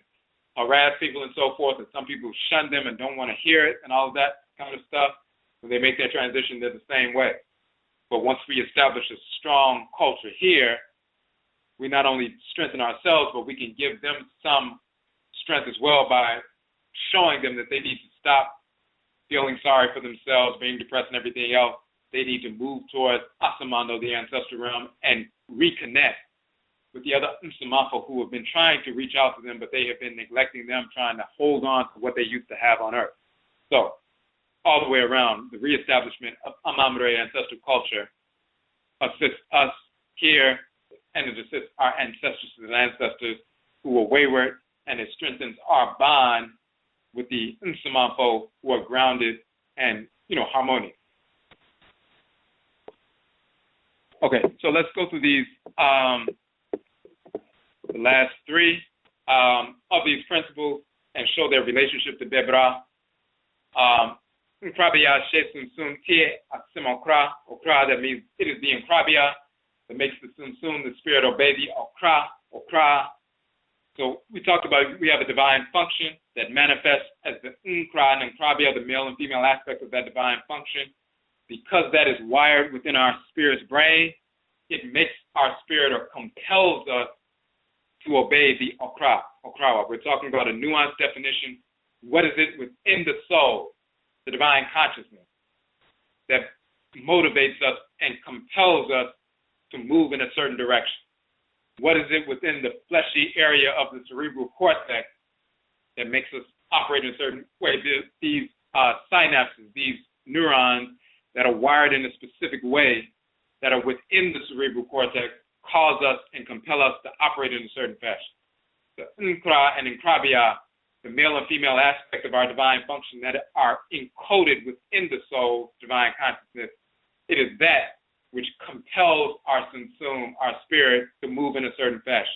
harass people and so forth, and some people shun them and don't want to hear it and all of that kind of stuff. When they make their transition, they're the same way. But once we establish a strong culture here, we not only strengthen ourselves, but we can give them some strength as well by showing them that they need to stop feeling sorry for themselves, being depressed and everything else. They need to move towards Asamando, the ancestral realm, and reconnect with the other Nsamafo who have been trying to reach out to them, but they have been neglecting them, trying to hold on to what they used to have on earth. So, all the way around, the reestablishment of Amamre ancestral culture assists us here, and it assists our ancestors and ancestors who were wayward, and it strengthens our bond with the Nsamafo who are grounded and, harmonious. Okay, so let's go through these, the last three of these principles and show their relationship to bebra. Nkrabia shesun sun tie asimokra, okra, that means it is the nkrabia that makes the sun, the spirit obey the okra. So we talked about we have a divine function that manifests as the nkra and nkrabia, the male and female aspect of that divine function. Because that is wired within our spirit's brain, it makes our spirit or compels us to obey the okra. We're talking about a nuanced definition. What is it within the soul, the divine consciousness, that motivates us and compels us to move in a certain direction? What is it within the fleshy area of the cerebral cortex that makes us operate in a certain way? These synapses, these neurons that are wired in a specific way that are within the cerebral cortex cause us and compel us to operate in a certain fashion. The nkra and nkrabia, the male and female aspect of our divine function that are encoded within the soul, divine consciousness, it is that which compels our sunsum, our spirit, to move in a certain fashion.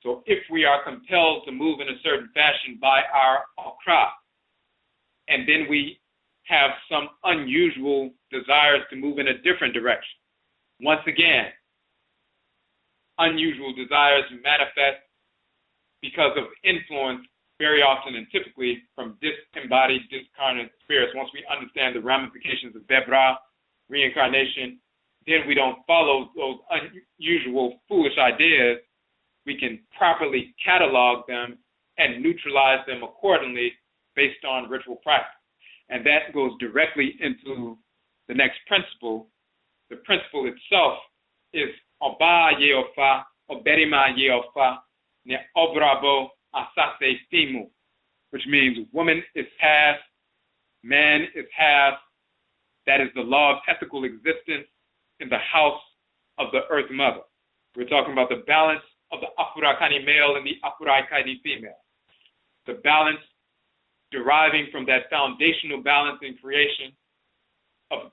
So if we are compelled to move in a certain fashion by our Akra, and then we have some unusual desires to move in a different direction, once again, unusual desires manifest because of influence very often and typically from disembodied, discarnate spirits. Once we understand the ramifications of bebra, reincarnation, then we don't follow those unusual, foolish ideas. We can properly catalog them and neutralize them accordingly based on ritual practice. And that goes directly into the next principle. The principle itself is Oba Yeofa, Oberima Yeofa, Ne Obrabo Asase Fimu, which means woman is half, man is half. That is the law of ethical existence in the house of the Earth Mother. We're talking about the balance of the Afurakanu male and the Afuraitkaitnut female. The balance deriving from that foundational balance in creation of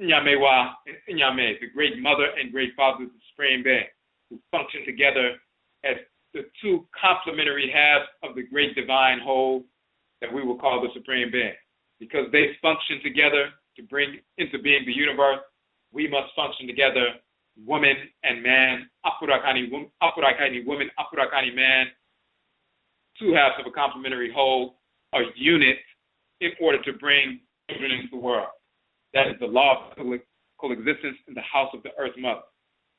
Nyamewa and Nyame, the great mother and great father of the Supreme Being, who function together as the two complementary halves of the great divine whole that we will call the Supreme Being. Because they function together to bring into being the universe, we must function together, woman and man, Afuraitkaitnut woman, Afurakanu man, two halves of a complementary whole, a unit, in order to bring children into the world. That is the law of coexistence in the house of the Earth Mother.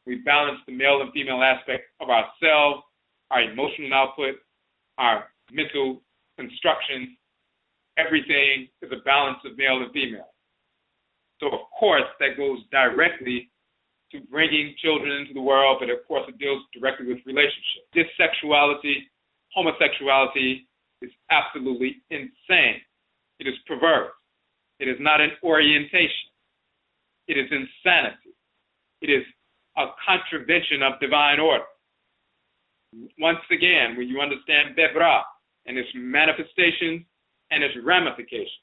We balance the male and female aspect of ourselves, our emotional output, our mental construction. Everything is a balance of male and female. So, of course, that goes directly to bringing children into the world, but of course it deals directly with relationships. This sexuality, homosexuality, is absolutely insane. It is perverse. It is not an orientation. It is insanity. It is a contravention of divine order. Once again, when you understand bebra and its manifestations and its ramifications,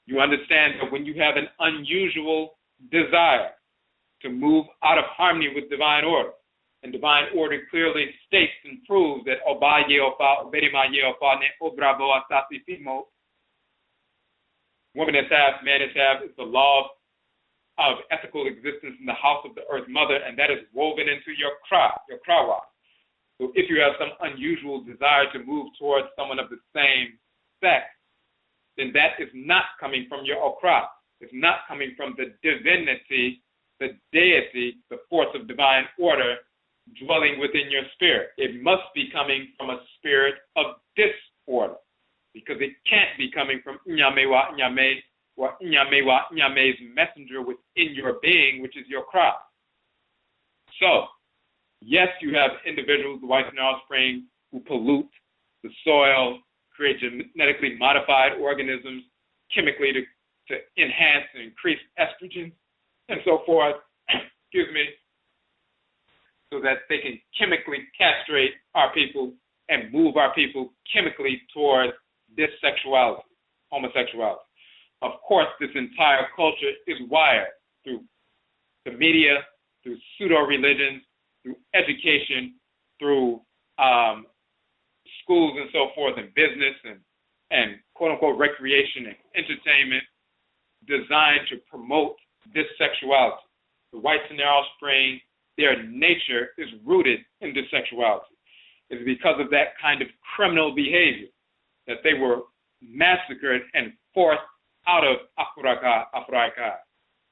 you understand that when you have an unusual desire to move out of harmony with divine order, and divine order clearly states and proves that Oba Yeofa, Oberima Yeofa, Ne Obrabo Asasi Fimo, woman is half, man is half, is the law of ethical existence in the house of the Earth Mother, and that is woven into your krawa. So if you have some unusual desire to move towards someone of the same sex, then that is not coming from your okra. It's not coming from the divinity, the deity, the force of divine order dwelling within your spirit. It must be coming from a spirit of disorder, because it can't be coming from Nyamewa Nyame or Nyamewa Nyame's messenger within your being, which is your kra. So, yes, you have individuals, the whites and offspring, who pollute the soil, create genetically modified organisms chemically to enhance and increase estrogen and so forth, so that they can chemically castrate our people and move our people chemically towards this sexuality, homosexuality. Of course, this entire culture is wired through the media, through pseudo-religions, through education, through schools and so forth, and business and quote-unquote recreation and entertainment, designed to promote this sexuality. The whites and their offspring, their nature is rooted in this sexuality. It's because of that kind of criminal behavior that they were massacred and forced out of Afuraitkaitnut.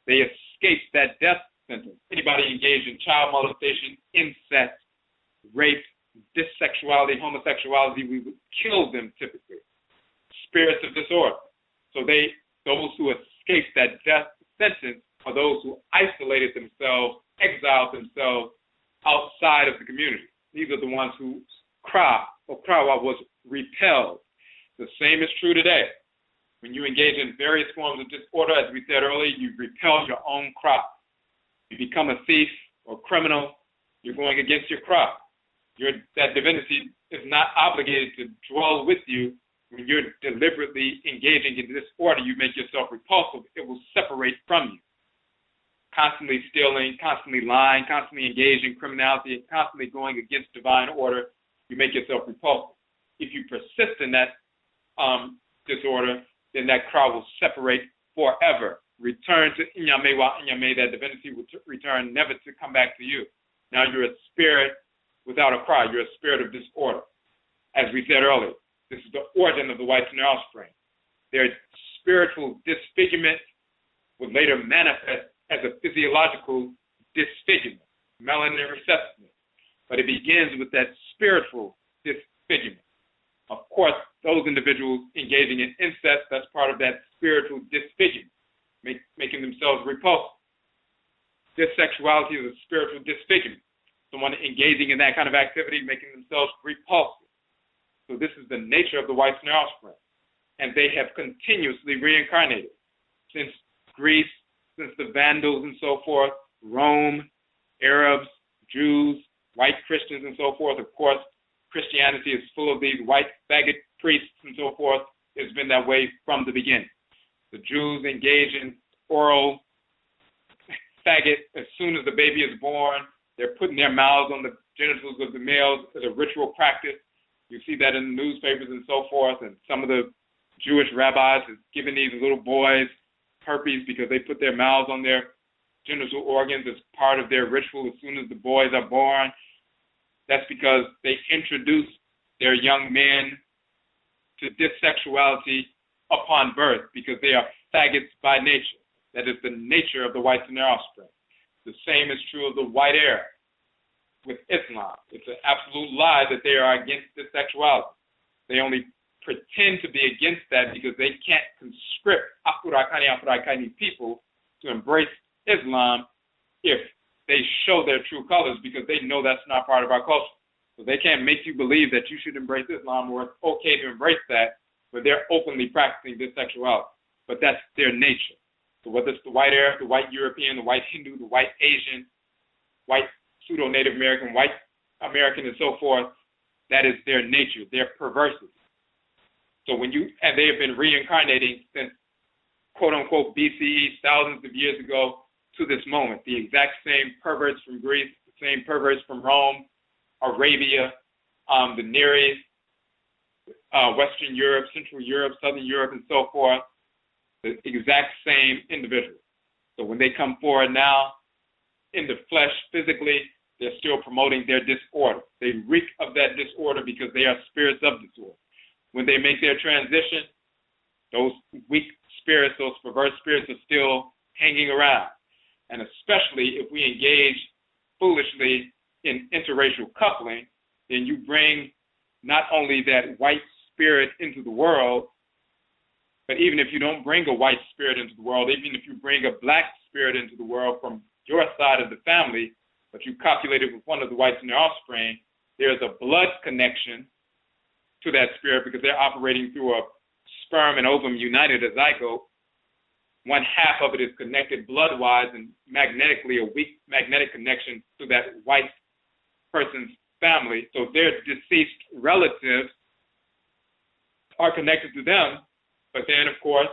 They escaped that death sentence. Anybody engaged in child molestation, incest, rape, dissexuality, homosexuality, we would kill them typically. Spirits of disorder. So those who escaped that death sentence are those who isolated themselves, exiled themselves outside of the community. These are the ones whose krawa was repelled. The same is true today. When you engage in various forms of disorder, as we said earlier, you repel your own krawa. You become a thief or criminal, you're going against your krawa. That divinity is not obligated to dwell with you. When you're deliberately engaging in disorder, you make yourself repulsive. It will separate from you. constantly stealing, constantly lying, constantly engaged in criminality, and constantly going against divine order, you make yourself repulsive. If you persist in that disorder, then that crowd will separate forever. Return to Inyame wa Inyame, that divinity will return never to come back to you. Now you're a spirit without a cry. You're a spirit of disorder. As we said earlier, this is the origin of the white snare offspring. Their spiritual disfigurement would later manifest as a physiological disfigurement, melanin receptiveness. But it begins with that spiritual disfigurement. Of course, those individuals engaging in incest, that's part of that spiritual disfigurement, making themselves repulsive. This sexuality is a spiritual disfigurement. Someone engaging in that kind of activity, making themselves repulsive. So this is the nature of the white snare offspring. And they have continuously reincarnated since Greece, since the Vandals and so forth, Rome, Arabs, Jews, white Christians and so forth. Of course, Christianity is full of these white faggot priests and so forth. It's been that way from the beginning. The Jews engage in oral faggot as soon as the baby is born. They're putting their mouths on the genitals of the males as a ritual practice. You see that in the newspapers and so forth, and some of the Jewish rabbis have given these little boys herpes because they put their mouths on their genital organs as part of their ritual as soon as the boys are born. That's because they introduce their young men to this sexuality upon birth because they are faggots by nature. That is the nature of the white snare offspring. The same is true of the white heir with Islam. It's an absolute lie that they are against this sexuality. They only pretend to be against that because they can't conscript Afuraitkaitnut people to embrace Islam if they show their true colors, because they know that's not part of our culture. So they can't make you believe that you should embrace Islam or it's okay to embrace that, but they're openly practicing this sexuality. But that's their nature. So whether it's the white Arab, the white European, the white Hindu, the white Asian, white pseudo-Native American, white American, and so forth, that is their nature, their perversity. So and they have been reincarnating since, quote-unquote, BCE, thousands of years ago to this moment. The exact same perverts from Greece, the same perverts from Rome, Arabia, the Near East, Western Europe, Central Europe, Southern Europe, and so forth, the exact same individuals. So when they come forward now in the flesh physically, they're still promoting their disorder. They reek of that disorder because they are spirits of disorder. When they make their transition, those weak spirits, those perverse spirits are still hanging around. And especially if we engage foolishly in interracial coupling, then you bring not only that white spirit into the world, but even if you don't bring a white spirit into the world, even if you bring a black spirit into the world from your side of the family, but you copulate it with one of the whites in their offspring, there's a blood connection to that spirit because they're operating through a sperm and ovum united, a zygote. One half of it is connected blood-wise and magnetically, a weak magnetic connection to that white person's family. So their deceased relatives are connected to them. But then, of course,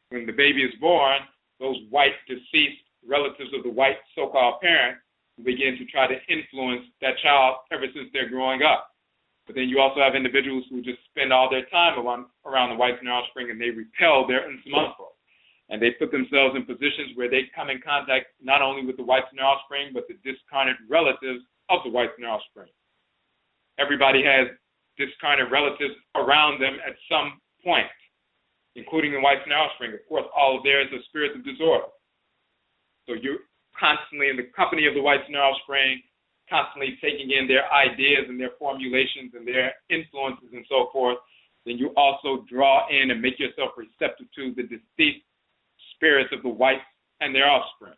when the baby is born, those white deceased relatives of the white so-called parent begin to try to influence that child ever since they're growing up. But then you also have individuals who just spend all their time around the whites in their offspring, and they repel their Nsamanfo. And they put themselves in positions where they come in contact not only with the whites in their offspring, but the discarnate relatives of the whites in their offspring. Everybody has discarnate relatives around them at some point, including the whites in their offspring. Of course, all of theirs are spirits of disorder. So you're constantly in the company of the whites in their offspring, constantly taking in their ideas and their formulations and their influences and so forth. Then you also draw in and make yourself receptive to the deceased spirits of the whites and their offspring.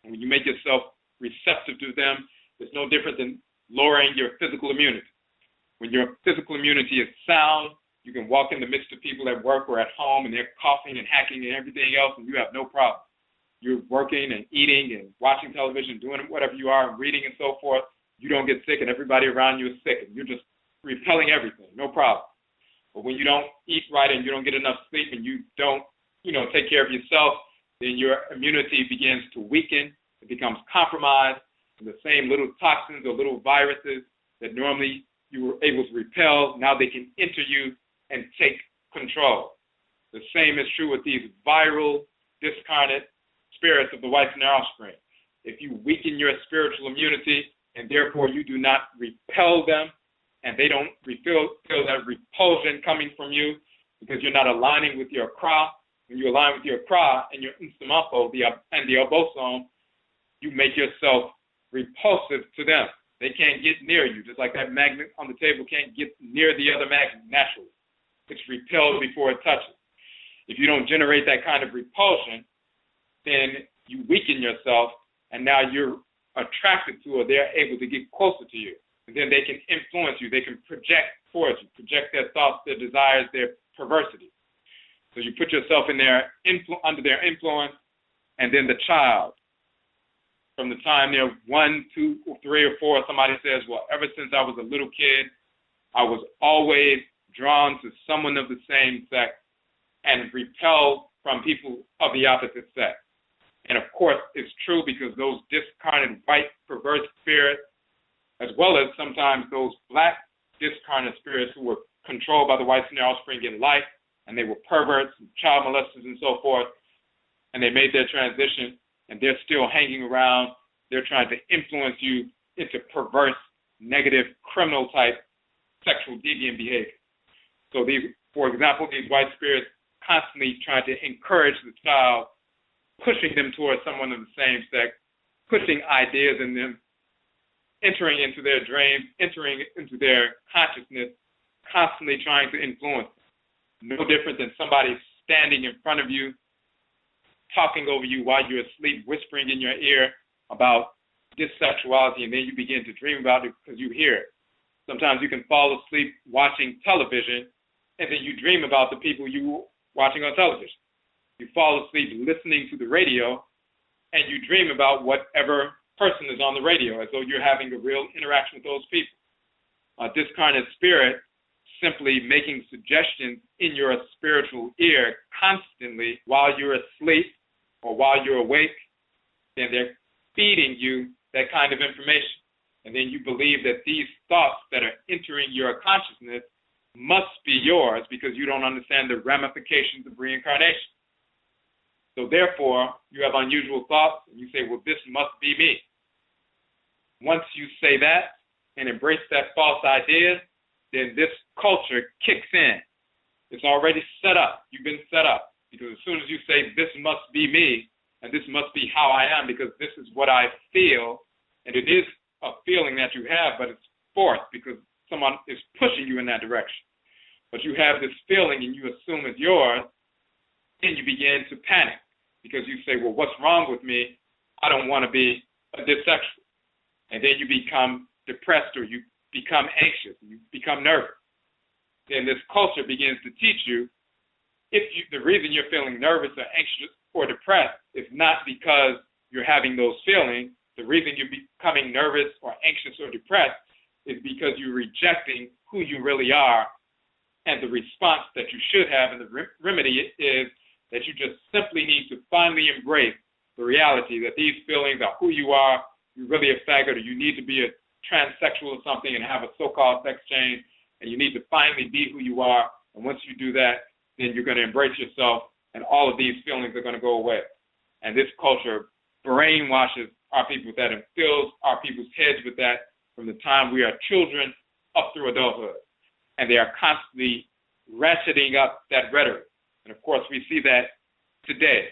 And when you make yourself receptive to them, it's no different than lowering your physical immunity. When your physical immunity is sound, you can walk in the midst of people at work or at home, and they're coughing and hacking and everything else, and you have no problem. You're working and eating and watching television, doing whatever you are, reading and so forth. You don't get sick, and everybody around you is sick, and you're just repelling everything, no problem. But when you don't eat right and you don't get enough sleep and you don't, take care of yourself, then your immunity begins to weaken, It becomes compromised, and the same little toxins or little viruses that normally you were able to repel, now they can enter you and take control. The same is true with these viral, discarnate spirits of the white snare offspring. If you weaken your spiritual immunity, and therefore you do not repel them, and they don't feel that repulsion coming from you because you're not aligning with your Kra. When you align with your Kra and your Instamafo and the Obosome, you make yourself repulsive to them. They can't get near you, just like that magnet on the table can't get near the other magnet naturally. It's repelled before it touches. If you don't generate that kind of repulsion, then you weaken yourself, and now you're attracted to, or they're able to get closer to you. And then they can influence you. They can project towards you, project their thoughts, their desires, their perversity. So you put yourself in their under their influence, and then the child, from the time they're 1, 2, or 3, or 4, somebody says, well, ever since I was a little kid, I was always drawn to someone of the same sex and repelled from people of the opposite sex. And of course, it's true because those discarnate white perverse spirits, as well as sometimes those black discarnate spirits who were controlled by the white snare offspring in life, and they were perverts and child molesters and so forth, and they made their transition, and they're still hanging around. They're trying to influence you into perverse, negative, criminal-type sexual deviant behavior. So, for example, these white spirits constantly trying to encourage the child, pushing them towards someone of the same sex, pushing ideas in them, entering into their dreams, entering into their consciousness, constantly trying to influence them. No different than somebody standing in front of you, talking over you while you're asleep, whispering in your ear about this sexuality, and then you begin to dream about it because you hear it. Sometimes you can fall asleep watching television, and then you dream about the people you were watching on television. You fall asleep listening to the radio, and you dream about whatever person is on the radio, as though you're having a real interaction with those people. A discarnate spirit simply making suggestions in your spiritual ear constantly while you're asleep or while you're awake, then they're feeding you that kind of information. And then you believe that these thoughts that are entering your consciousness must be yours because you don't understand the ramifications of reincarnation. So therefore, you have unusual thoughts, and you say, well, this must be me. Once you say that and embrace that false idea, then this culture kicks in. It's already set up. You've been set up. Because as soon as you say, this must be me, and this must be how I am, because this is what I feel, and it is a feeling that you have, but it's forced because someone is pushing you in that direction. But you have this feeling and you assume it's yours, then you begin to panic because you say, well, what's wrong with me? I don't want to be a dissexual. And then you become depressed or you become anxious, you become nervous. Then this culture begins to teach you the reason you're feeling nervous or anxious or depressed is not because you're having those feelings. The reason you're becoming nervous or anxious or depressed is because you're rejecting who you really are, and the response that you should have and the remedy is that you just simply need to finally embrace the reality that these feelings are who you are. You're really a faggot, or you need to be a transsexual or something and have a so-called sex change, and you need to finally be who you are. And once you do that, then you're going to embrace yourself, and all of these feelings are going to go away. And this culture brainwashes our people with that and fills our people's heads with that from the time we are children up through adulthood. And they are constantly ratcheting up that rhetoric. And of course, we see that today,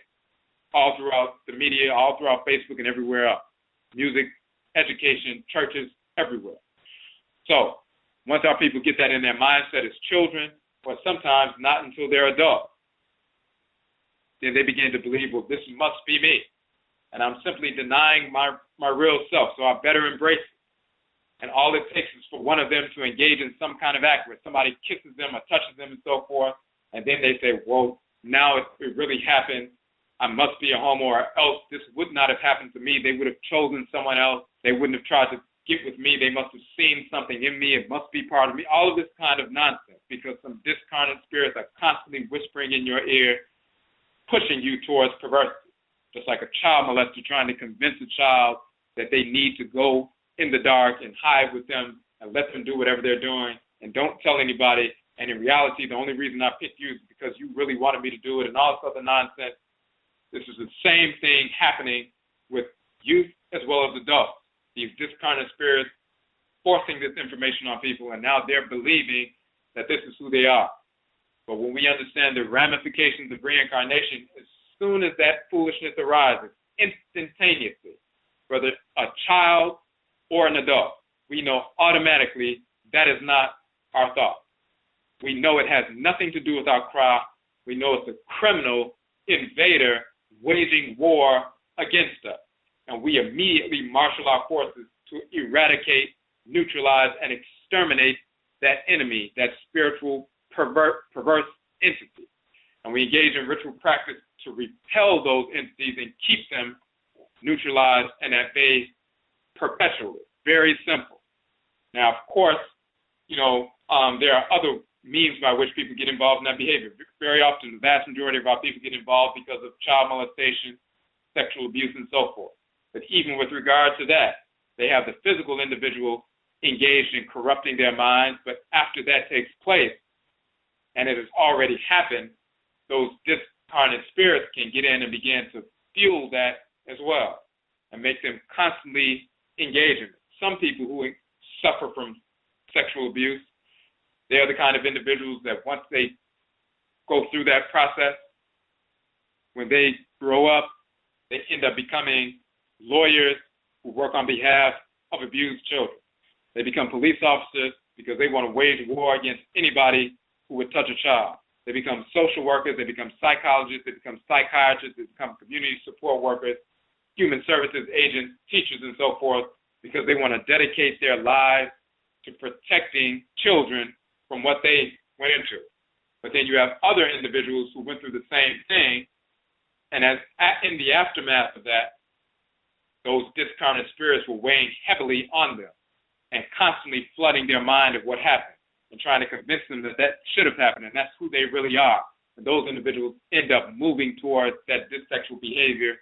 all throughout the media, all throughout Facebook and everywhere else. Music, education, churches, everywhere. So once our people get that in their mindset as children, or sometimes not until they're adults, then they begin to believe, well, this must be me. And I'm simply denying my real self, so I better embrace it. And all it takes is for one of them to engage in some kind of act where somebody kisses them or touches them and so forth, and then they say, well, now it really happened. I must be a homo, or else this would not have happened to me. They would have chosen someone else. They wouldn't have tried to get with me. They must have seen something in me. It must be part of me. All of this kind of nonsense, because some discarnate spirits are constantly whispering in your ear, pushing you towards perversity. just like a child molester trying to convince a child that they need to go in the dark and hide with them and let them do whatever they're doing and don't tell anybody. And in reality, the only reason I picked you is because you really wanted me to do it and all this other nonsense. This is the same thing happening with youth as well as adults. These discarnate spirits forcing this information on people, and now they're believing that this is who they are. But when we understand the ramifications of reincarnation, as soon as that foolishness arises, instantaneously, whether a child or an adult, we know automatically that is not our thought. We know it has nothing to do with our cry. We know it's a criminal invader waging war against us. And we immediately marshal our forces to eradicate, neutralize, and exterminate that enemy, that spiritual perverse entity. And we engage in ritual practice to repel those entities and keep them neutralized and at bay perpetually. Very simple. Now, of course, there are other means by which people get involved in that behavior. Very often, the vast majority of our people get involved because of child molestation, sexual abuse, and so forth. But even with regard to that, they have the physical individual engaged in corrupting their minds, but after that takes place, and it has already happened, those discarnate spirits can get in and begin to fuel that as well and make them constantly engage in it. Some people who suffer from sexual abuse, they are the kind of individuals that once they go through that process, when they grow up, they end up becoming lawyers who work on behalf of abused children. They become police officers because they want to wage war against anybody who would touch a child. They become social workers, they become psychologists, they become psychiatrists, they become community support workers, human services agents, teachers, and so forth, because they want to dedicate their lives to protecting children from what they went into. But then you have other individuals who went through the same thing, and in the aftermath of that, those discarnate spirits were weighing heavily on them and constantly flooding their mind of what happened and trying to convince them that that should have happened and that's who they really are. And those individuals end up moving towards that dysexual behavior,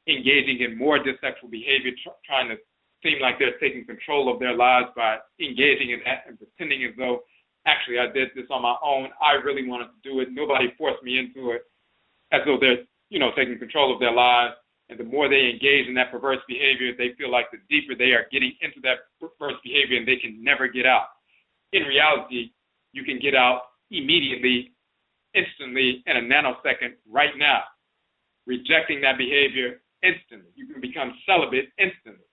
engaging in more dysexual behavior, trying to seem like they're taking control of their lives by engaging in that and pretending as though, actually, I did this on my own. I really wanted to do it. Nobody forced me into it, as though they're, taking control of their lives. And the more they engage in that perverse behavior, they feel like the deeper they are getting into that perverse behavior and they can never get out. In reality, you can get out immediately, instantly, in a nanosecond, right now. Rejecting that behavior instantly. You can become celibate instantly.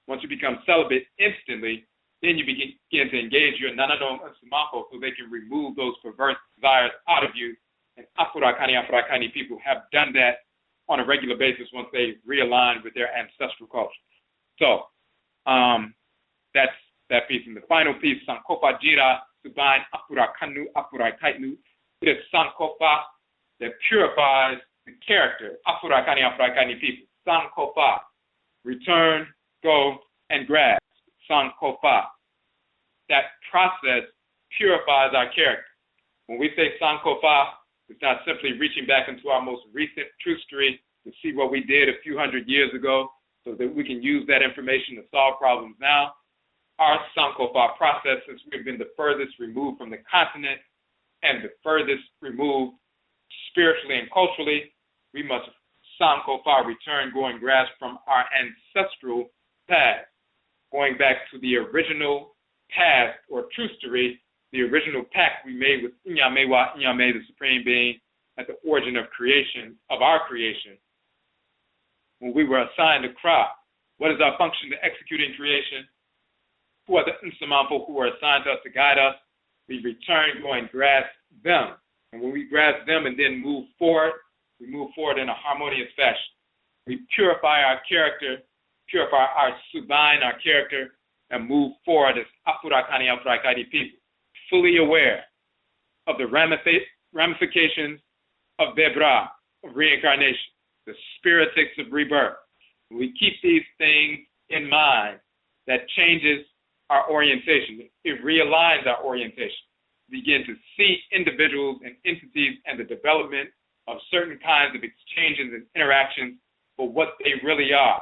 Once you become celibate instantly, then you begin to engage your nanadom and sumako so they can remove those perverse desires out of you. And Afurakani people have done that on a regular basis once they realign with their ancestral culture. So that's that piece. And the final piece, Sankofa Jira Subain Afurakanu Afuraitkaitnut. It is Sankofa that purifies the character. Afurakani people. Sankofa. Return, go, and grasp. Sankofa. That process purifies our character. When we say Sankofa, it's not simply reaching back into our most recent trustery to see what we did a few hundred years ago so that we can use that information to solve problems now. Our Sankofa process, since we've been the furthest removed from the continent and the furthest removed spiritually and culturally, we must Sankofa return, go and grasp from our ancestral past, going back to the original past or trustery, the original pact we made with Inyame, the Supreme Being, at the origin of creation, of our creation. When we were assigned a crop, what is our function to execute in creation? Who are the Nsamanfo who are assigned to us to guide us? We return, go and grasp them. And when we grasp them and then move forward, we move forward in a harmonious fashion. We purify our character, purify our subain, our character, and move forward as Afuraitkaini people, fully aware of the ramifications of bebra, of reincarnation, the spiritics of rebirth. When we keep these things in mind, that changes our orientation. It realigns our orientation. We begin to see individuals and entities and the development of certain kinds of exchanges and interactions for what they really are,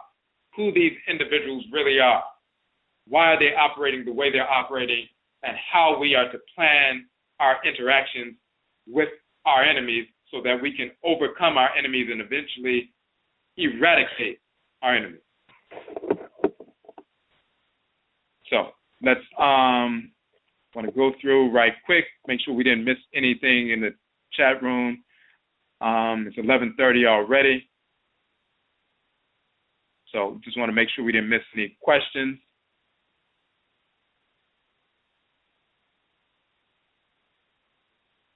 who these individuals really are, why are they operating the way they're operating, and how we are to plan our interactions with our enemies so that we can overcome our enemies and eventually eradicate our enemies. So let's want to go through right quick, make sure we didn't miss anything in the chat room. It's 11:30 already. So just want to make sure we didn't miss any questions.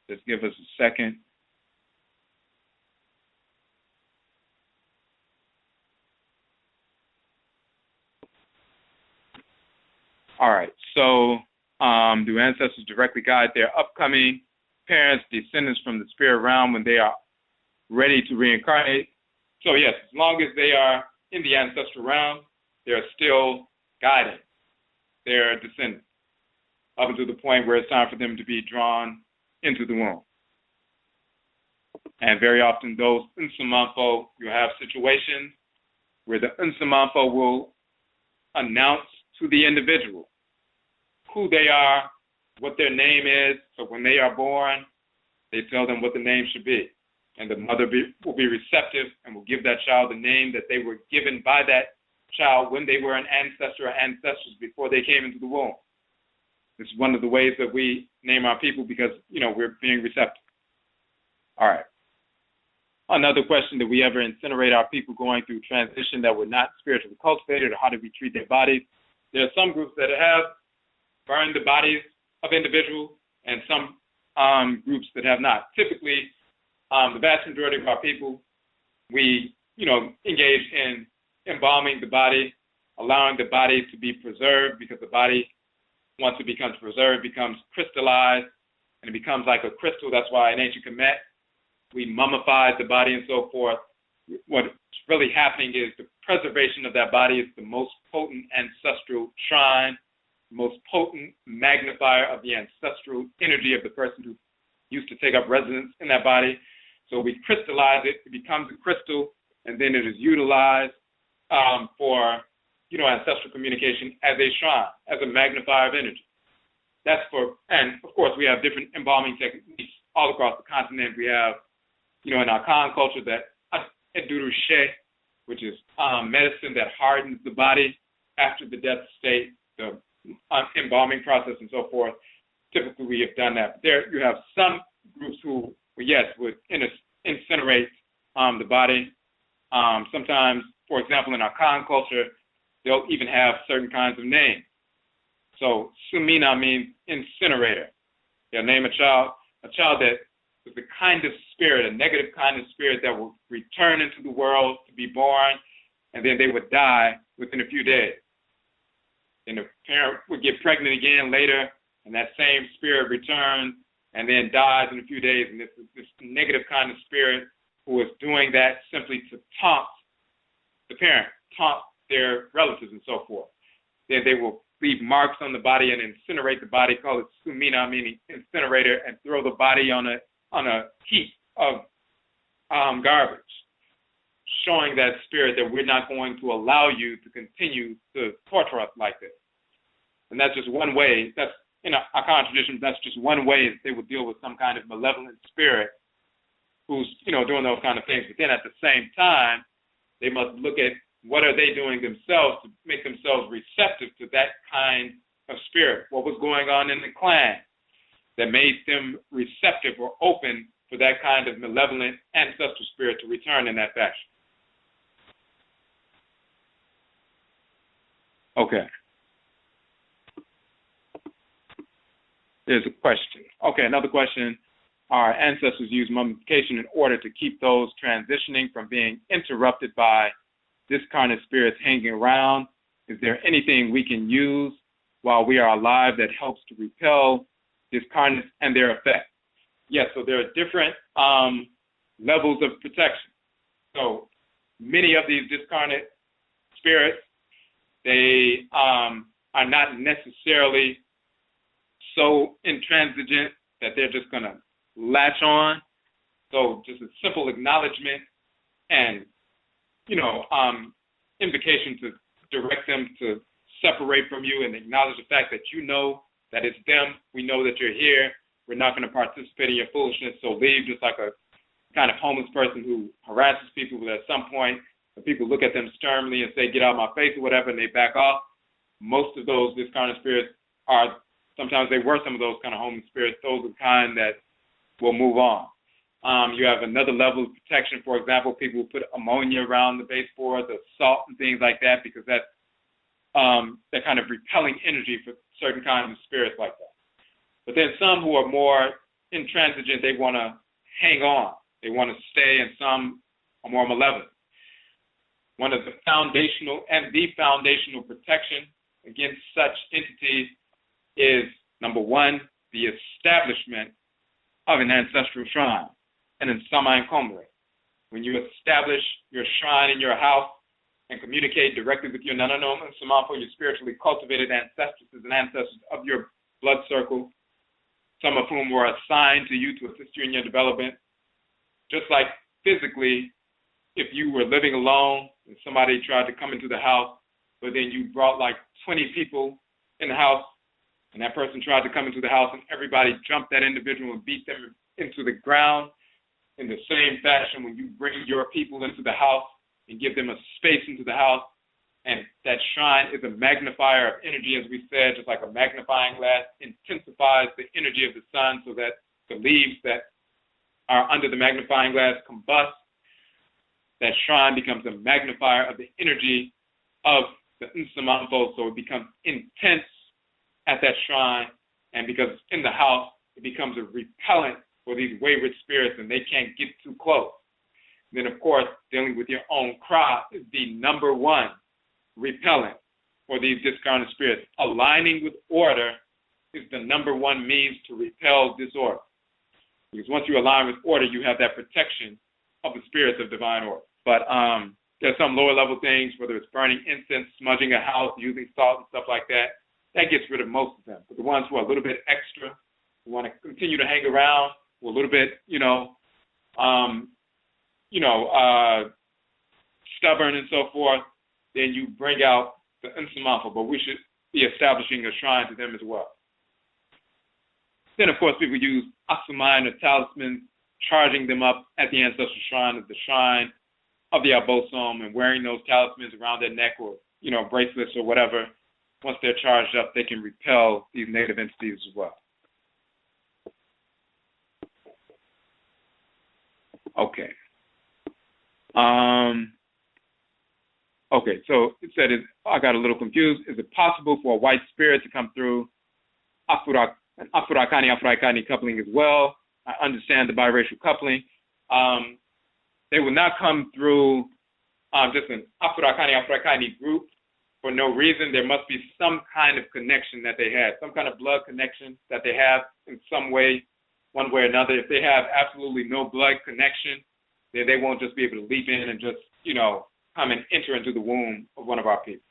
Just give us a second. All right, so do ancestors directly guide their upcoming parents, descendants from the spirit realm when they are ready to reincarnate? So yes, as long as they are in the ancestral realm, they are still guiding their descendants up until the point where it's time for them to be drawn into the womb. And very often those Nsamanfo, you have situations where the Nsamanfo will announce to the individual who they are, what their name is. So when they are born, they tell them what the name should be. And the mother will be receptive and will give that child the name that they were given by that child when they were an ancestor or ancestors before they came into the womb. This is one of the ways that we name our people because, we're being receptive. All right. Another question, did we ever incinerate our people going through transition that were not spiritually cultivated, or how did we treat their bodies? There are some groups that have burned the bodies of individuals and some groups that have not. Typically, the vast majority of our people, we, engage in embalming the body, allowing the body to be preserved, because the body, once it becomes preserved, becomes crystallized, and it becomes like a crystal. That's why in ancient Kemet, we mummified the body and so forth. What's really happening is the preservation of that body is the most potent ancestral shrine, the most potent magnifier of the ancestral energy of the person who used to take up residence in that body. So we crystallize it, it becomes a crystal, and then it is utilized for, ancestral communication as a shrine, as a magnifier of energy. That's and of course we have different embalming techniques all across the continent. We have, in our Akhan culture, that edurushe, which is medicine that hardens the body after the death state, the embalming process and so forth. Typically we have done that. There you have some groups who, yes, would incinerate the body. Sometimes, for example, in our Akhan culture, they'll even have certain kinds of names. So Sumina means incinerator. They'll name a child that is the kind of spirit, a negative kind of spirit that will return into the world to be born, and then they would die within a few days. And the parent would get pregnant again later, and that same spirit returns and then dies in a few days. And this negative kind of spirit who is doing that simply to taunt the parent, taunt their relatives and so forth. Then they will leave marks on the body and incinerate the body, call it sumina, meaning incinerator, and throw the body on a heap of garbage, showing that spirit that we're not going to allow you to continue to torture us like this. And that's just one way. That's in our Akhan tradition. That's just one way that they would deal with some kind of malevolent spirit who's doing those kind of things. But then at the same time, they must look at what are they doing themselves to make themselves receptive to that kind of spirit. What was going on in the clan that made them receptive or open for that kind of malevolent ancestral spirit to return in that fashion. Okay. There's a question. Okay, another question. Our ancestors used mummification in order to keep those transitioning from being interrupted by discarnate spirits hanging around. Is there anything we can use while we are alive that helps to repel discarnates and their effects? Yes, so there are different levels of protection. So many of these discarnate spirits, they are not necessarily so intransigent that they're just going to latch on. So just a simple acknowledgement and invocation to direct them to separate from you and acknowledge the fact that you know that it's them. We know that you're here. We're not going to participate in your foolishness, so leave, just like a kind of homeless person who harasses people, but at some point, when people look at them sternly and say, get out of my face or whatever, and they back off. Most of those discarnate spirits are, sometimes they were some of those kind of homeless spirits. Those are the kind that will move on. You have another level of protection. For example, people will put ammonia around the baseboards, or salt and things like that, because that's that kind of repelling energy for certain kinds of spirits like that. But then some who are more intransigent, they want to hang on. They want to stay, and some are more malevolent. One of the foundational protection against such entities is, number one, the establishment of an ancestral shrine, and in Incarnation. When you establish your shrine in your house and communicate directly with your Nananoma and Samafo, your spiritually cultivated ancestresses and ancestors of your blood circle, some of whom were assigned to you to assist you in your development, just like physically, if you were living alone and somebody tried to come into the house, but then you brought like 20 people in the house, and that person tried to come into the house, and everybody jumped that individual and beat them into the ground. In the same fashion, when you bring your people into the house and give them a space into the house, and that shrine is a magnifier of energy, as we said, just like a magnifying glass, intensifies the energy of the sun so that the leaves that are under the magnifying glass combust. That shrine becomes a magnifier of the energy of the Nsamanfo, so it becomes intense at that shrine, and because it's in the house, it becomes a repellent for these wayward spirits, and they can't get too close. Then, of course, dealing with your own crop is the number one repellent for these discarnate spirits. Aligning with order is the number one means to repel disorder. Because once you align with order, you have that protection of the spirits of divine order. But there's some lower level things, whether it's burning incense, smudging a house, using salt and stuff like that. That gets rid of most of them. But the ones who are a little bit extra, who want to continue to hang around, who are a little bit, stubborn and so forth, then you bring out the Nsamanfo, but we should be establishing a shrine to them as well. Then, of course, people use Akwamu or talismans, charging them up at the ancestral shrine of the shrine of the Abosom, and wearing those talismans around their neck, or, bracelets or whatever. Once they're charged up, they can repel these negative entities as well. Okay. Okay, so it said, I got a little confused. Is it possible for a white spirit to come through Afurakani coupling as well? I understand the biracial coupling. They will not come through just an Afurakani group for no reason. There must be some kind of connection that they have, some kind of blood connection that they have in some way, one way or another. If they have absolutely no blood connection, then they won't just be able to leap in and just, come and enter into the womb of one of our people.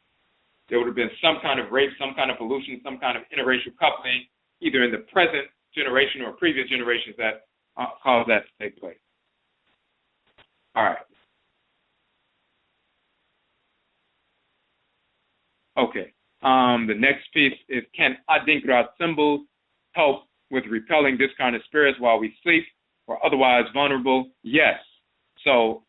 There would have been some kind of rape, some kind of pollution, some kind of interracial coupling, either in the present generation or previous generations that caused that to take place. All right. Okay. The next piece is, can Adinkra symbols help with repelling discarnate spirits while we sleep or otherwise vulnerable? Yes. So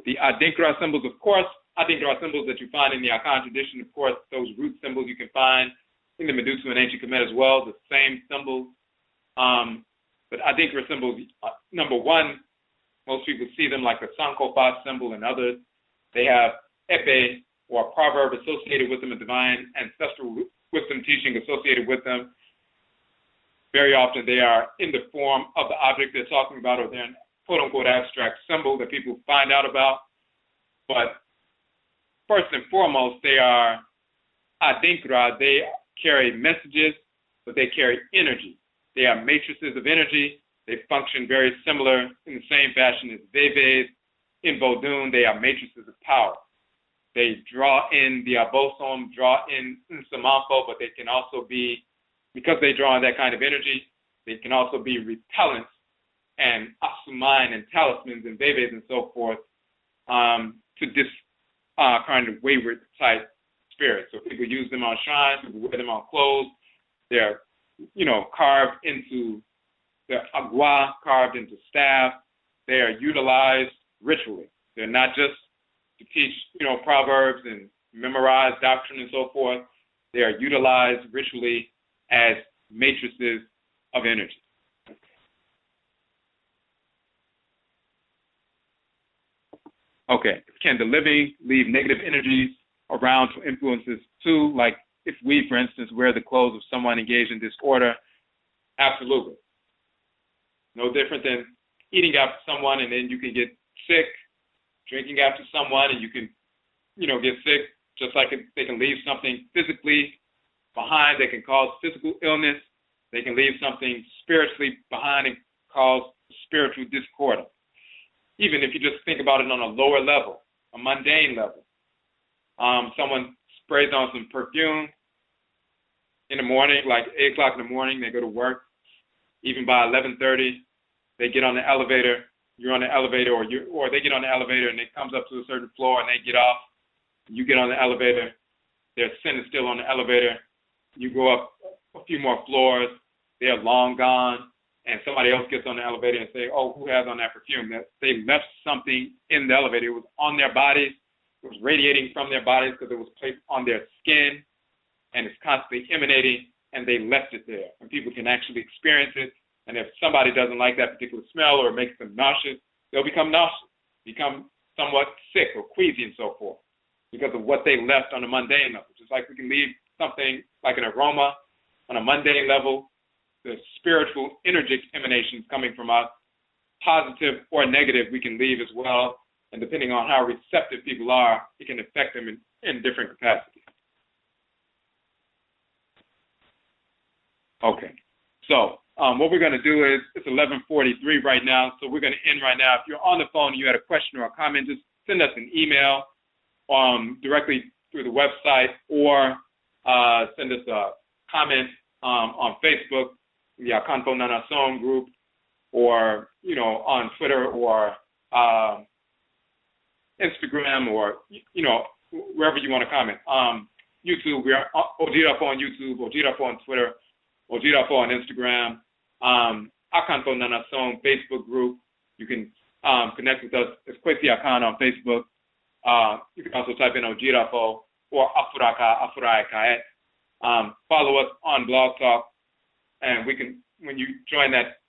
the Adinkra symbols, of course, Adinkra symbols that you find in the Akhan tradition, of course, those root symbols you can find in the Medusa and ancient Kemet as well, the same symbols. But Adinkra symbols, number one, most people see them like the Sankofa symbol and others. They have Epe, or a proverb associated with them, a divine ancestral wisdom teaching associated with them. Very often they are in the form of the object they're talking about, or they're an quote-unquote abstract symbol that people find out about. But first and foremost, they are Adinkra. They carry messages, but they carry energy. They are matrices of energy. They function very similar in the same fashion as Vevas. In Vodun, they are matrices of power. They draw in the Abosom, draw in Nsamanfo, but they can also be, because they draw in that kind of energy, they can also be repellents and Aakhuamuman and talismans and Vevas and so forth to this kind of wayward type spirit. So people use them on shrines, people wear them on clothes. They're, carved into the agua, carved into staff. They are utilized ritually. They're not just to teach, proverbs and memorize doctrine and so forth. They are utilized ritually as matrices of energy. Okay. Can the living leave negative energies around to influences too? Like if we, for instance, wear the clothes of someone engaged in disorder? Absolutely. No different than eating after someone and then you can get sick, drinking after someone and you can, get sick, just like they can leave something physically behind that can cause physical illness. They can leave something spiritually behind and cause spiritual discord. Even if you just think about it on a lower level, a mundane level. Someone sprays on some perfume in the morning, like 8 o'clock in the morning, they go to work. Even by 11:30, they get on the elevator, you're on the elevator, or they get on the elevator and it comes up to a certain floor and they get off. You get on the elevator, their sin is still on the elevator. You go up a few more floors, they're long gone, and somebody else gets on the elevator and say, oh, who has on that perfume? That they left something in the elevator. It was on their bodies. It was radiating from their bodies because it was placed on their skin, and it's constantly emanating, and they left it there. And people can actually experience it. And if somebody doesn't like that particular smell or it makes them nauseous, they'll become nauseous, become somewhat sick or queasy and so forth because of what they left on a mundane level. Just like we can leave something like an aroma on a mundane level, the spiritual energetic emanations coming from us, positive or negative, we can leave as well. And depending on how receptive people are, it can affect them in different capacities. Okay, so what we're going to do is, it's 11:43 right now, so we're going to end right now. If you're on the phone and you had a question or a comment, just send us an email directly through the website or send us a comment on Facebook, the Akhan Nanason group, or, on Twitter or Instagram or, wherever you want to comment. YouTube, we are Odwirafo on YouTube, Odwirafo on Twitter, Odwirafo on Instagram, Akhan Nanason Facebook group. You can connect with us. It's Kwesi Akhan on Facebook. You can also type in Odwirafo or Afuraitkaitnut. Follow us on Blog Talk, and when you join that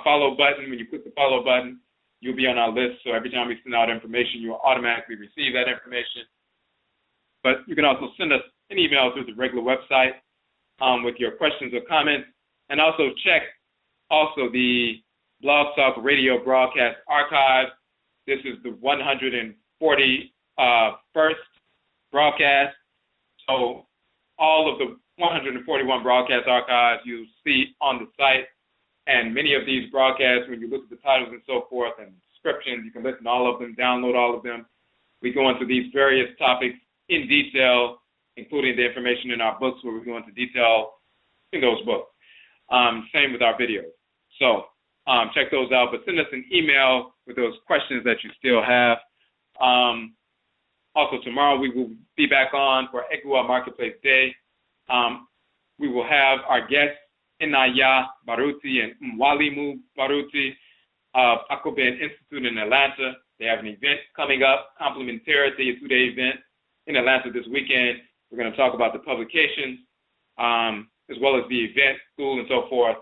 follow button, when you click the follow button, you'll be on our list. So every time we send out information, you'll automatically receive that information. But you can also send us an email through the regular website with your questions or comments, and also check the Blog Talk Radio broadcast archive. This is the 141st broadcast. So all of the 141 broadcast archives you'll see on the site, and many of these broadcasts, when you look at the titles and so forth and descriptions, you can listen to all of them, download all of them. We go into these various topics in detail, including the information in our books where we go into detail in those books. Same with our videos. So check those out, but send us an email with those questions that you still have. Also, tomorrow we will be back on for Egua Marketplace Day. We will have our guests, Inaya Baruti and Mwalimu Baruti of Akwamu Institute in Atlanta. They have an event coming up, Complementarity, a 2-day event in Atlanta this weekend. We're going to talk about the publications, as well as the event, school, and so forth.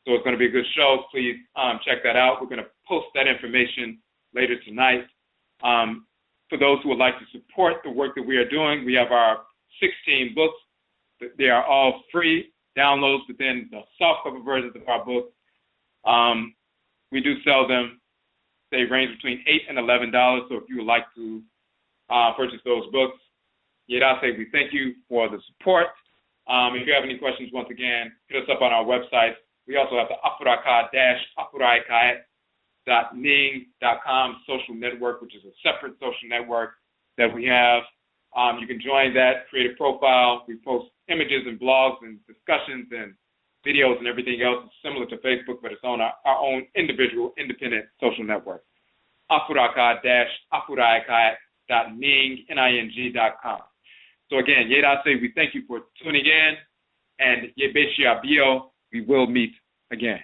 So it's going to be a good show. Please check that out. We're going to post that information later tonight. For those who would like to support the work that we are doing, we have our 16 books. They are all free downloads within the softcover versions of our books. We do sell them. They range between $8 and $11. So if you would like to purchase those books, Yerase, we thank you for the support. If you have any questions, once again, hit us up on our website. We also have the Afuraitkaitnut.ning.com social network, which is a separate social network that we have. You can join that, create a profile. We post images and blogs and discussions and videos and everything else. It's similar to Facebook, but it's on our own individual, independent social network. Afuraitkaitnut.ning.com. So again, Yedase, we thank you for tuning in, and Yebeshiabio, we will meet again.